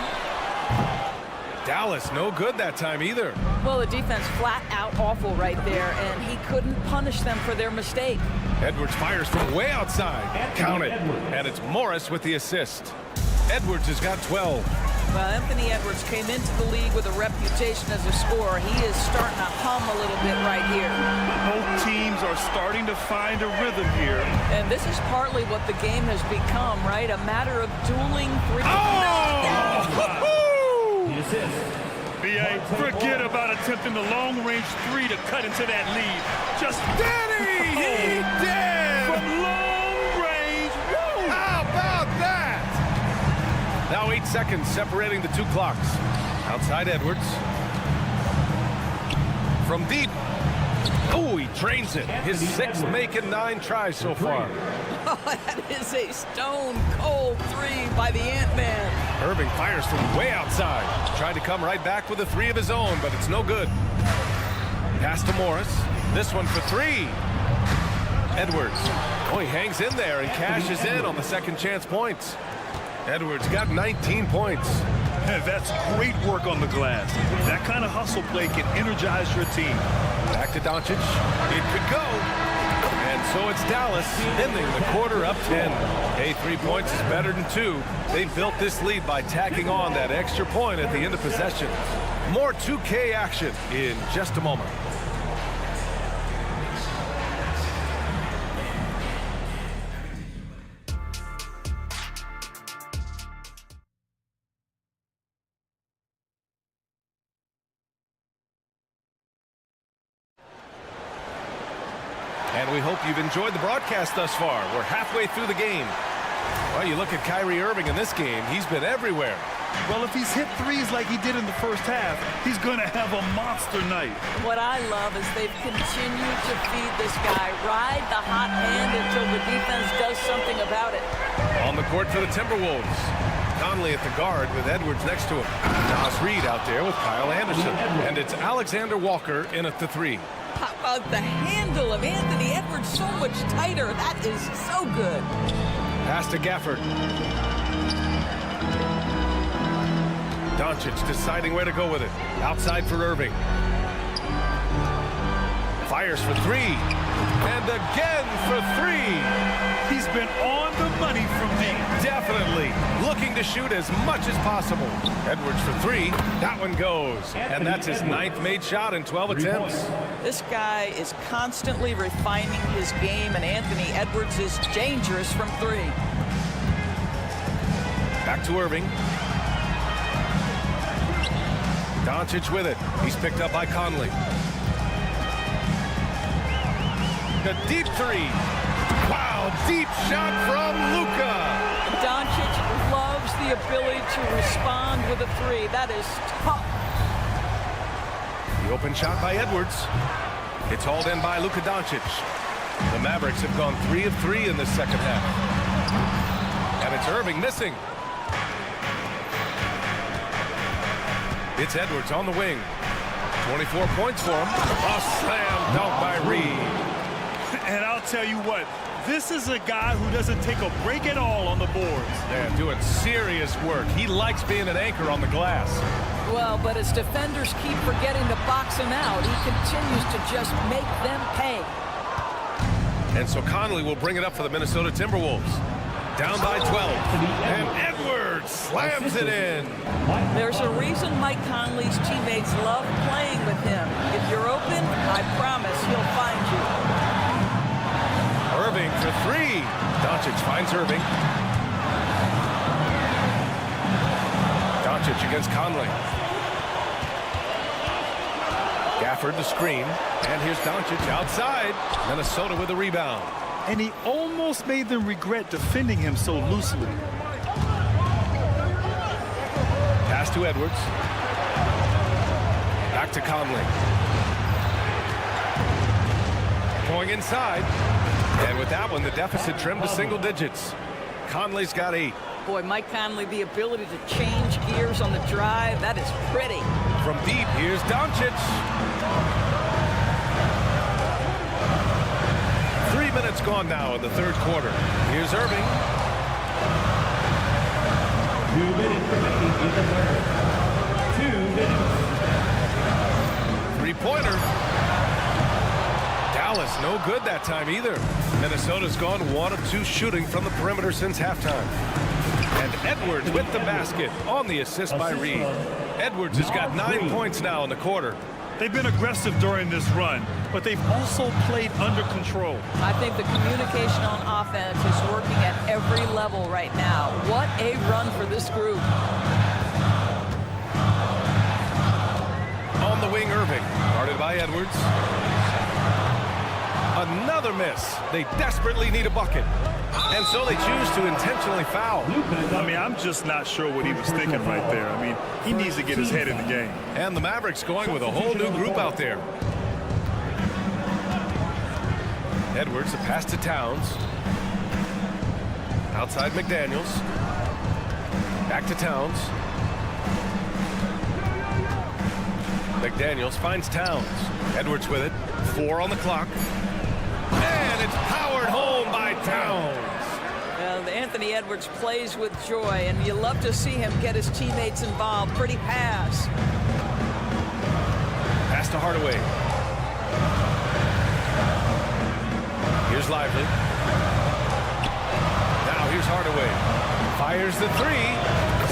Dallas, no good that time either. Well, the defense flat out awful right there, and he couldn't punish them for their mistake. Edwards fires from way outside. Count it. And it's Morris with the assist. Edwards has got 12. Well, Anthony Edwards came into the league with a reputation as a scorer. He is starting to hum a little bit right here. Both teams are starting to find a rhythm here. And this is partly what the game has become, right? A matter of dueling three. B.A., forget about attempting the long-range three to cut into that lead. Just Danny! He did! From long range. Woo! How about that? Now 8 seconds separating the two clocks. Outside Edwards. From deep. Oh, he drains it. His sixth making 9 tries so far. Oh, that is a stone-cold three by the Ant-Man. Irving fires from way outside. Trying to come right back with a three of his own, but it's no good. Pass to Morris. This one for 3. Edwards. Oh, he hangs in there and cashes in on the second chance points. Edwards got 19 points. That's great work on the glass. That kind of hustle play can energize your team. Back to Doncic. It could go. And so it's Dallas ending the quarter up 10. Hey, 3 points is better than 2. They built this lead by tacking on that extra point at the end of possession. More 2K action in just a moment. And we hope you've enjoyed the broadcast thus far. We're halfway through the game. Well, you look at Kyrie Irving in this game. He's been everywhere. Well, if he's hit threes like he did in the first half, he's going to have a monster night. What I love is they've continued to feed this guy, ride the hot hand until the defense does something about it. On the court for the Timberwolves. Conley at the guard with Edwards next to him. Nas Reed out there with Kyle Anderson. And it's Alexander Walker in at the 3. How about the handle of Anthony Edwards so much tighter? That is so good. Pass to Gafford. Doncic deciding where to go with it. Outside for Irving. Fires for 3. And again for 3. He's been on the money from deep. Definitely looking to shoot as much as possible. Edwards for 3. That one goes. And that's his 9th made shot in 12 attempts. This guy is constantly refining his game, and Anthony Edwards is dangerous from 3. Back to Irving. Doncic with it. He's picked up by Conley. The deep 3. Wow, deep shot from Luka. Doncic loves the ability to respond with a 3. That is tough. The open shot by Edwards. It's hauled in by Luka Doncic. The Mavericks have gone 3 of 3 in this second half. And it's Irving missing. It's Edwards on the wing. 24 points for him. A slam dunk by Reed. And I'll tell you what, this is a guy who doesn't take a break at all on the boards. Yeah, doing serious work. He likes being an anchor on the glass. Well, but as defenders keep forgetting to box him out, he continues to just make them pay. And so Conley will bring it up for the Minnesota Timberwolves. Down by 12. And Edwards slams it in. There's a reason Mike Conley's teammates love playing with him. If you're open, I promise he'll find you. Irving for three. Doncic finds Irving. Doncic against Conley. Gafford the screen. And here's Doncic outside. Minnesota with a rebound. And he almost made them regret defending him so loosely. Pass to Edwards. Back to Conley. Going inside. And with that one, the deficit trimmed to single digits. Conley's got 8. Boy, Mike Conley, the ability to change gears on the drive, that is pretty. From deep, here's Doncic. 3 minutes gone now in the third quarter. Here's Irving. 2 minutes remaining in the third. 2 minutes. Three-pointer. Dallas no good that time either. Minnesota's gone 1 of 2 shooting from the perimeter since halftime. And Edwards with the basket on the assist by Reed. Edwards has got 9 points now in the quarter. They've been aggressive during this run, but they've also played under control. I think the communication on offense is working at every level right now. What a run for this group. On the wing, Irving. Guarded by Edwards. Another miss. They desperately need a bucket. And so they choose to intentionally foul. I mean, I'm just not sure what he was thinking right there. I mean, he needs to get his head in the game. And the Mavericks going with a whole new group out there. Edwards, a pass to Towns. Outside McDaniels. Back to Towns. McDaniels finds Towns. Edwards with it. 4 on the clock. And it's powered home by Towns. Anthony Edwards plays with joy, and you love to see him get his teammates involved. Pretty pass. Pass to Hardaway. Here's Lively. Now here's Hardaway. Fires the 3.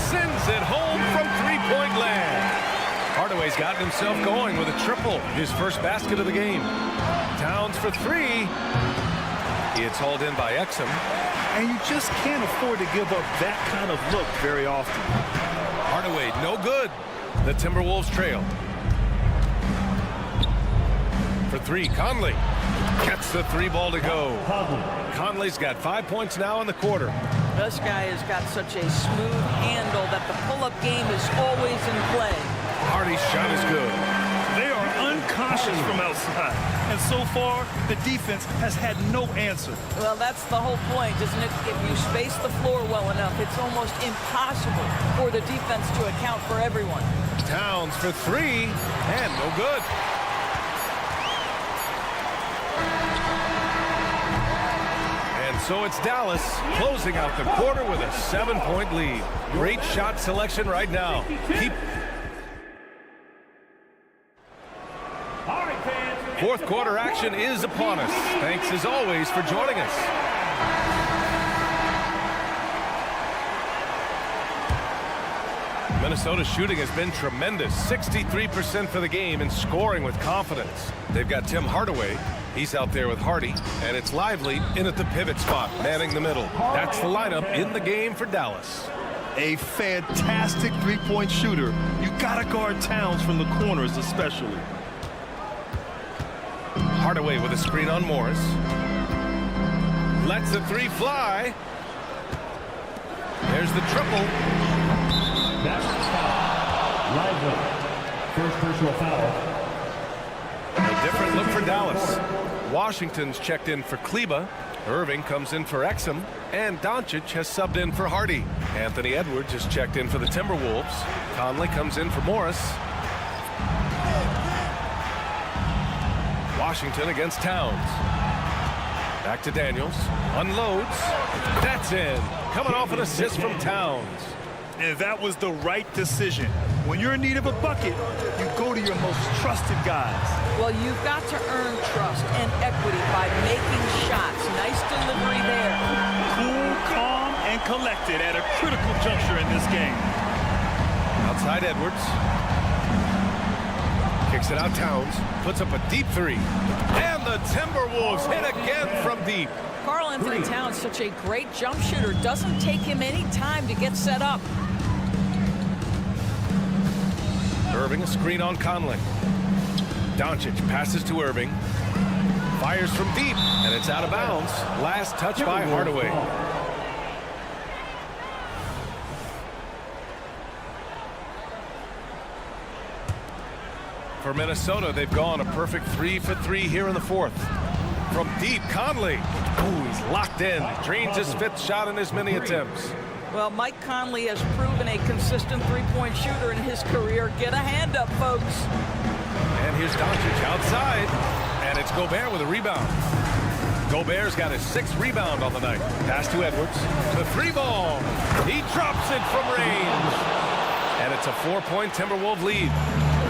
Sends it home from three-point land. Hardaway's gotten himself going with a triple. His first basket of the game. Towns for 3. It's hauled in by Exum. And you just can't afford to give up that kind of look very often. Hardaway, no good. The Timberwolves trail. For 3, Conley. Gets the 3 ball to go. Conley's got 5 points now in the quarter. This guy has got such a smooth handle that the pull-up game is always in play. Hardy's shot is good. They are uncautious from outside. And so far, the defense has had no answer. Well, that's the whole point, isn't it? If you space the floor well enough, it's almost impossible for the defense to account for everyone. Towns for 3, and no good. And so it's Dallas closing out the quarter with a 7-point lead. Great shot selection right now. Fourth quarter action is upon us. Thanks as always for joining us. Minnesota's shooting has been tremendous. 63% for the game and scoring with confidence. They've got Tim Hardaway. He's out there with Hardy. And it's Lively in at the pivot spot, manning the middle. That's the lineup in the game for Dallas. A fantastic three-point shooter. You gotta guard Towns from the corners especially. Hardaway with a screen on Morris. Lets the 3 fly. There's the triple. Mavericks foul. Lively. First personal foul. A different look for Dallas. Washington's checked in for Kleba. Irving comes in for Exum. And Doncic has subbed in for Hardy. Anthony Edwards has checked in for the Timberwolves. Conley comes in for Morris. Washington against Towns. Back to Daniels. Unloads. That's in. Coming off an assist from Towns. And that was the right decision. When you're in need of a bucket, you go to your most trusted guys. Well, you've got to earn trust and equity by making shots. Nice delivery there. Cool, calm, and collected at a critical juncture in this game. Outside Edwards. Kicks it out Towns. Puts up a deep three. And the Timberwolves hit again from deep. Karl Anthony Towns, such a great jump shooter. Doesn't take him any time to get set up. Irving, a screen on Conley. Doncic passes to Irving. Fires from deep, and it's out of bounds. Last touch by Hardaway. For Minnesota, they've gone a perfect 3 for 3 here in the fourth. From deep, Conley. Ooh, he's locked in. Drains his 5th shot in as many attempts. Well, Mike Conley has proven a consistent three-point shooter in his career. Get a hand up, folks. And here's Doncic outside. And it's Gobert with a rebound. Gobert's got his 6th rebound on the night. Pass to Edwards. The 3 ball. He drops it from range. And it's a 4-point Timberwolves lead.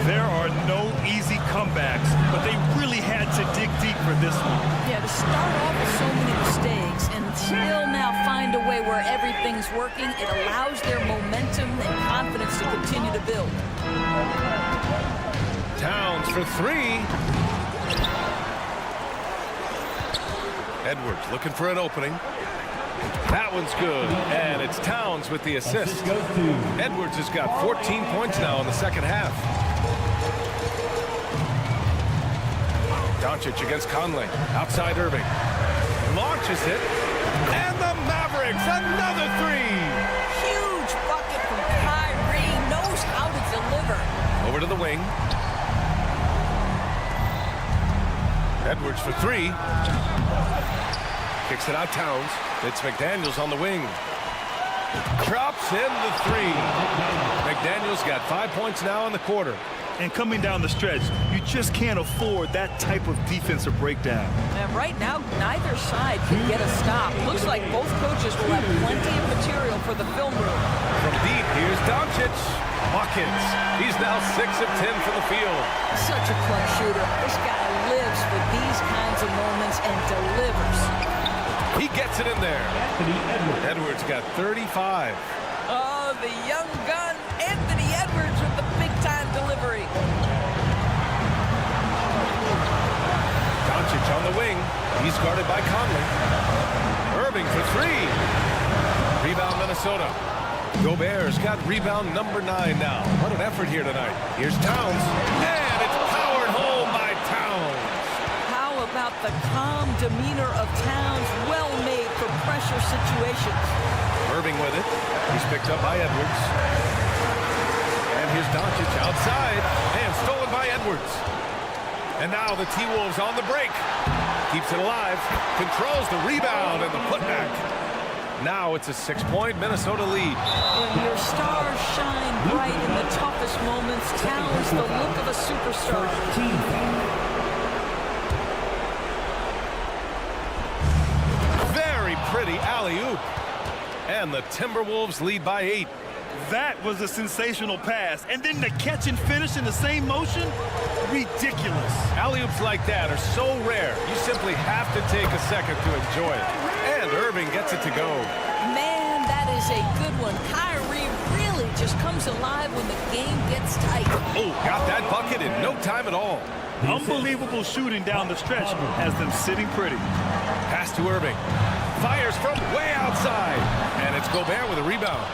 There are no easy comebacks, but they really had to dig deep for this one. Yeah, to start off with so many mistakes and still now find a way where everything's working, it allows their momentum and confidence to continue to build. Towns for 3. Edwards looking for an opening. That one's good, and it's Towns with the assist. Edwards has got 14 points now in the second half. Doncic against Conley. Outside Irving. Launches it. And the Mavericks, another 3. Huge bucket from Kyrie. Knows how to deliver. Over to the wing. Edwards for 3. Kicks it out Towns. It's McDaniels on the wing. Drops in the 3. McDaniels got 5 points now in the quarter. And coming down the stretch, you just can't afford that type of defensive breakdown. And right now, neither side can get a stop. Looks like both coaches will have plenty of material for the film room. From deep, here's Doncic. Buckets. He's now 6 of 10 from the field. Such a clutch shooter. This guy lives for these kinds of moments and delivers. He gets it in there. Edwards got 35. Oh, the young gun, Anthony Edwards with the big-time delivery. Doncic on the wing. He's guarded by Conley. Irving for 3. Rebound Minnesota. Gobert's got rebound number 9 now. What an effort here tonight. Here's Towns. And it's powered home by Towns. How about the calm demeanor of Towns? Well made for pressure situations. Irving with it. He's picked up by Edwards. And here's Doncic outside. And stolen by Edwards. And now the T-Wolves on the break. Keeps it alive. Controls the rebound and the putback. Now it's a 6-point Minnesota lead. When your stars shine bright in the toughest moments, Towns, the look of a superstar. Very pretty alley-oop. And the Timberwolves lead by 8. That was a sensational pass. And then the catch and finish in the same motion? Ridiculous. Alley-oops like that are so rare, you simply have to take a second to enjoy it. And Irving gets it to go. Man, that is a good one. Kyrie really just comes alive when the game gets tight. Oh, got that bucket in no time at all. Unbelievable shooting down the stretch has them sitting pretty. Pass to Irving. Fires from way outside. And it's Gobert with a rebound.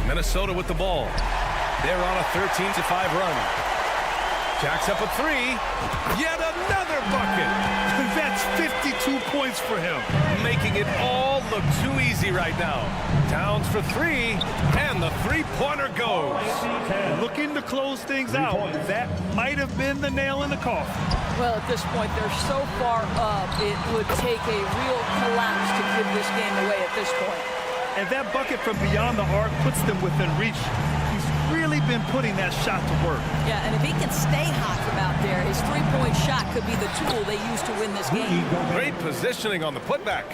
Minnesota with the ball. They're on a 13-5 run. Jacks up a 3. Yet another bucket. That's 52 points for him. Making it all look too easy right now. Towns for 3. And the three-pointer goes. Looking to close things out. That might have been the nail in the coffin. Well, at this point, they're so far up, it would take a real collapse to give this game away at this point. And that bucket from beyond the arc puts them within reach. He's really been putting that shot to work. Yeah, and if he can stay hot from out there, his three-point shot could be the tool they use to win this game. Great positioning on the putback.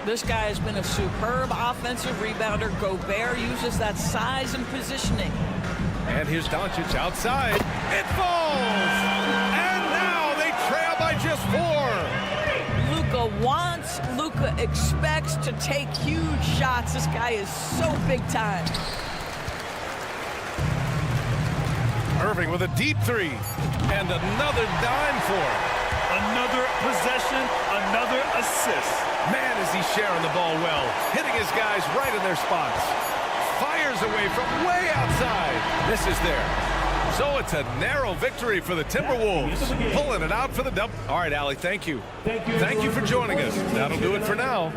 This guy has been a superb offensive rebounder. Gobert uses that size and positioning. And here's Doncic outside. It falls! And now they trail by just 4. Luka wants, Luka expects to take huge shots. This guy is so big time. Irving with a deep 3. And another dime for him. Another possession, another assist. Man, is he sharing the ball well. Hitting his guys right in their spots. Fires away from way outside. This is there. So it's a narrow victory for the Timberwolves. Pulling it out for the dub. All right, Allie, thank you. Thank you for joining us. That'll do it for now.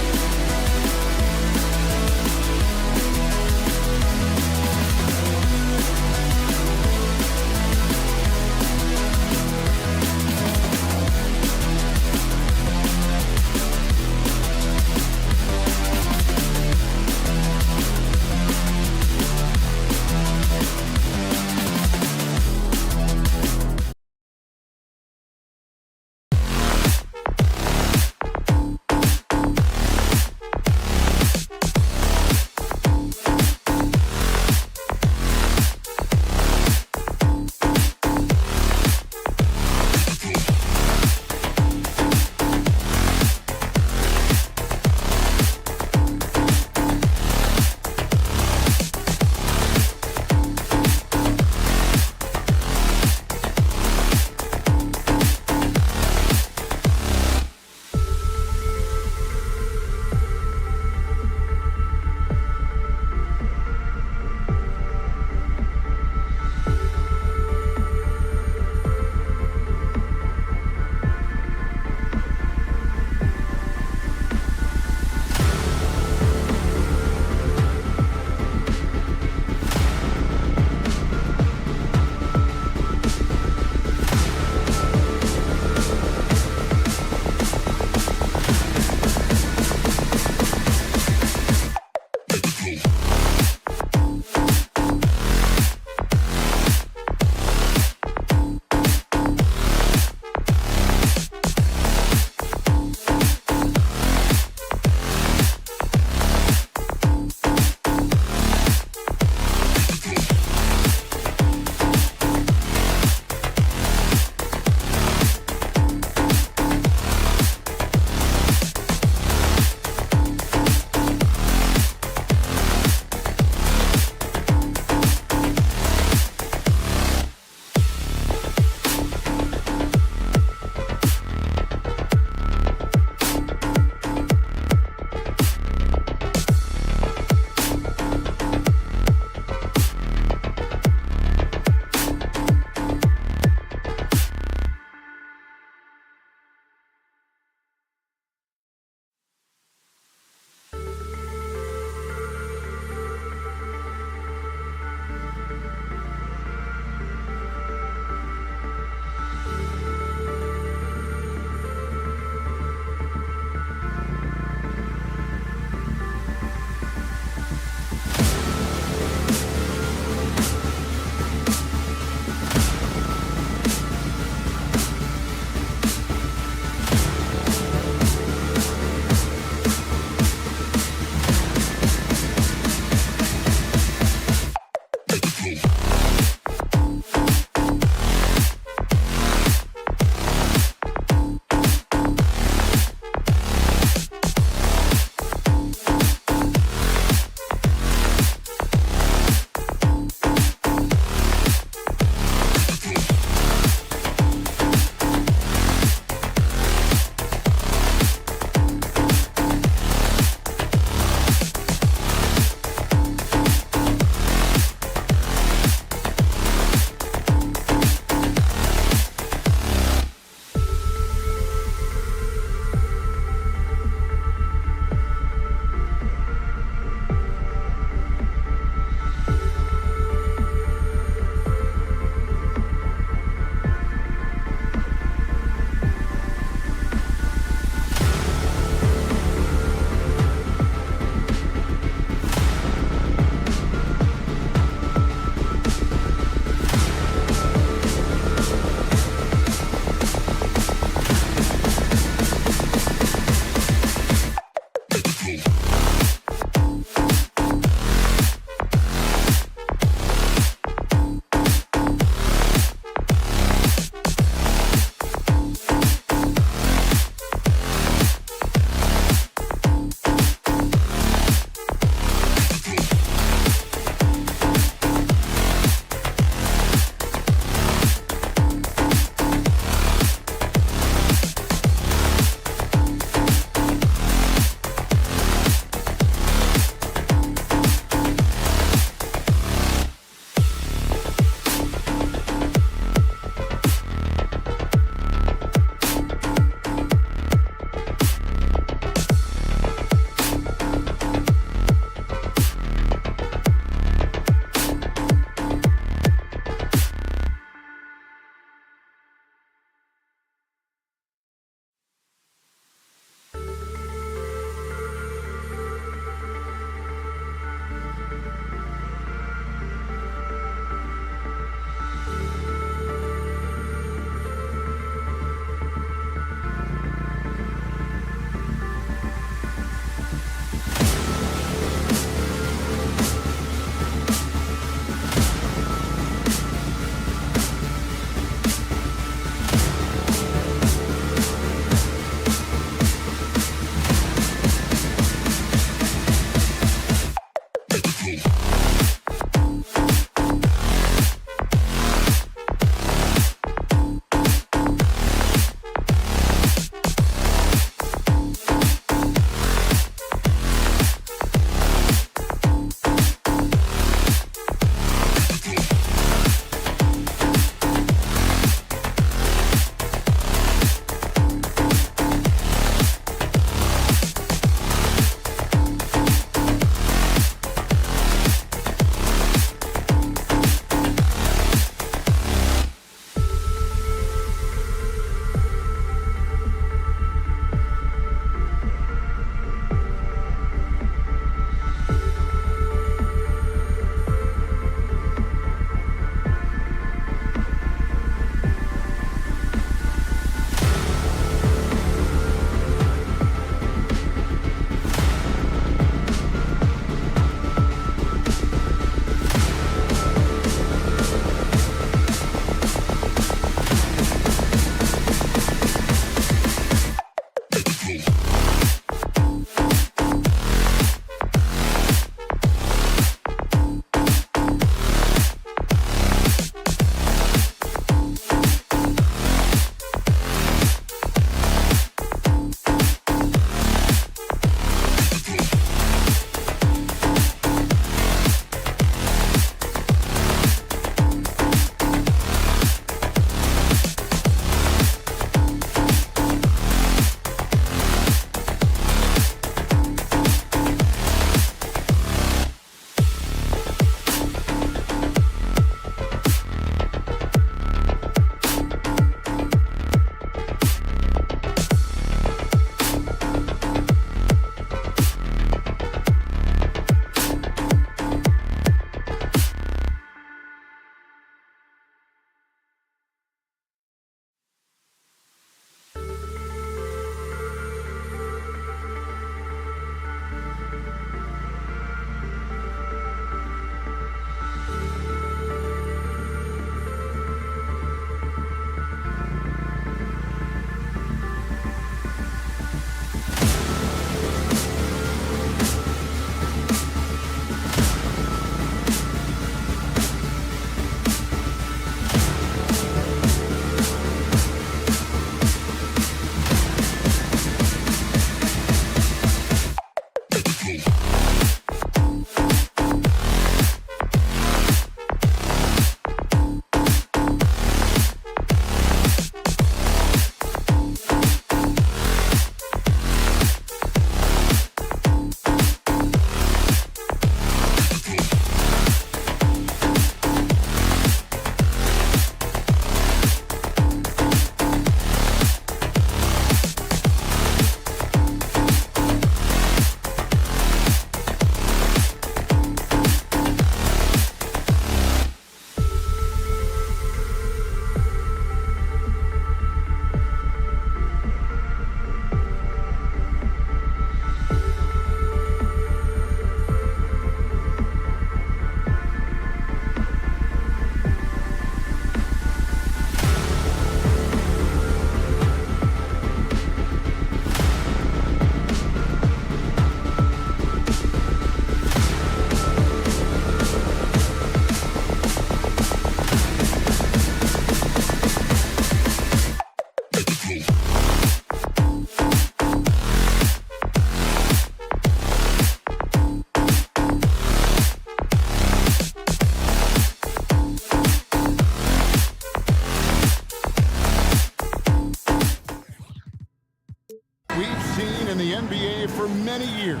NBA for many years.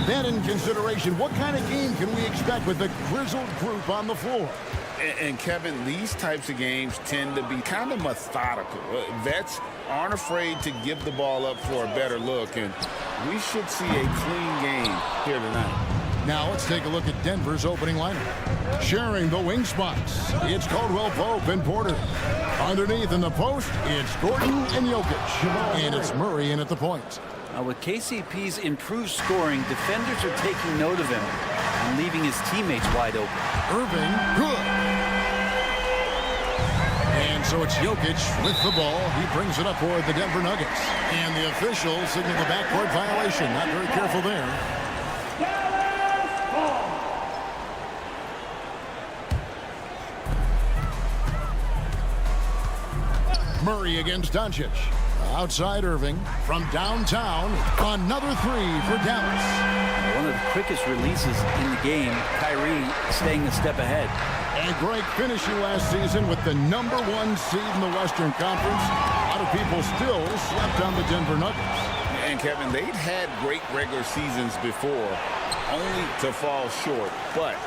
Then in consideration, what kind of game can we expect with the grizzled group on the floor? And Kevin, these types of games tend to be kind of methodical. Vets aren't afraid to give the ball up for a better look, and we should see a clean game here tonight. Now let's take a look at Denver's opening lineup. Sharing the wing spots, it's Caldwell Pope and Porter. Underneath in the post, it's Gordon and Jokic. And it's Murray in at the point. With KCP's improved scoring, defenders are taking note of him and leaving his teammates wide open. Irving, good. And so it's Jokic with the ball. He brings it up for the Denver Nuggets. And the officials signal the backcourt violation. Not very careful there. Murray against Doncic. Outside Irving. From downtown, another three for Dallas. One of the quickest releases in the game. Kyrie staying a step ahead. And great finishing last season with the #1 seed in the Western Conference. A lot of people still slept on the Denver Nuggets. And Kevin, they'd had great regular seasons before, only to fall short. But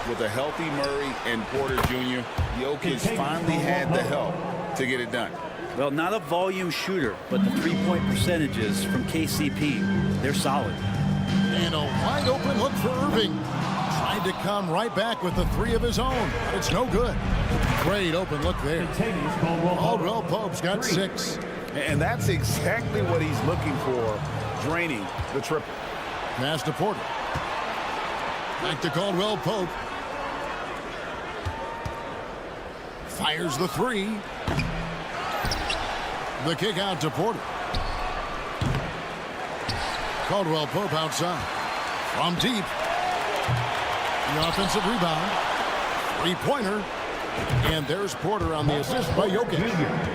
with a healthy Murray and Porter Jr., Jokic finally had the help to get it done. Well, not a volume shooter, but the three-point percentages from KCP, they're solid. And a wide open look for Irving. Tried to come right back with the three of his own, but it's no good. Great open look there. Caldwell Pope's got 6. And that's exactly what he's looking for, draining the triple. Pass to Porter. Back to Caldwell Pope. Fires the three. The kick out to Porter. Caldwell Pope outside. From deep. The offensive rebound. Three-pointer. And there's Porter on the assist by Jokic.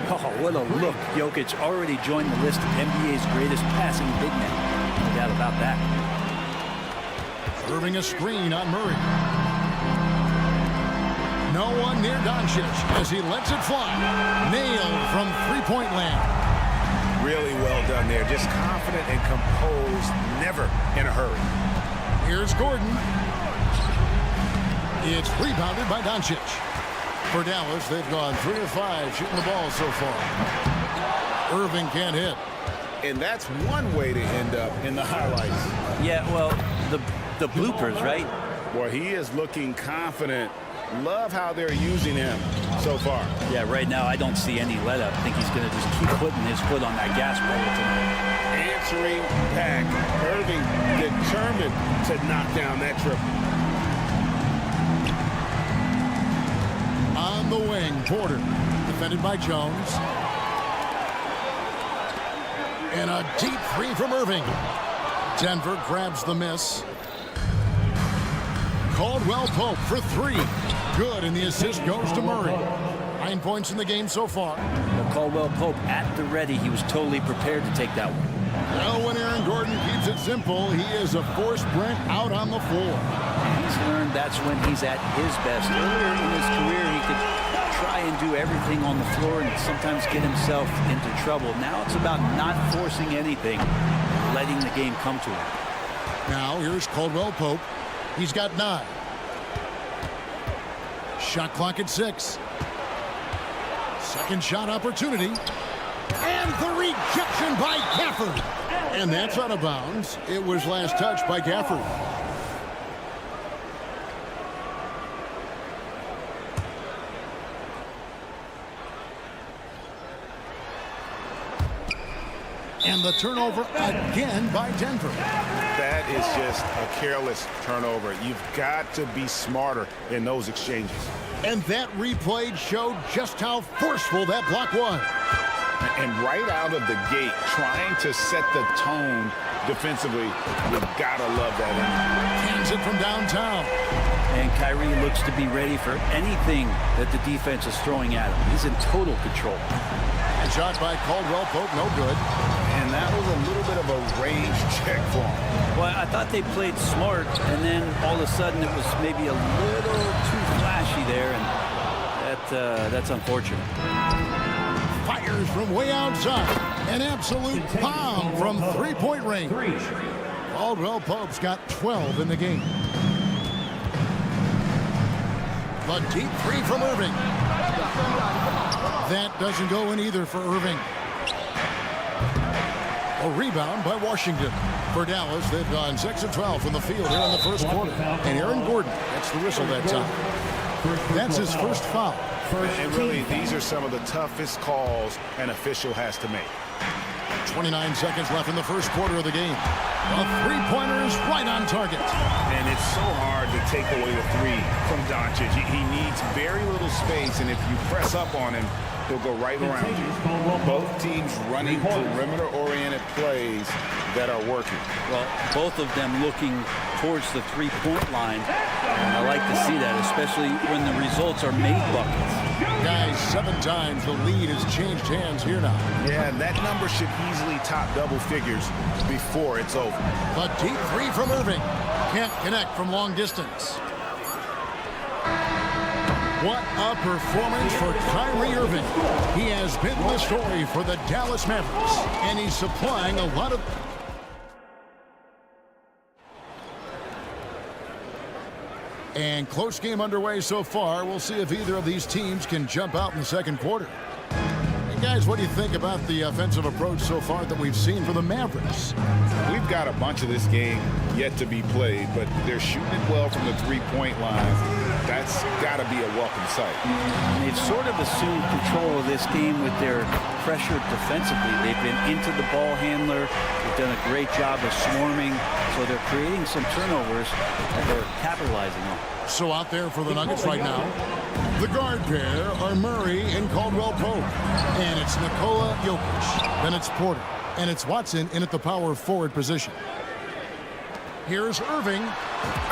Oh, what a look. Jokic already joined the list of NBA's greatest passing big men. No doubt about that. Serving a screen on Murray. No one near Doncic as he lets it fly. Nailed from three-point land. Really well done there. Just confident and composed, never in a hurry. Here's Gordon. It's rebounded by Doncic. For Dallas, they've gone 3 of 5 shooting the ball so far. Irving can't hit. And that's one way to end up in the highlights. Yeah, well, the bloopers, right? Well, he is looking confident. Love how they're using him so far. Yeah, right now I don't see any let up. I think he's going to just keep putting his foot on that gas pedal tonight. Answering back. Irving determined to knock down that triple. On the wing, Porter. Defended by Jones. And a deep three from Irving. Denver grabs the miss. Caldwell Pope for 3. Good, and the assist goes to Murray. 9 points in the game so far. Well, Caldwell Pope at the ready. He was totally prepared to take that one. Well, when Aaron Gordon keeps it simple, he is a force Brent out on the floor. He's learned that's when he's at his best. Earlier in his career, he could try and do everything on the floor and sometimes get himself into trouble. Now it's about not forcing anything, letting the game come to him. Now here's Caldwell Pope. He's got 9. Shot clock at 6. Second shot opportunity. And the rejection by Gafford. And that's out of bounds. It was last touched by Gafford. And the turnover again by Denver. That is just a careless turnover. You've got to be smarter in those exchanges. And that replay showed just how forceful that block was. And right out of the gate, trying to set the tone defensively, you've got to love that. Hands it from downtown. And Kyrie looks to be ready for anything that the defense is throwing at him. He's in total control. A shot by Caldwell Pope, no good. And that was a little bit of a range check for him. Well, I thought they played smart, and then all of a sudden it was maybe a little too flashy there, and that's unfortunate. Fires from way outside. An absolute bomb from three-point range. Caldwell Pope's got 12 in the game. The deep three from Irving. That doesn't go in either for Irving. A rebound by Washington. For Dallas, they've gone 6 of 12 from the field here in the first quarter. And Aaron Gordon gets the whistle that time. That's his first foul. And really, these are some of the toughest calls an official has to make. 29 seconds left in the first quarter of the game. A three-pointer is right on target. And it's so hard to take away the three from Doncic. He needs very little space, and if you press up on him, he'll go right around you. Both teams running perimeter-oriented plays that are working. Well, both of them looking towards the three-point line. And I like to see that, especially when the results are made buckets. Guys, 7 times the lead has changed hands here now. Yeah, that number should easily top double figures before it's over. A deep three from Irving. Can't connect from long distance. What a performance for Kyrie Irving. He has been the story for the Dallas Mavericks, and he's supplying a lot of... And close game underway so far. We'll see if either of these teams can jump out in the second quarter. And guys, what do you think about the offensive approach so far that we've seen for the Mavericks? We've got a bunch of this game yet to be played, but they're shooting it well from the three-point line. That's got to be a welcome sight. They've sort of assumed control of this game with their pressure defensively. They've been into the ball handler. They've done a great job of swarming, so they're creating some turnovers that they're capitalizing on. So out there for the Nuggets right now, the guard pair are Murray and Caldwell Pope. And it's Nikola Jokic. Then it's Porter. And it's Watson in at the power forward position. Here's Irving.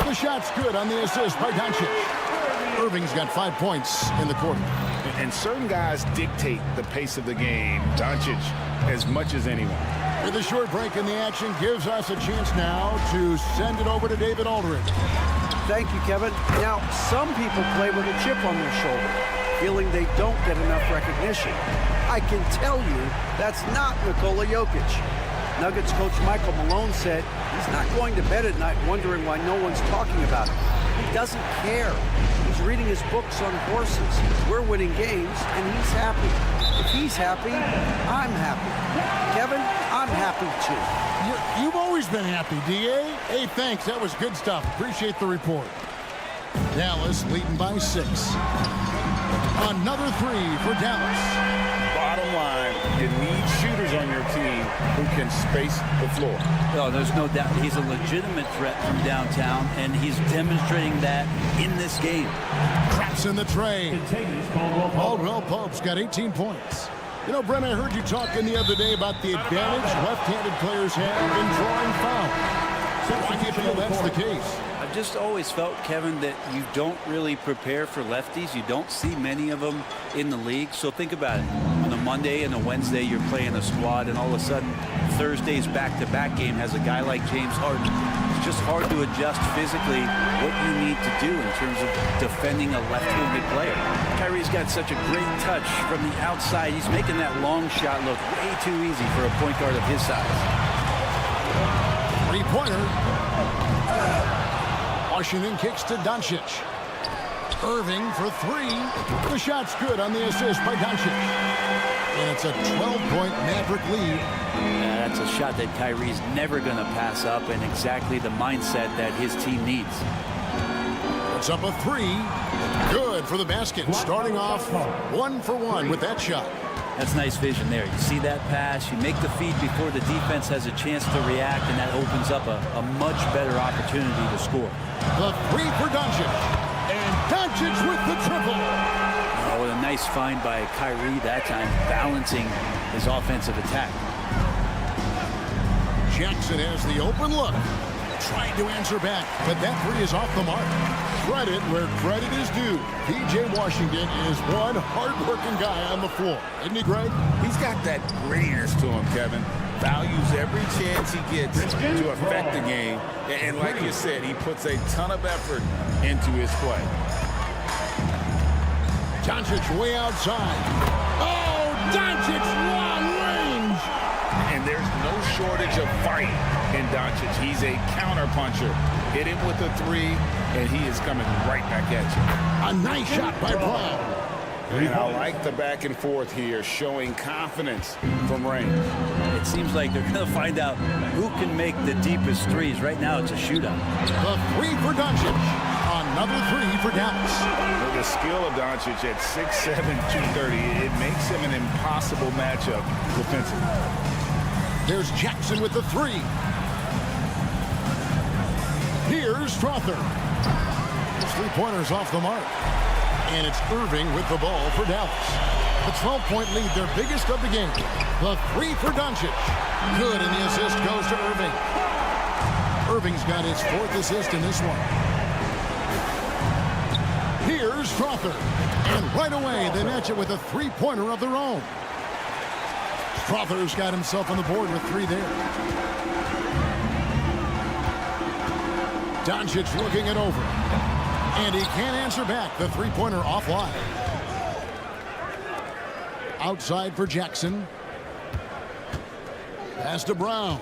The shot's good on the assist by Doncic. Irving's got 5 points in the quarter. And certain guys dictate the pace of the game. Doncic as much as anyone. With a short break in the action gives us a chance now to send it over to David Aldridge. Thank you, Kevin. Now, some people play with a chip on their shoulder, feeling they don't get enough recognition. I can tell you that's not Nikola Jokic. Nuggets coach Michael Malone said he's not going to bed at night wondering why no one's talking about him. He doesn't care. He's reading his books on horses. We're winning games, and he's happy. If he's happy, I'm happy. Kevin, I'm happy too. You've always been happy, D.A. Hey, thanks. That was good stuff. Appreciate the report. Dallas leading by 6. Another 3 for Dallas. Bottom line, you need shooters on your team who can space the floor. Well, there's no doubt he's a legitimate threat from downtown, and he's demonstrating that in this game. Craps in the tray. Caldwell Pope's got 18 points. You know, Brent, I heard you talking the other day about the advantage left-handed players have in drawing fouls. Why do you feel that's the case? I've just always felt, Kevin, that you don't really prepare for lefties. You don't see many of them in the league. So think about it. On a Monday and a Wednesday, you're playing a squad, and all of a sudden, Thursday's back-to-back game has a guy like James Harden. It's just hard to adjust physically what you need to do in terms of defending a left-handed player. Kyrie's got such a great touch from the outside. He's making that long shot look way too easy for a point guard of his size. Three-pointer. Washington kicks to Doncic. Irving for 3. The shot's good on the assist by Doncic. And it's a 12-point Maverick lead. Yeah, that's a shot that Kyrie's never going to pass up, and exactly the mindset that his team needs. It's up a 3. Good for the basket. Starting off 1 for 1 with that shot. That's nice vision there. You see that pass, you make the feed before the defense has a chance to react, and that opens up a much better opportunity to score. The 3 for Doncic. And Doncic with the triple. Oh, what a nice find by Kyrie that time, balancing his offensive attack. Jackson has the open look. Trying to answer back, but that 3 is off the mark. Credit where credit is due. P.J. Washington is one hard-working guy on the floor. Isn't he, Greg? He's got that grittiness to him, Kevin. Values every chance he gets to affect the game. And like you said, he puts a ton of effort into his play. Doncic way outside. Oh, Doncic long range. And there's no shortage of fight in Doncic. He's a counter-puncher. Hit him with a 3, and he is coming right back at you. A nice shot by Brown. And I like the back and forth here, showing confidence from Rain. It seems like they're going to find out who can make the deepest threes. Right now, it's a shootout. The 3 for Doncic. Another 3 for Dallas. With the skill of Doncic at 6'7", 230, it makes him an impossible matchup defensively. There's Jackson with the 3. Here's Strother. His 3-pointer's off the mark. And it's Irving with the ball for Dallas. The 12-point lead, their biggest of the game. The 3 for Doncic. Good, and the assist goes to Irving. Irving's got his 4th assist in this one. Here's Here's Strother. And right away, they match it with a three-pointer of their own. Strother's got himself on the board with 3 there. Doncic looking it over. And he can't answer back. The three-pointer offline. Outside for Jackson. Pass to Brown.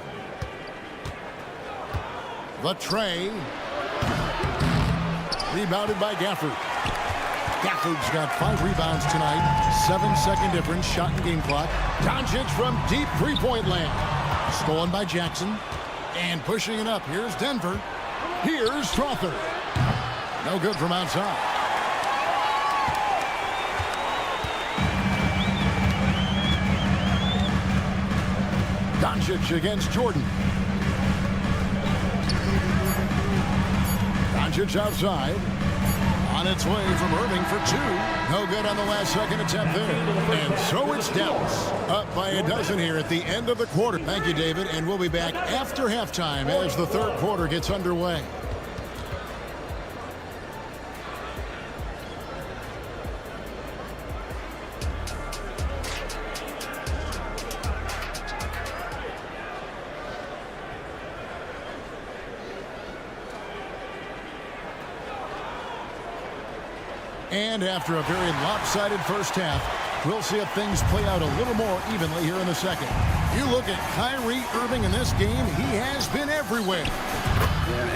The tray. Rebounded by Gafford. Gafford's got 5 rebounds tonight. 7-second difference, shot and game clock. Doncic from deep three-point land. Stolen by Jackson. And pushing it up. Here's Denver. Here's Strother. No good from outside. Doncic against Jordan. Doncic outside. On its way from Irving for 2. No good on the last second attempt there. And so it's Dallas. Up by a dozen here at the end of the quarter. Thank you, David. And we'll be back after halftime as the third quarter gets underway. And after a very lopsided first half, we'll see if things play out a little more evenly here in the second. You look at Kyrie Irving in this game, he has been everywhere.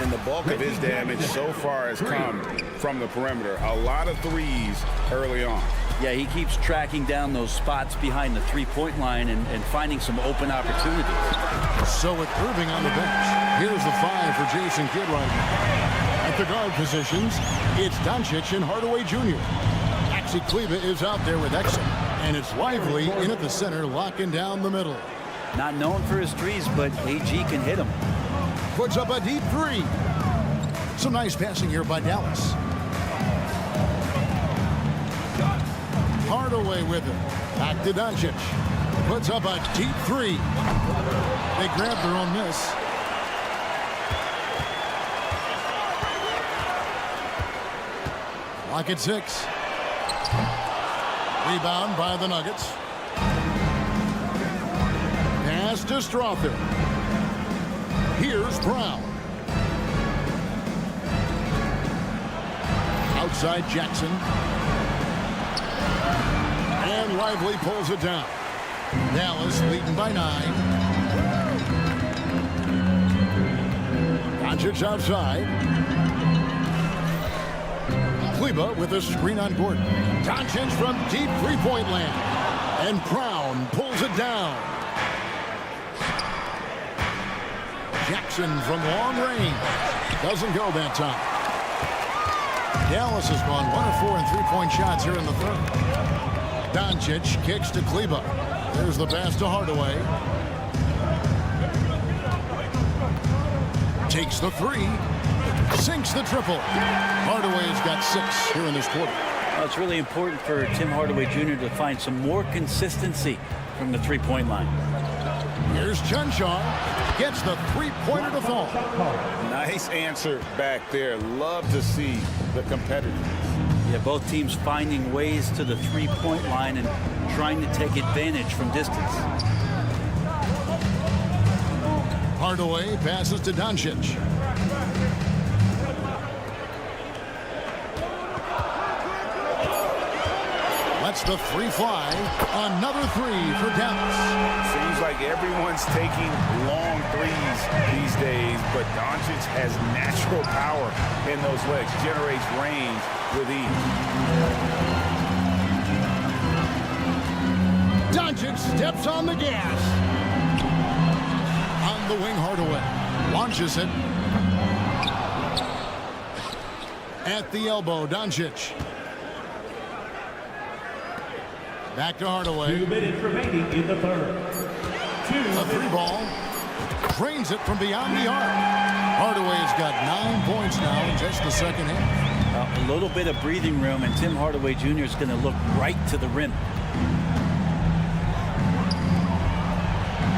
And the bulk of his damage so far has come from the perimeter. A lot of threes early on. Yeah, he keeps tracking down those spots behind the three-point line and finding some open opportunities. So with Irving on the bench, here's the 5 for Jason Kidd right now. At the guard positions, it's Doncic and Hardaway Jr. Maxi Kleber is out there with Exum, and it's Lively in at the center, locking down the middle. Not known for his threes, but AG can hit him. Puts up a deep 3. Some nice passing here by Dallas. Hardaway with him. Back to Doncic. Puts up a deep 3. They grab their own miss. Lock at 6. Rebound by the Nuggets. Pass to Strother. Here's Brown. Outside Jackson. And Lively pulls it down. Dallas leading by 9. Doncic outside. Kleber with a screen on Gordon. Doncic from deep three-point land. And Brown pulls it down. Jackson from long range. Doesn't go that time. Dallas has gone 1 of 4 in three-point shots here in the third. Doncic kicks to Kleber. There's the pass to Hardaway. Takes the 3. Sinks the triple. Hardaway's got 6 here in this quarter. Well, it's really important for Tim Hardaway Jr. to find some more consistency from the three-point line. Here's Chunshaw. Gets the three-pointer to fall. Nice answer back there. Love to see the competitors. Yeah, both teams finding ways to the three-point line and trying to take advantage from distance. Hardaway passes to Doncic. Lets the 3 fly. Another 3 for Dallas. Seems like everyone's taking long threes these days, but Doncic has natural power in those legs. Generates range with ease. Doncic steps on the gas. On the wing, Hardaway launches it. At the elbow, Doncic. Back to Hardaway. 2 minutes remaining in the third. A 3 ball. Drains it from beyond the arc. Hardaway's got 9 points now in just the second half. A little bit of breathing room, and Tim Hardaway Jr. is going to look right to the rim.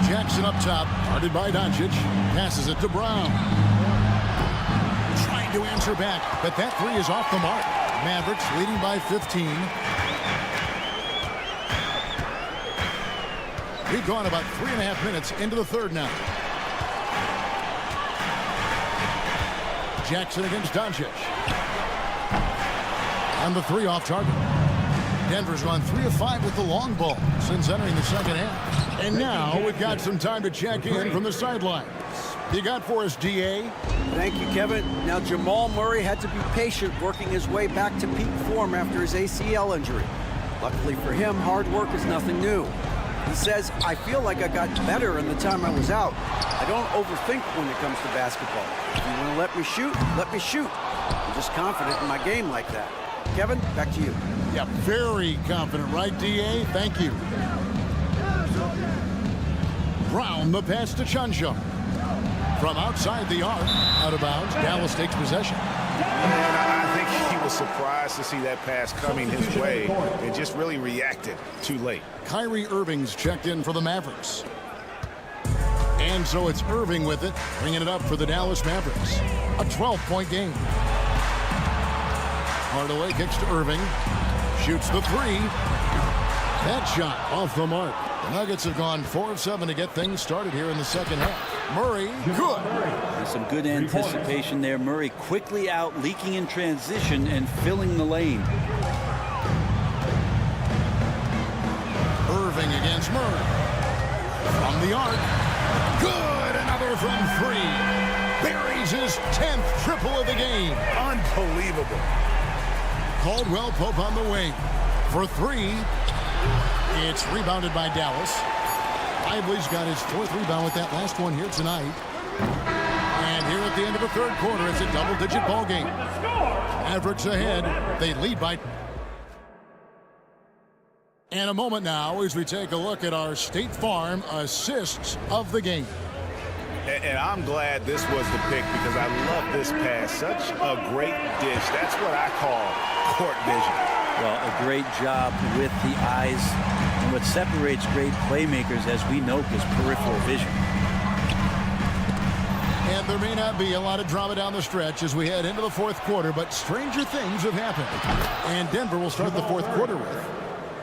Jackson up top, guarded by Doncic. Passes it to Brown. Trying to answer back, but that 3 is off the mark. Mavericks leading by 15. We've gone about 3.5 minutes into the third now. Jackson against Doncic. On the 3 off target. Denver's gone 3 of 5 with the long ball since entering the second half. And now we've got some time to check in from the sidelines. You got for us, DA? Thank you, Kevin. Now, Jamal Murray had to be patient working his way back to peak form after his ACL injury. Luckily for him, hard work is nothing new. He says, I feel like I got better in the time I was out. I don't overthink when it comes to basketball. If you want to let me shoot, let me shoot. I'm just confident in my game like that. Kevin, back to you. Yeah, very confident, right, DA? Thank you. Brown, the pass to Chunjum. From outside the arc, out of bounds, Dallas takes possession. And I think he was surprised to see that pass coming his way and just really reacted too late. Kyrie Irving's checked in for the Mavericks. And so it's Irving with it, bringing it up for the Dallas Mavericks. A 12-point game. Hardaway kicks to Irving. Shoots the 3. That shot off the mark. The Nuggets have gone 4 of 7 to get things started here in the second half. Murray, good. There's some good anticipation there. Murray quickly out, leaking in transition and filling the lane. Irving against Murray. From the arc. Good. Another from 3. Buries his 10th triple of the game. Unbelievable. Caldwell Pope on the wing. For 3. It's rebounded by Dallas. Lively's got his 4th rebound with that last one here tonight. And here at the end of the third quarter, it's a double-digit ball game. Mavericks ahead. They lead by... And a moment now as we take a look at our State Farm assists of the game. And I'm glad this was the pick because I love this pass. Such a great dish. That's what I call court vision. Well, a great job with the eyes. And what separates great playmakers, as we know, is peripheral vision. And there may not be a lot of drama down the stretch as we head into the fourth quarter, but stranger things have happened. And Denver will start the fourth quarter with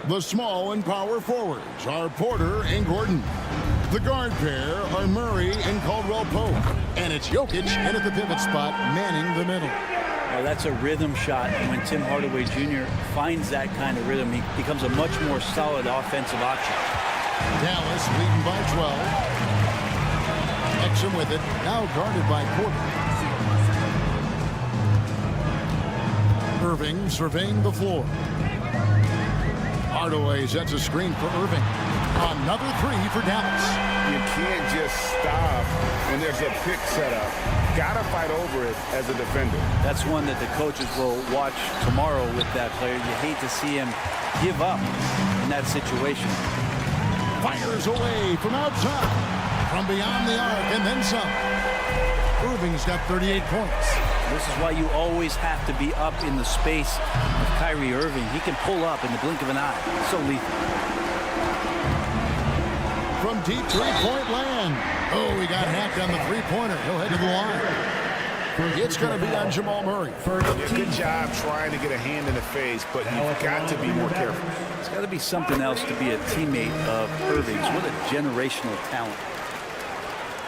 the small and power forwards are Porter and Gordon. The guard pair are Murray and Caldwell Pope. And it's Jokic in at the pivot spot, manning the middle. Well, that's a rhythm shot. And when Tim Hardaway Jr. finds that kind of rhythm, he becomes a much more solid offensive option. Dallas leading by 12. Exum with it, now guarded by Porter. Irving surveying the floor. Hardaway sets a screen for Irving. Another 3 for Dallas. You can't just stop when there's a pick set up. Gotta fight over it as a defender. That's one that the coaches will watch tomorrow with that player. You hate to see him give up in that situation. Fires away from outside, from beyond the arc, and then some. Irving's got 38 points. This is why you always have to be up in the space of Kyrie Irving. He can pull up in the blink of an eye. So lethal. From deep three-point land. Oh, he got hacked on the three-pointer. He'll head to the line. It's going to be on Jamal Murray. Good job trying to get a hand in the face, but you've got to be more careful. It's got to be something else to be a teammate of Irving's. What a generational talent.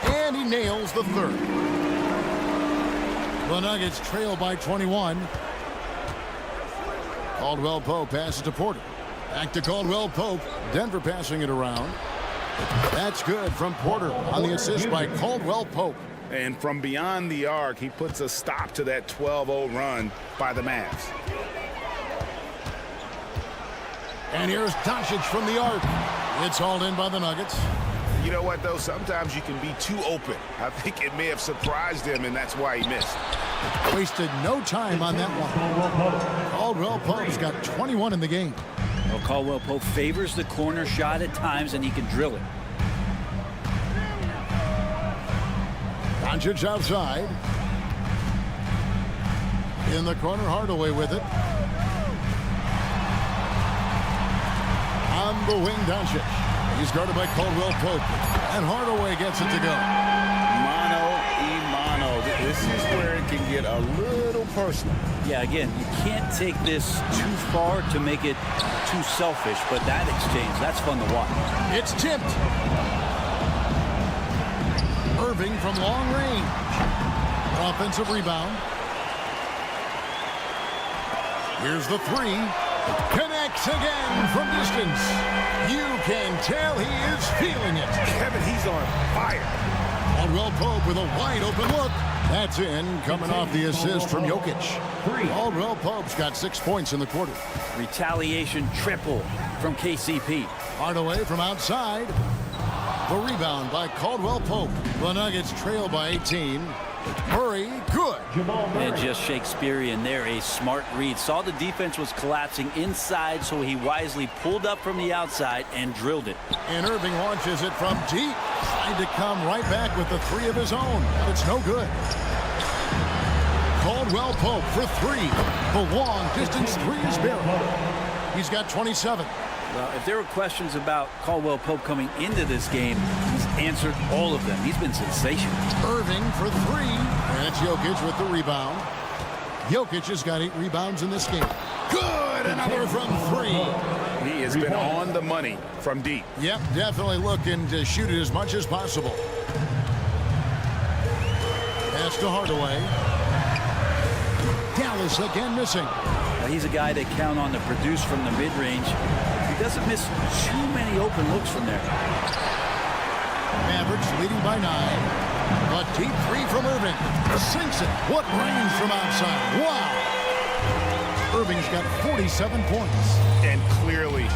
And he nails the third. The Nuggets trail by 21. Caldwell Pope passes to Porter. Back to Caldwell Pope. Denver passing it around. That's good from Porter on the assist by Caldwell Pope. And from beyond the arc, he puts a stop to that 12-0 run by the Mavs. And here's Doncic from the arc. It's hauled in by the Nuggets. You know what, though? Sometimes you can be too open. I think it may have surprised him, and that's why he missed. Wasted no time on that one. Caldwell Pope's got 21 in the game. Well, Caldwell Pope favors the corner shot at times, and he can drill it. Doncic outside. In the corner, Hardaway with it. On the wing, Doncic. He's guarded by Caldwell Pope. And Hardaway gets it to go. Mano a mano. This is where it can get a little personal. Yeah, again, you can't take this too far to make it too selfish, but that exchange, that's fun to watch. It's tipped. Irving from long range. Offensive rebound. Here's the three. Connects again from distance. You can tell he is feeling it. Kevin, he's on fire. Caldwell Pope with a wide open look. That's in, coming off the assist from Jokic. Caldwell Pope's got 6 points in the quarter. Retaliation triple from KCP. Hardaway from outside. The rebound by Caldwell Pope. The Nuggets trail by 18. Murray, good. And just Shakespearean there, a smart read. Saw the defense was collapsing inside, so he wisely pulled up from the outside and drilled it. And Irving launches it from deep. Trying to come right back with the three of his own, but it's no good. Caldwell Pope for three. The long distance three is buried. He's got 27. Well, if there were questions about Caldwell Pope coming into this game, he's answered all of them. He's been sensational. Irving for three. And it's Jokic with the rebound. Jokic has got 8 rebounds in this game. Good! Another from three. He has been on the money from deep. Yep, definitely looking to shoot it as much as possible. Pass to Hardaway. Dallas again missing. Now, he's a guy they count on to produce from the mid-range. He doesn't miss too many open looks from there. Mavericks leading by 9. A deep three from Irving. Sinks it. What range from outside. Wow. Irving's got 47 points. And clearly,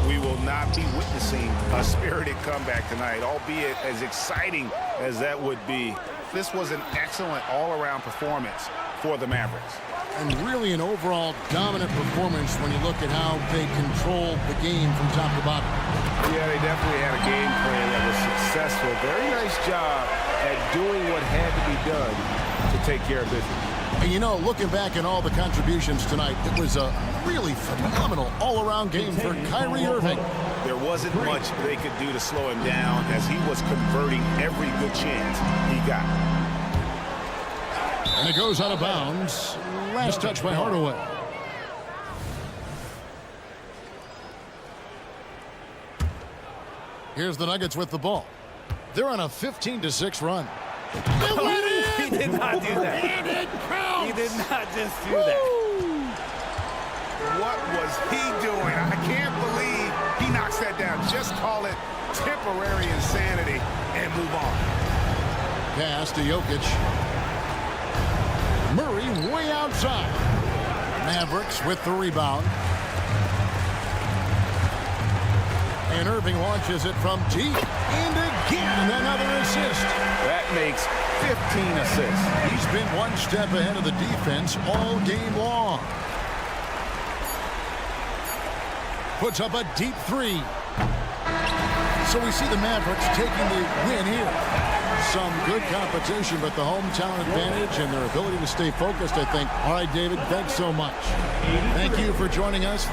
we will not be witnessing a spirited comeback tonight, albeit as exciting as that would be. This was an excellent all-around performance for the Mavericks. And really an overall dominant performance when you look at how they control the game from top to bottom. Yeah, they definitely had a game plan that was successful. Very nice job at doing what had to be done to take care of business. And you know, looking back at all the contributions tonight, it was a really phenomenal all-around game for Kyrie Irving. There wasn't much they could do to slow him down as he was converting every good chance he got. And it goes out of bounds. Last touch by Hardaway. Here's the Nuggets with the ball. They're on a 15-6 run. He did not do that. He did not just do that. What was he doing? I can't believe he knocks that down. Just call it temporary insanity and move on. Pass to Jokic. Murray way outside. Mavericks with the rebound. And Irving launches it from deep. And again, another assist. That makes 15 assists. He's been one step ahead of the defense all game long. Puts up a deep three. So we see the Mavericks taking the win here. Some good competition, but the hometown advantage and their ability to stay focused, I think. All right, David, thanks so much. Thank you for joining us.